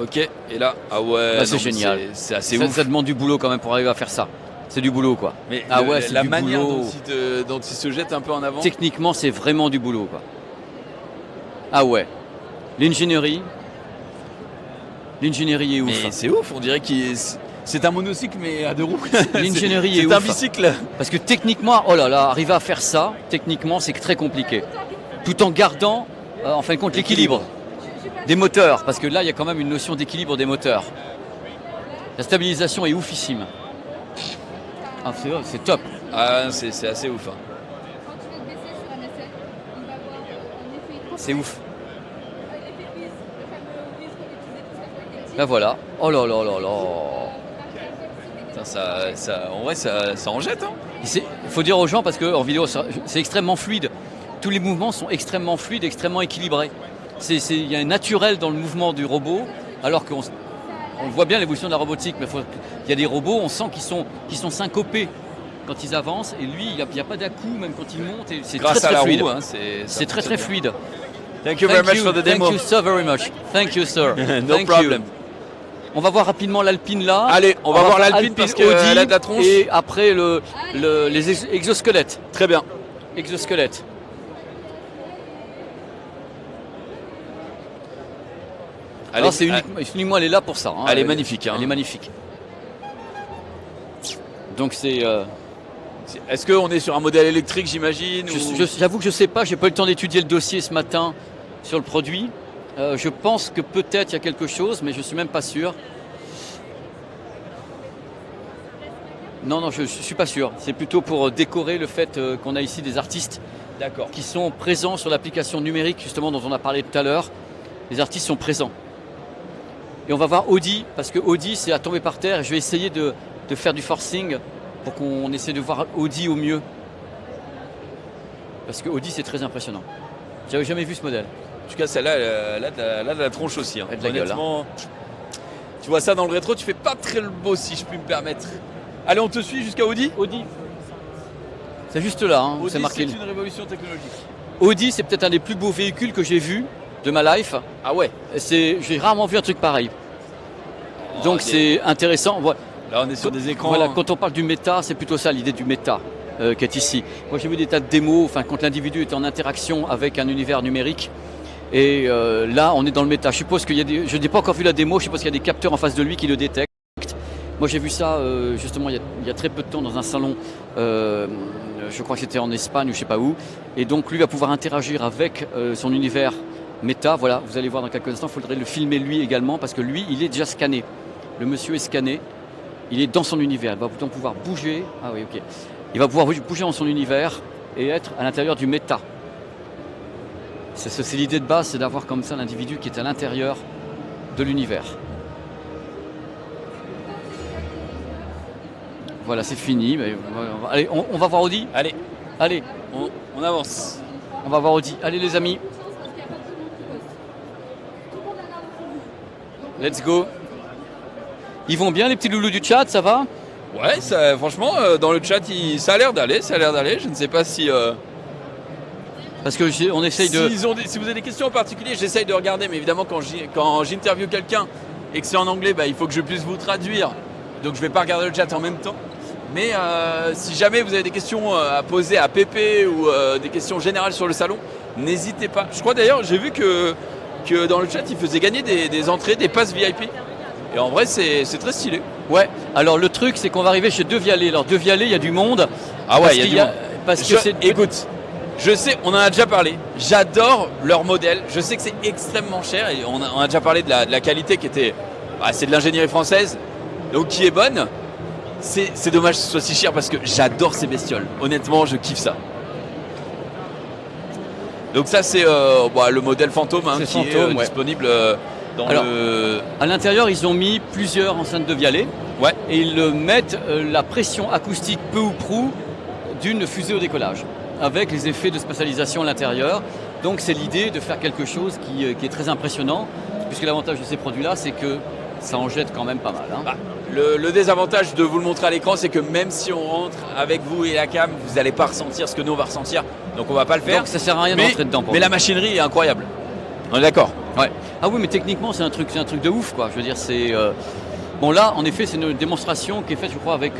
Ok, et là, ah ouais, c'est génial. C'est assez ouf. Ça demande du boulot quand même pour arriver à faire ça. C'est du boulot quoi. Mais la manière dont il se jette un peu en avant. Techniquement, c'est vraiment du boulot quoi. Ah ouais. L'ingénierie est ouf. Mais c'est ouf, on dirait C'est un monocycle mais à 2 roues. L'ingénierie est C'est un ouf. bicycle. Parce que techniquement, oh là là, arriver à faire ça, techniquement, c'est très compliqué. Tout en gardant, en fin de compte, l'équilibre des moteurs. Parce que là, il y a quand même une notion d'équilibre des moteurs. La stabilisation est oufissime. Ah, c'est top. Ah, c'est assez ouf. Hein. C'est ouf. Là voilà. Oh là là là là. Putain, en vrai, ça en jette. Hein. Il faut dire aux gens, parce qu'en vidéo, c'est extrêmement fluide. Tous les mouvements sont extrêmement fluides, extrêmement équilibrés. Il y a un naturel dans le mouvement du robot, alors qu'on voit bien l'évolution de la robotique, mais il y a des robots, on sent qu'ils sont syncopés quand ils avancent, et lui, il n'y a pas d'à-coup, même quand il monte, et c'est très très fluide. Roue, hein, c'est très très fluide. Thank you very much for the demo. Thank you so very much. Thank you, sir. No problem. On va voir rapidement l'Alpine là. Allez, on va voir l'Alpine parce qu'elle a de la tronche. Et après les exosquelettes. Très bien. Exosquelettes. Alors c'est uniquement elle est là pour ça. Hein. Elle est magnifique. Hein. Elle est magnifique. Donc c'est. Est-ce qu'on est sur un modèle électrique, j'imagine J'avoue que je ne sais pas, j'ai pas eu le temps d'étudier le dossier ce matin sur le produit. Je pense que peut-être il y a quelque chose, mais je ne suis même pas sûr. Non, je ne suis pas sûr. C'est plutôt pour décorer le fait qu'on a ici des artistes qui sont présents sur l'application numérique, justement, dont on a parlé tout à l'heure. Les artistes sont présents. Et on va voir Audi, parce que Audi, c'est à tomber par terre. Et je vais essayer de faire du forcing pour qu'on essaie de voir Audi au mieux. Parce que Audi, c'est très impressionnant. J'avais jamais vu ce modèle. En tout cas, celle-là, elle a de la tronche aussi. Hein. Elle a de la gueule, hein. Tu vois ça dans le rétro, tu fais pas très le beau, si je puis me permettre. Allez, on te suit jusqu'à Audi. Audi. C'est juste là, hein, Audi, c'est marqué. C'est une révolution technologique. Audi, c'est peut-être un des plus beaux véhicules que j'ai vu de ma life. Ah ouais. J'ai rarement vu un truc pareil. Donc c'est intéressant. Voilà. Là, on est sur des écrans. Voilà, quand on parle du méta, c'est plutôt ça l'idée du méta qui est ici. Moi, j'ai vu des tas de démos, quand l'individu est en interaction avec un univers numérique. Et là, on est dans le méta. Je suppose qu'il y a je n'ai pas encore vu la démo. Je suppose qu'il y a des capteurs en face de lui qui le détectent. Moi, j'ai vu ça justement il y a très peu de temps dans un salon. Je crois que c'était en Espagne ou je sais pas où. Et donc, lui va pouvoir interagir avec son univers méta. Voilà, vous allez voir dans quelques instants. Il faudrait le filmer lui également parce que lui, il est déjà scanné. Le monsieur est scanné. Il est dans son univers. Il va donc pouvoir bouger. Ah oui, ok. Il va pouvoir bouger dans son univers et être à l'intérieur du méta. C'est l'idée de base, c'est d'avoir comme ça l'individu qui est à l'intérieur de l'univers. Voilà, c'est fini. Mais, allez, on va voir Audi. Allez, on avance. On va voir Audi. Allez les amis. Let's go. Ils vont bien les petits loulous du chat, ça va? Ouais, franchement, dans le chat, ça a l'air d'aller. Je ne sais pas si... Parce que on essaye de... Si vous avez des questions en particulier, j'essaye de regarder. Mais évidemment, quand j'interviewe quelqu'un et que c'est en anglais, il faut que je puisse vous traduire. Donc je ne vais pas regarder le chat en même temps. Mais si jamais vous avez des questions à poser à Pépé ou des questions générales sur le salon, n'hésitez pas. Je crois d'ailleurs, j'ai vu que dans le chat, ils faisaient gagner des entrées, des passes VIP. Et en vrai, c'est très stylé. Ouais, alors le truc, c'est qu'on va arriver chez De Vialet. Alors De Vialet, il y a du monde. Ah ouais, il y a du monde. Écoute, je sais, on en a déjà parlé. J'adore leur modèle. Je sais que c'est extrêmement cher. Et on a déjà parlé de la qualité qui était... c'est de l'ingénierie française, donc qui est bonne. C'est dommage que ce soit si cher parce que j'adore ces bestioles. Honnêtement, je kiffe ça. Donc ça, c'est le modèle fantôme qui est disponible... À l'intérieur, ils ont mis plusieurs enceintes De Vialet. Ouais. Et ils mettent la pression acoustique peu ou prou d'une fusée au décollage, avec les effets de spatialisation à l'intérieur. Donc c'est l'idée de faire quelque chose qui est très impressionnant, puisque l'avantage de ces produits-là, c'est que ça en jette quand même pas mal. Hein. Le désavantage de vous le montrer à l'écran, c'est que même si on rentre avec vous et la cam, vous n'allez pas ressentir ce que nous on va ressentir. Donc on va pas le faire. Donc ça sert à rien de rentrer dedans. Mais la machinerie est incroyable. On est d'accord? Ouais. Ah oui, mais techniquement, c'est un truc de ouf, quoi. Je veux dire, c'est... Bon, là, en effet, c'est une démonstration qui est faite, je crois, avec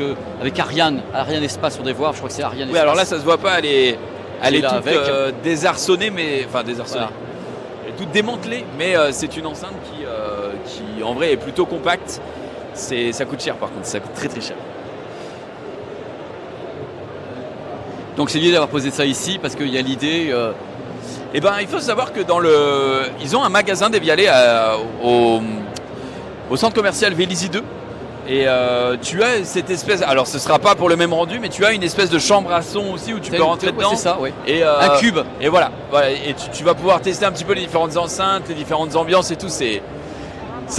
Ariane Espace, on devrait voir. Je crois que c'est Ariane Espace. Oui, alors là, ça se voit pas, elle est toute désarçonnée, mais... Enfin, désarçonnée. Voilà. Elle est toute démantelée, mais c'est une enceinte qui, en vrai, est plutôt compacte. Ça coûte cher par contre, ça coûte très très cher. Donc c'est l'idée d'avoir posé ça ici parce qu'il y a l'idée. Eh ben, il faut savoir que ils ont un magasin d'Evialet au centre commercial Vélizy 2. Et tu as cette espèce, alors ce sera pas pour le même rendu, mais tu as une espèce de chambre à son aussi où tu peux rentrer dedans. C'est ça, oui. Et, un cube. Et voilà. Et tu vas pouvoir tester un petit peu les différentes enceintes, les différentes ambiances et tout. C'est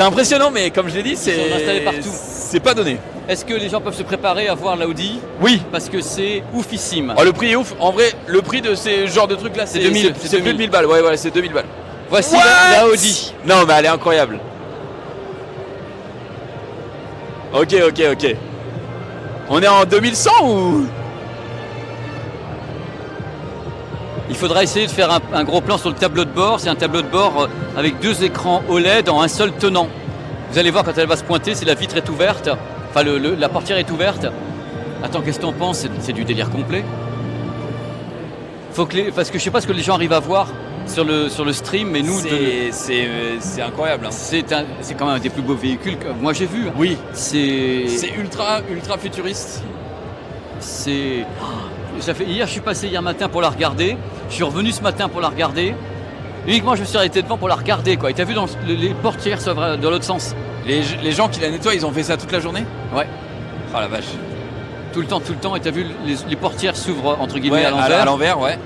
impressionnant, mais comme je l'ai dit, Ils sont installés partout. C'est pas donné. Est-ce que les gens peuvent se préparer à voir l'Audi? Oui. Parce que c'est oufissime. Oh, le prix est ouf. En vrai, le prix de ces genres de trucs là, c'est 2000. C'est plus de 1000 balles. Ouais, c'est 2000 balles. Voici la Audi. Non, mais elle est incroyable. Ok. On est en 2100 ou? Il faudra essayer de faire un gros plan sur le tableau de bord. C'est un tableau de bord avec 2 écrans OLED en un seul tenant. Vous allez voir quand elle va se pointer, si la vitre est ouverte, enfin la portière est ouverte. Attends, qu'est-ce que t'en penses? C'est du délire complet. Parce que je sais pas ce que les gens arrivent à voir sur le stream, mais nous... C'est incroyable. Hein. C'est quand même un des plus beaux véhicules que moi j'ai vu. Oui. C'est ultra futuriste. Hier, je suis passé hier matin pour la regarder. Je suis revenu ce matin pour la regarder. Uniquement, je me suis arrêté devant pour la regarder, quoi. Et t'as vu, les portières s'ouvrent dans l'autre sens. Les gens qui la nettoient, ils ont fait ça toute la journée? Ouais. Oh la vache. Tout le temps. Et t'as vu, les portières s'ouvrent, entre guillemets, à l'envers. À l'envers, ouais.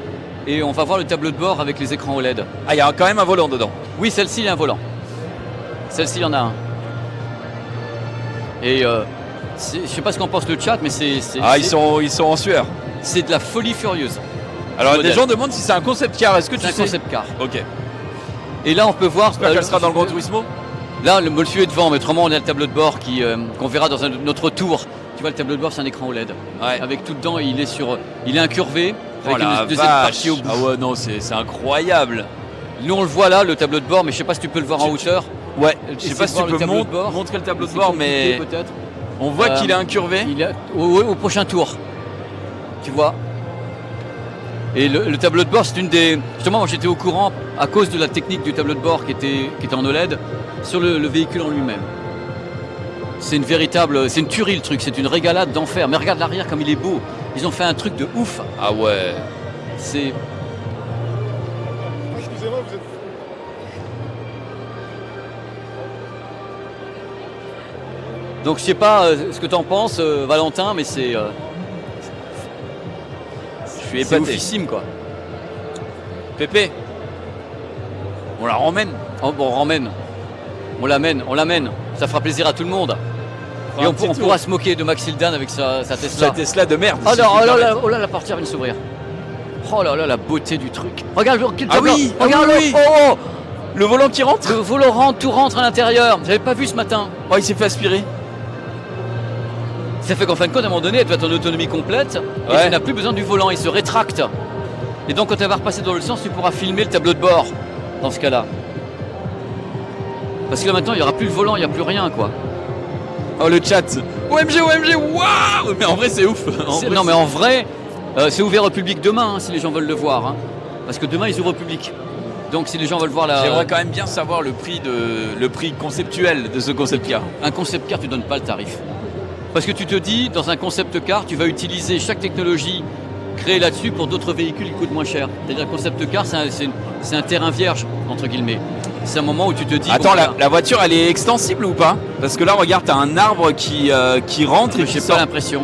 Et on va voir le tableau de bord avec les écrans OLED. Ah, il y a quand même un volant dedans? Oui, celle-ci, il y a un volant. Celle-ci, il y en a un. Et je sais pas ce qu'en pense le chat, mais ils sont en sueur. C'est de la folie furieuse. Alors, des gens demandent si c'est un concept car. Est-ce que tu sais? C'est un concept car. Ok. Et là, on peut voir. J'espère qu'elle sera dans le Gran Turismo. Là, le monsieur est devant, mais autrement, on a le tableau de bord qu'on verra dans notre tour. Tu vois, le tableau de bord, c'est un écran OLED. Ouais. Avec tout dedans, il est incurvé. Oh avec la une deuxième vache. partie au bout. Ah ouais, non, c'est incroyable. Nous, on le voit là, le tableau de bord, mais je sais pas si tu peux le voir en hauteur. Ouais, je sais pas si tu peux montrer le tableau de bord, mais peut-être. On voit qu'il est incurvé. Il est au prochain tour. Tu vois. Et le tableau de bord, c'est une des... Justement, moi j'étais au courant à cause de la technique du tableau de bord qui était en OLED sur le véhicule en lui-même. C'est une tuerie le truc, c'est une régalade d'enfer. Mais regarde l'arrière comme il est beau. Ils ont fait un truc de ouf. Ah ouais. C'est... Excusez-moi, vous êtes... Donc je sais pas ce que t'en penses, Valentin, mais c'est... Je suis épaté. C'est oufissime, quoi. Pépé, on la ramène. Oh, bon, on l'amène. Ça fera plaisir à tout le monde. Et on pourra se moquer de Max Hildan avec sa Tesla. Sa Tesla de merde. Oh là, la portière vient de s'ouvrir. Oh là là, la beauté du truc. Regarde, regarde-le. Oui. Oh, le volant qui rentre. Le volant rentre, tout rentre à l'intérieur. J'avais pas vu ce matin. Oh, il s'est fait aspirer. Ça fait qu'en fin de compte, à un moment donné, tu as ton autonomie complète et tu n'as plus besoin du volant, il se rétracte. Et donc, quand elle va repasser dans le sens, tu pourras filmer le tableau de bord dans ce cas-là. Parce que là, maintenant, il n'y aura plus le volant, il n'y a plus rien, quoi. Oh, le chat. OMG, waouh. Mais en vrai, c'est ouf. Mais en vrai, c'est ouvert au public demain, si les gens veulent le voir. Hein. Parce que demain, ils ouvrent au public. Donc, si les gens veulent voir la... J'aimerais quand même bien savoir le prix conceptuel de ce concept car. Un concept car, tu ne donnes pas le tarif. Parce que tu te dis, dans un concept car, tu vas utiliser chaque technologie créée là-dessus pour d'autres véhicules qui coûtent moins cher. C'est-à-dire le concept car, c'est un terrain vierge, entre guillemets. C'est un moment où tu te dis... Attends, la voiture, elle est extensible ou pas? Parce que là, regarde, t'as un arbre qui rentre et J'ai pas l'impression.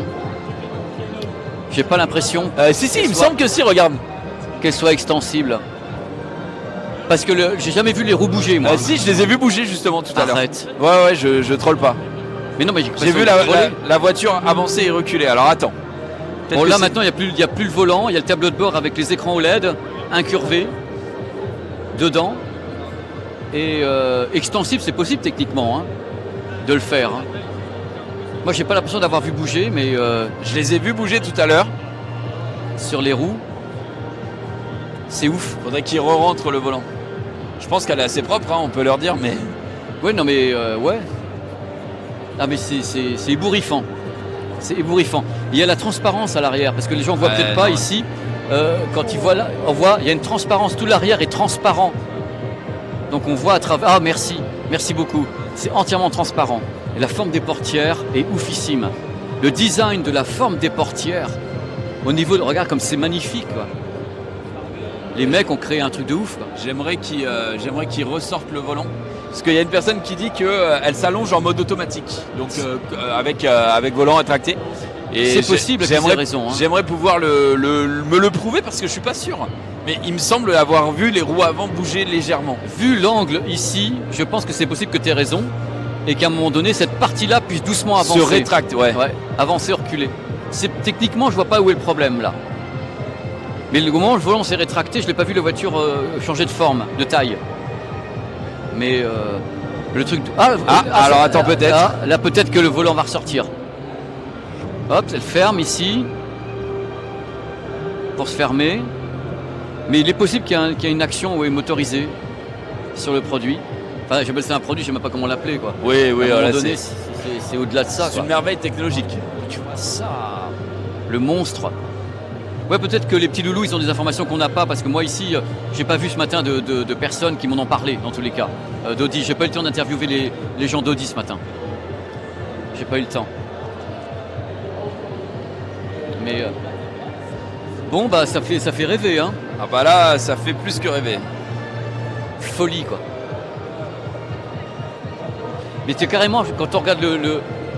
J'ai pas l'impression. Si, il me semble que si, regarde. Qu'elle soit extensible. Parce que j'ai jamais vu les roues bouger, moi. Si, je les ai vus bouger justement tout à l'heure. Arrête. Ouais, je troll pas. Mais non, mais j'ai vu la voiture avancer et reculer. Alors attends. Bon, là maintenant, il n'y a plus le volant, il y a le tableau de bord avec les écrans OLED incurvés dedans. Et extensible, c'est possible techniquement de le faire. Hein. Moi, j'ai pas l'impression d'avoir vu bouger, mais je les ai vus bouger tout à l'heure sur les roues. C'est ouf. Faudrait qu'ils re-rentrent le volant. Je pense qu'elle est assez propre, on peut leur dire, mais. Ouais, non, mais ouais. Ah, mais c'est ébouriffant. C'est ébouriffant. Il y a la transparence à l'arrière, parce que les gens voient peut-être pas ici. Quand ils voient là, on voit, il y a une transparence. Tout l'arrière est transparent. Donc on voit à travers. Ah, merci beaucoup. C'est entièrement transparent. Et la forme des portières est oufissime. Le design de la forme des portières, au niveau de... Regarde comme c'est magnifique, quoi. Les mecs ont créé un truc de ouf, quoi. J'aimerais qu'ils ressortent le volant. Parce qu'il y a une personne qui dit qu'elle s'allonge en mode automatique. Donc avec volant rétracté. C'est possible, j'aimerais raison. Hein. J'aimerais pouvoir me le prouver parce que je suis pas sûr. Mais il me semble avoir vu les roues avant bouger légèrement. Vu l'angle ici, je pense que c'est possible que tu aies raison. Et qu'à un moment donné, cette partie-là puisse doucement avancer. Se rétracte, ouais. Avancer, reculer. Techniquement, je vois pas où est le problème là. Mais le moment où le volant s'est rétracté, je n'ai pas vu la voiture changer de forme, de taille. Mais le truc... alors attends, peut-être. Là, peut-être que le volant va ressortir. Hop, elle ferme ici. Pour se fermer. Mais il est possible qu'il y ait une action motorisée sur le produit. Enfin, j'appelle ça un produit, je ne sais même pas comment l'appeler, quoi. Oui, à un moment donné, c'est au-delà de ça. C'est une merveille technologique. Tu vois ça, le monstre. Ouais, peut-être que les petits loulous, ils ont des informations qu'on n'a pas, parce que moi ici, j'ai pas vu ce matin de personnes qui m'en ont parlé, dans tous les cas. d'Audi, j'ai pas eu le temps d'interviewer les gens d'Audi ce matin. J'ai pas eu le temps. Mais bon, bah ça fait rêver, hein. Ah bah là, ça fait plus que rêver. Folie, quoi. Mais t'es carrément, quand on regarde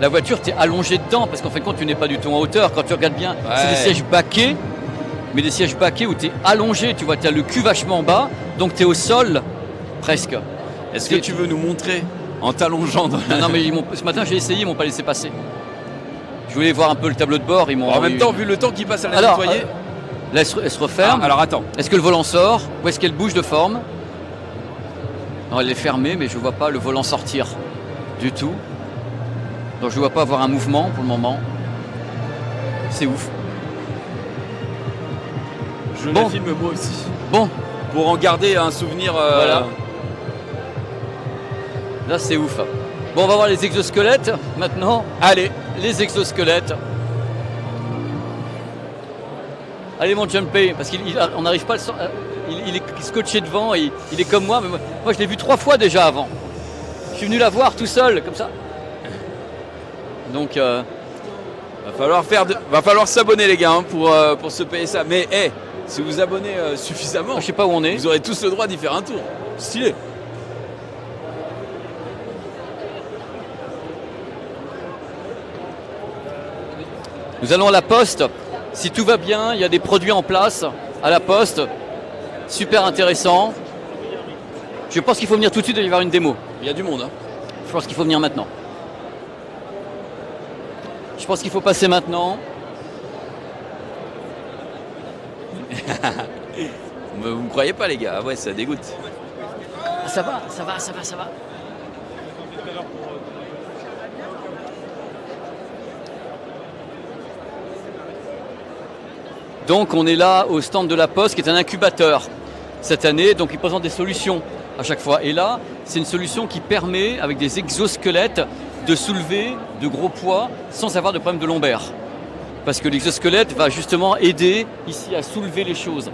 la voiture, t'es allongé dedans, parce qu'en fin de compte, tu n'es pas du tout en hauteur. Quand tu regardes bien, c'est des sièges baquets, mais des sièges baquets où t'es allongé, tu vois, t'as le cul vachement bas, donc t'es au sol, presque. Est-ce que tu veux nous montrer en t'allongeant dans... Non, mais ce matin, j'ai essayé, ils m'ont pas laissé passer. Je voulais voir un peu le tableau de bord, ils m'ont... En même temps, vu le temps qui passe à la nettoyer... Là, elle se referme. Alors attends. Est-ce que le volant sort? Ou est-ce qu'elle bouge de forme? Non, elle est fermée, mais je ne vois pas le volant sortir du tout. Donc je ne vois pas avoir un mouvement pour le moment. C'est ouf. Je la filme moi aussi. Bon. Pour en garder un souvenir. Voilà. Là, c'est ouf. Bon, on va voir les exosquelettes maintenant. Allez, les exosquelettes. Allez mon Jumpé, parce qu'on n'arrive pas à le sortir. Il est scotché devant, il est comme moi, mais moi je l'ai vu 3 fois déjà avant. Je suis venu la voir tout seul, comme ça. Donc va falloir s'abonner les gars, hein, pour se payer ça. Mais si vous abonnez suffisamment, je sais pas où on est. Vous aurez tous le droit d'y faire un tour. Stylé. Nous allons à la poste. Si tout va bien, il y a des produits en place à la poste. Super intéressant. Je pense qu'il faut venir tout de suite, il va y avoir une démo. Il y a du monde. Hein. Je pense qu'il faut venir maintenant. Je pense qu'il faut passer maintenant. Vous me croyez pas les gars? Ah ouais, ça dégoûte. Ça va. Donc on est là au stand de la Poste qui est un incubateur cette année, donc ils présentent des solutions à chaque fois. Et là, c'est une solution qui permet, avec des exosquelettes, de soulever de gros poids sans avoir de problème de lombaire. Parce que l'exosquelette va justement aider ici à soulever les choses.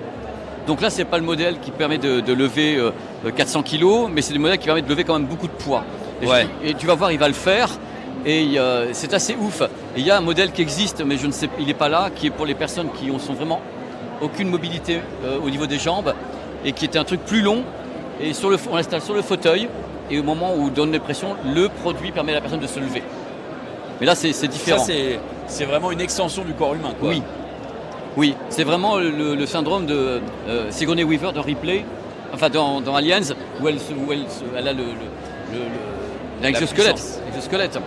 Donc là, c'est pas le modèle qui permet de lever 400 kg, mais c'est le modèle qui permet de lever quand même beaucoup de poids. Et tu vas voir, il va le faire. Et c'est assez ouf. Et il y a un modèle qui existe, mais je ne sais, il n'est pas là, qui est pour les personnes qui ont vraiment aucune mobilité au niveau des jambes, et qui est un truc plus long. Et on l'installe sur le fauteuil, et au moment où on donne les pressions, le produit permet à la personne de se lever. Mais là, c'est différent. Ça, c'est vraiment une extension du corps humain, quoi. Oui, c'est vraiment le syndrome de Sigourney Weaver de Ripley, enfin dans Aliens, où elle a l'exosquelette.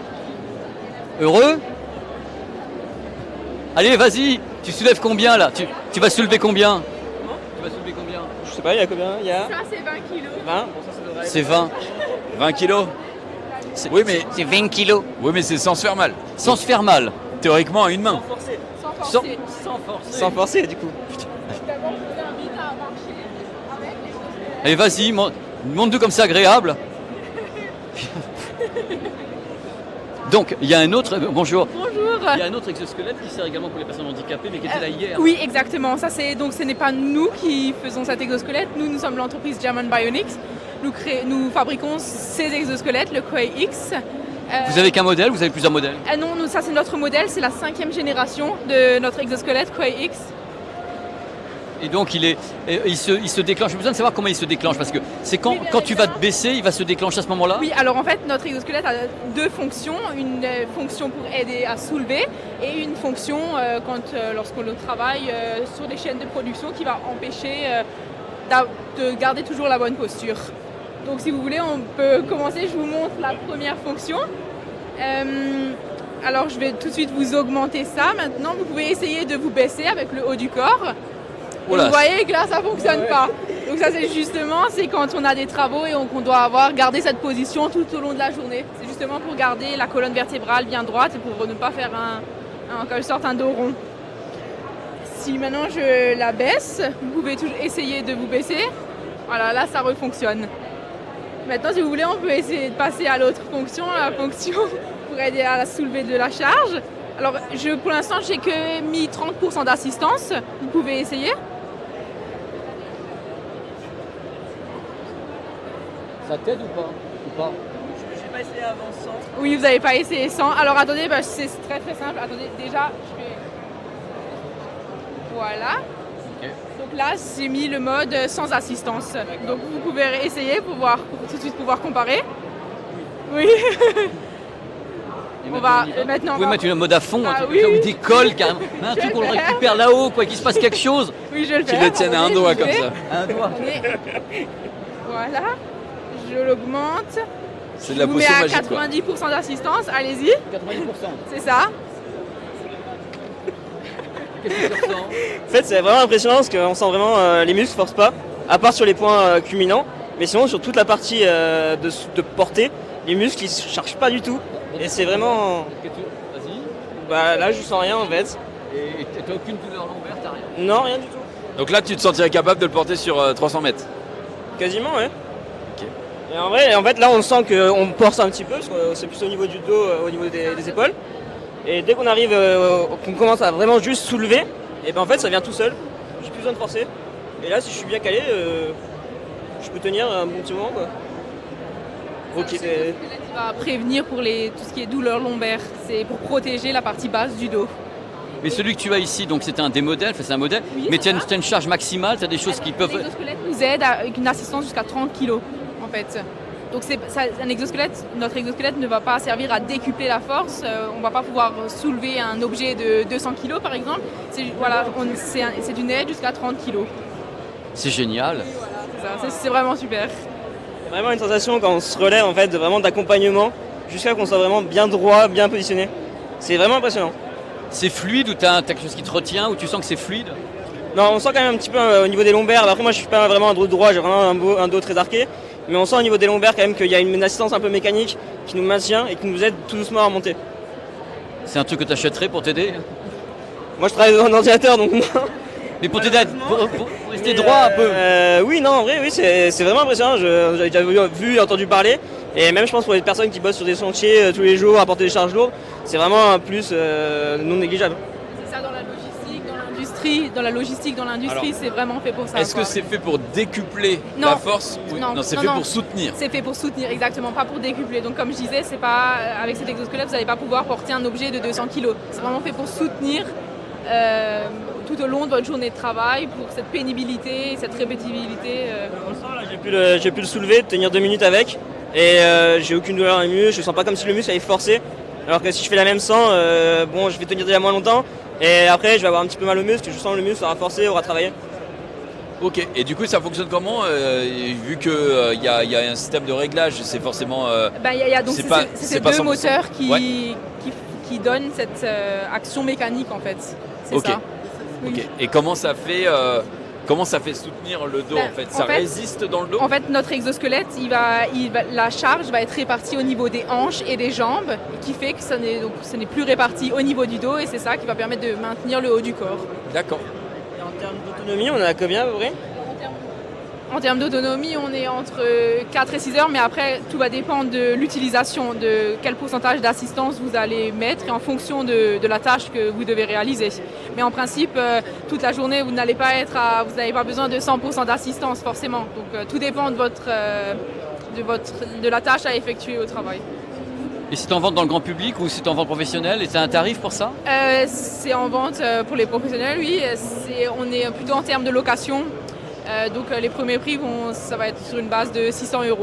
Heureux? Allez, vas-y, tu soulèves combien là? Tu vas soulever combien? Je sais pas, il y a combien? Ça, c'est 20 kilos. 20? Bon, ça devrait être... C'est 20. 20 kilos? Oui, mais... C'est 20 kilos. Oui, mais c'est sans se faire mal. Sans se faire mal. Théoriquement, à une main. Sans forcer, du coup. Allez, vas-y, monte-nous comme c'est agréable. Donc, il y a un autre... Bonjour. Bonjour. Il y a un autre exosquelette qui sert également pour les personnes handicapées, mais qui était là hier. Oui, exactement. Donc, ce n'est pas nous qui faisons cet exosquelette. Nous sommes l'entreprise German Bionics. Nous fabriquons ces exosquelettes, le Quay X. Vous avez qu'un modèle, vous avez plusieurs modèles? Non, ça c'est notre modèle, c'est la 5e génération de notre exosquelette Quay X. Et donc il se déclenche. J'ai besoin de savoir comment il se déclenche parce que c'est quand tu vas te baisser, il va se déclencher à ce moment-là. Oui, alors en fait notre exosquelette a deux fonctions, une fonction pour aider à soulever et une fonction lorsqu'on travaille sur des chaînes de production qui va empêcher de garder toujours la bonne posture. Donc si vous voulez, on peut commencer, je vous montre la première fonction. Alors je vais tout de suite vous augmenter ça. Maintenant, vous pouvez essayer de vous baisser avec le haut du corps. Vous voyez que là, ça ne fonctionne pas. Donc ça, c'est quand on a des travaux et qu'on doit garder cette position tout au long de la journée. C'est justement pour garder la colonne vertébrale bien droite et pour ne pas faire en quelque sorte un dos rond. Si maintenant je la baisse, vous pouvez toujours essayer de vous baisser. Voilà, là, ça refonctionne. Maintenant, si vous voulez, on peut essayer de passer à l'autre fonction, la fonction pour aider à soulever de la charge. Alors, pour l'instant, j'ai que mis 30% d'assistance. Vous pouvez essayer. Ça t'aide ou pas? Je n'ai pas essayé avant sans. Oui, vous n'avez pas essayé sans. Alors, attendez, c'est très très simple. Attendez, déjà, je vais... Voilà. Okay. Donc là, j'ai mis le mode sans assistance. Donc, vous pouvez essayer pour tout de suite pouvoir comparer. Oui. Vous pouvez mettre le mode à fond, un truc où il décolle carrément. Un truc qu'on le récupère là-haut, qu'il se passe quelque chose. Oui, je le fais. Tu le tiennes à un doigt comme ça. Un doigt. Voilà. Je l'augmente. C'est de la potion magique. Je vous mets à 90% d'assistance, allez-y. 90%. C'est ça. Qu'est-ce que tu ressens? En fait, c'est vraiment impressionnant parce qu'on sent vraiment les muscles ne forcent pas, à part sur les points culminants. Mais sinon, sur toute la partie de portée, les muscles ils ne chargent pas du tout. Et c'est vraiment... Vas-y. Bah là, je sens rien en fait. Et t'as aucune douleur lombaire, t'as rien? Non, rien du tout. Donc là, tu te sentirais capable de le porter sur 300 mètres? Quasiment, ouais. Ok. Et en fait, là, on sent qu'on force un petit peu, parce que c'est plus au niveau du dos, au niveau des épaules. Et dès qu'on arrive, qu'on commence à vraiment juste soulever, et ben en fait, ça vient tout seul. J'ai plus besoin de forcer. Et là, si je suis bien calé, je peux tenir un bon petit moment, quoi. Ok. Il va prévenir pour tout ce qui est douleur lombaire. C'est pour protéger la partie basse du dos. Mais celui que tu as ici, donc c'est un des modèles, c'est un modèle, oui, mais tu as une charge maximale, tu as des choses qui peuvent... L'exosquelette nous aide avec une assistance jusqu'à 30 kg en fait. Donc un exosquelette, notre exosquelette ne va pas servir à décupler la force, on ne va pas pouvoir soulever un objet de 200 kg par exemple. C'est une aide jusqu'à 30 kg. C'est génial. Voilà, c'est vraiment super. C'est vraiment une sensation quand on se relève en fait, vraiment d'accompagnement jusqu'à qu'on soit vraiment bien droit, bien positionné. C'est vraiment impressionnant. C'est fluide ou tu as quelque chose qui te retient ou tu sens que c'est fluide? Non, on sent quand même un petit peu au niveau des lombaires. Après moi je suis pas vraiment un dos droit, j'ai vraiment un dos très arqué. Mais on sent au niveau des lombaires quand même qu'il y a une assistance un peu mécanique qui nous maintient et qui nous aide tout doucement à remonter. C'est un truc que tu achèterais pour t'aider? Moi je travaille dans un ordinateur donc non. Mais pour t'aider pour rester droit un peu? Oui, non, en vrai, oui, c'est vraiment impressionnant. J'avais déjà vu et entendu parler. Et même je pense pour les personnes qui bossent sur des chantiers tous les jours, à porter des charges lourdes, c'est vraiment un plus non négligeable. C'est ça dans la logistique, dans l'industrie, c'est vraiment fait pour ça. Est-ce que c'est fait pour décupler la force? Non, c'est fait pour soutenir. C'est fait pour soutenir, exactement, pas pour décupler. Donc comme je disais, c'est pas avec cet exosquelette, vous n'allez pas pouvoir porter un objet de 200 kg. C'est vraiment fait pour soutenir tout au long de votre journée de travail, pour cette pénibilité, cette répétibilité. J'ai pu le soulever, tenir 2 minutes avec, et j'ai aucune douleur dans les muscles, je sens pas comme si le muscle allait forcer. Alors que si je fais la même sans, je vais tenir déjà moins longtemps, et après je vais avoir un petit peu mal au muscle, je sens que le muscle aura forcé, aura travaillé. Ok, et du coup ça fonctionne comment vu qu'il y a un système de réglage, c'est forcément... c'est ces deux moteurs qui donnent cette action mécanique en fait. C'est ça. Oui. Ok, et comment ça fait soutenir le dos en fait? Ça résiste dans le dos? En fait, notre exosquelette, la charge va être répartie au niveau des hanches et des jambes, qui fait que ce n'est plus réparti au niveau du dos, et c'est ça qui va permettre de maintenir le haut du corps. D'accord. Et en termes d'autonomie, on est à combien à peu près? En termes d'autonomie, on est entre 4 et 6 heures, mais après, tout va dépendre de l'utilisation, de quel pourcentage d'assistance vous allez mettre et en fonction de la tâche que vous devez réaliser. Mais en principe, toute la journée, vous n'avez pas besoin de 100% d'assistance forcément. Donc tout dépend de la tâche à effectuer au travail. Et c'est en vente dans le grand public ou c'est en vente professionnelle et c'est un tarif pour ça? C'est en vente pour les professionnels, oui. On est plutôt en termes de location. Donc les premiers prix, ça va être sur une base de 600 €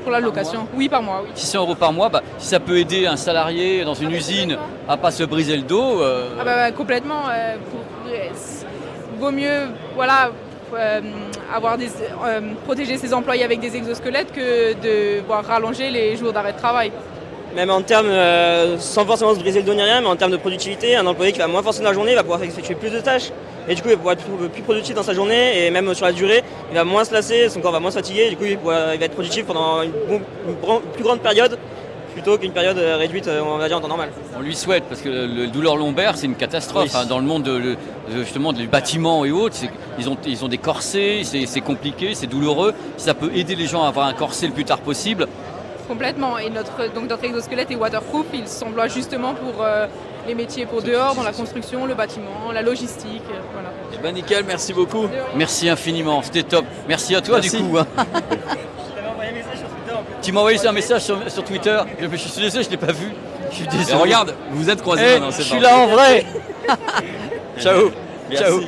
pour la location. Oui, par mois, oui. 600 € par mois, si ça peut aider un salarié dans une usine à pas se briser le dos... complètement. Vaut mieux protéger ses employés avec des exosquelettes que de voir rallonger les jours d'arrêt de travail. Même en termes, sans forcément se briser le dos ni rien, mais en termes de productivité, un employé qui va moins forcer dans la journée va pouvoir effectuer plus de tâches. Et du coup, il va pouvoir être plus productif dans sa journée et même sur la durée, il va moins se lasser, son corps va moins se fatiguer. Du coup, il va être productif pendant une plus grande période plutôt qu'une période réduite, on va dire, en temps normal. On lui souhaite, parce que le douleur lombaire, c'est une catastrophe. Oui. Dans le monde justement des bâtiments et autres, ils ont des corsets, c'est compliqué, c'est douloureux. Si ça peut aider les gens à avoir un corset le plus tard possible. Complètement. Et notre exosquelette est waterproof. Il s'emploie justement pour les métiers pour dehors, dans la construction, le bâtiment, la logistique. Voilà. Eh ben nickel, merci beaucoup. Merci infiniment, c'était top. Merci à toi. Merci. Du coup. Tu m'as envoyé un message sur Twitter. Je suis désolé, je ne l'ai pas vu. Je suis désolé. Et regarde, vous êtes croisés maintenant. Je suis là en vrai. Ciao. Merci. Ciao.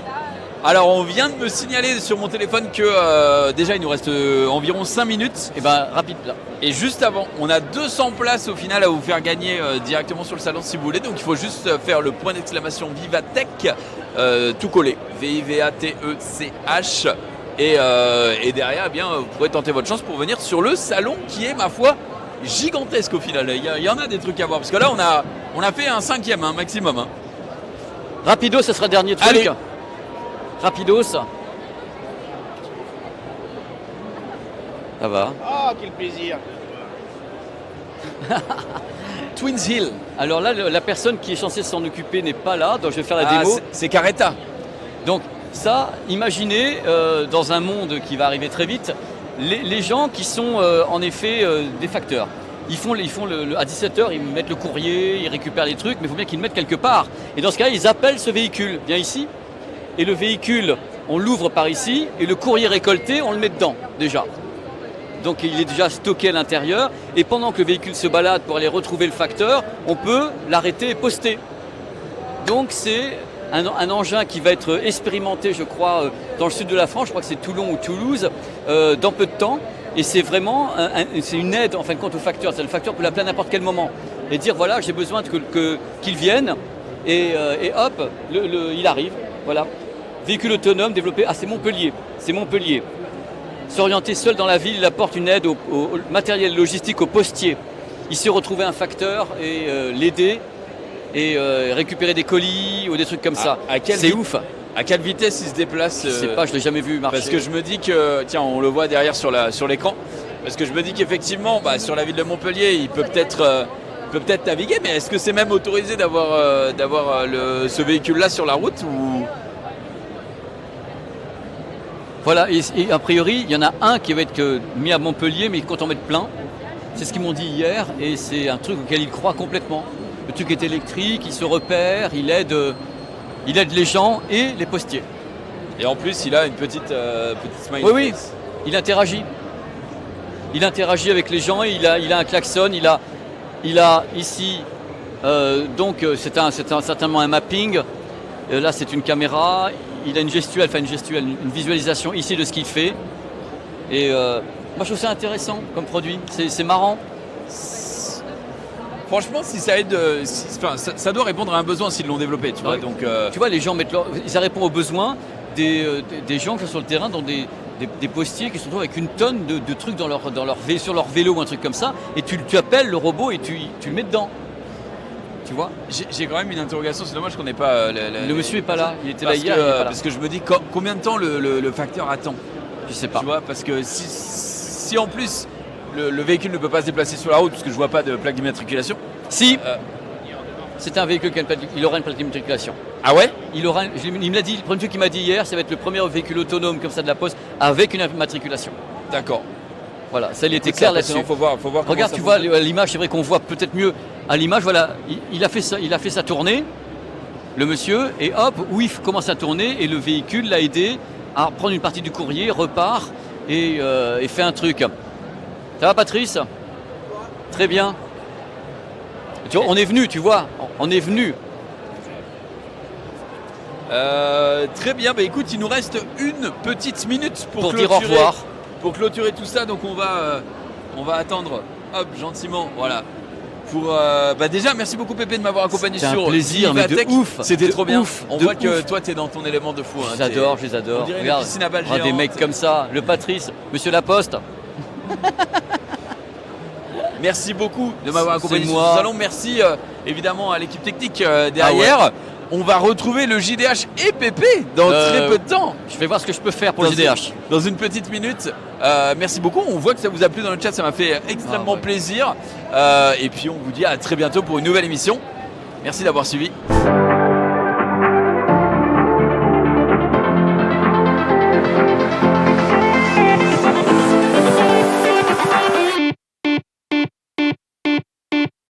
Alors on vient de me signaler sur mon téléphone que déjà il nous reste environ 5 minutes. Et ben rapide là. Et juste avant, on a 200 places au final à vous faire gagner directement sur le salon si vous voulez. Donc il faut juste faire le point d'exclamation Vivatech, tout collé, VIVATECH. Et derrière, eh bien, vous pourrez tenter votre chance pour venir sur le salon qui est, ma foi, gigantesque au final. Il y en a des trucs à voir. Parce que là, on a fait un 5e maximum. Hein. Rapido, ça sera le dernier truc. Allez. Rapidos. Ça va. Oh, quel plaisir. Twins Hill. Alors là, la personne qui est censée s'en occuper n'est pas là, donc je vais faire la démo. C'est Carreta. Donc ça, imaginez dans un monde qui va arriver très vite, les gens qui sont en effet des facteurs. Ils font à 17h, ils mettent le courrier, ils récupèrent les trucs, mais il faut bien qu'ils le mettent quelque part. Et dans ce cas-là, ils appellent ce véhicule. Viens ici. Et le véhicule, on l'ouvre par ici, et le courrier récolté, on le met dedans, déjà. Donc il est déjà stocké à l'intérieur, et pendant que le véhicule se balade pour aller retrouver le facteur, on peut l'arrêter et poster. Donc c'est un engin qui va être expérimenté, je crois, dans le sud de la France, je crois que c'est Toulon ou Toulouse, dans peu de temps. Et c'est vraiment c'est une aide en fin de compte au facteur. Le facteur peut l'appeler à n'importe quel moment et dire voilà, j'ai besoin qu'il vienne, et hop, il arrive. Voilà. Véhicule autonome développé. Ah, c'est Montpellier. S'orienter seul dans la ville, il apporte une aide au matériel logistique, aux postiers. Il sait retrouver un facteur et l'aider et récupérer des colis ou des trucs comme ça. C'est ouf. À quelle vitesse il se déplace? Je sais pas, je l'ai jamais vu marcher. Parce que je me dis que, tiens, on le voit derrière sur l'écran. Parce que je me dis qu'effectivement, sur la ville de Montpellier, il peut peut-être naviguer, mais est-ce que c'est même autorisé d'avoir ce véhicule-là sur la route ou... Voilà, et a priori, il y en a un qui va être mis à Montpellier, mais il compte en mettre plein. C'est ce qu'ils m'ont dit hier, et c'est un truc auquel ils croient complètement. Le truc est électrique, il se repère, il aide les gens et les postiers. Et en plus, il a une petite smiley face. Oui, il interagit. Il interagit avec les gens, il a un klaxon, il a ici, donc c'est certainement un mapping. Là, c'est une caméra. Il a une visualisation ici de ce qu'il fait. Et moi, je trouve ça intéressant comme produit. C'est marrant. Franchement, si ça aide, ça doit répondre à un besoin s'ils l'ont développé. Tu vois, donc, tu vois, les gens ça répond aux besoins des gens qui sont sur le terrain, dans des postiers qui se retrouvent avec une tonne de trucs sur leur vélo ou un truc comme ça. Et tu appelles le robot et tu le mets dedans. Tu vois, j'ai quand même une interrogation, c'est dommage qu'on n'ait pas... Le monsieur n'est pas là, il était là hier. Parce que je me dis, combien de temps le facteur attend? Je sais pas. Tu vois, parce que si en plus le véhicule ne peut pas se déplacer sur la route, parce que je vois pas de plaque d'immatriculation. Si, c'est un véhicule il aura une plaque d'immatriculation. Ah ouais? Il me l'a dit, le premier truc qu'il m'a dit hier, ça va être le premier véhicule autonome comme ça de la Poste avec une immatriculation. D'accord. Voilà, ça il était clair là-dessus. Faut voir regarde, tu vois l'image, c'est vrai qu'on voit peut-être mieux à l'image. Voilà, il a fait sa tournée, le monsieur, et hop, WIF commence à tourner et le véhicule l'a aidé à prendre une partie du courrier, repart et fait un truc. Ça va, Patrice? Très bien. Tu vois, on est venu, tu vois, on est venu. Très bien, bah écoute, il nous reste une petite minute pour dire au revoir. Pour clôturer tout ça, donc on va attendre, hop, gentiment, voilà. Pour déjà, merci beaucoup Pépé de m'avoir accompagné C'était sur un plaisir, mais de Vivatech. ouf. C'était De trop bien. ouf, On de voit que ouf. toi t'es dans ton élément de fou. Hein. Je les adore. On dirait une piscine à balles des géantes. mecs comme ça, le Patrice, Monsieur Laposte. Merci beaucoup de m'avoir accompagné C'est sur moi. ce salon. Merci évidemment à l'équipe technique derrière. ouais. On va retrouver le JDH et Pépé dans très peu de temps. Je vais voir ce que je peux faire pour le JDH. Dans une petite minute. Merci beaucoup. On voit que ça vous a plu dans le chat. Ça m'a fait extrêmement plaisir. Et puis on vous dit à très bientôt pour une nouvelle émission. Merci d'avoir suivi.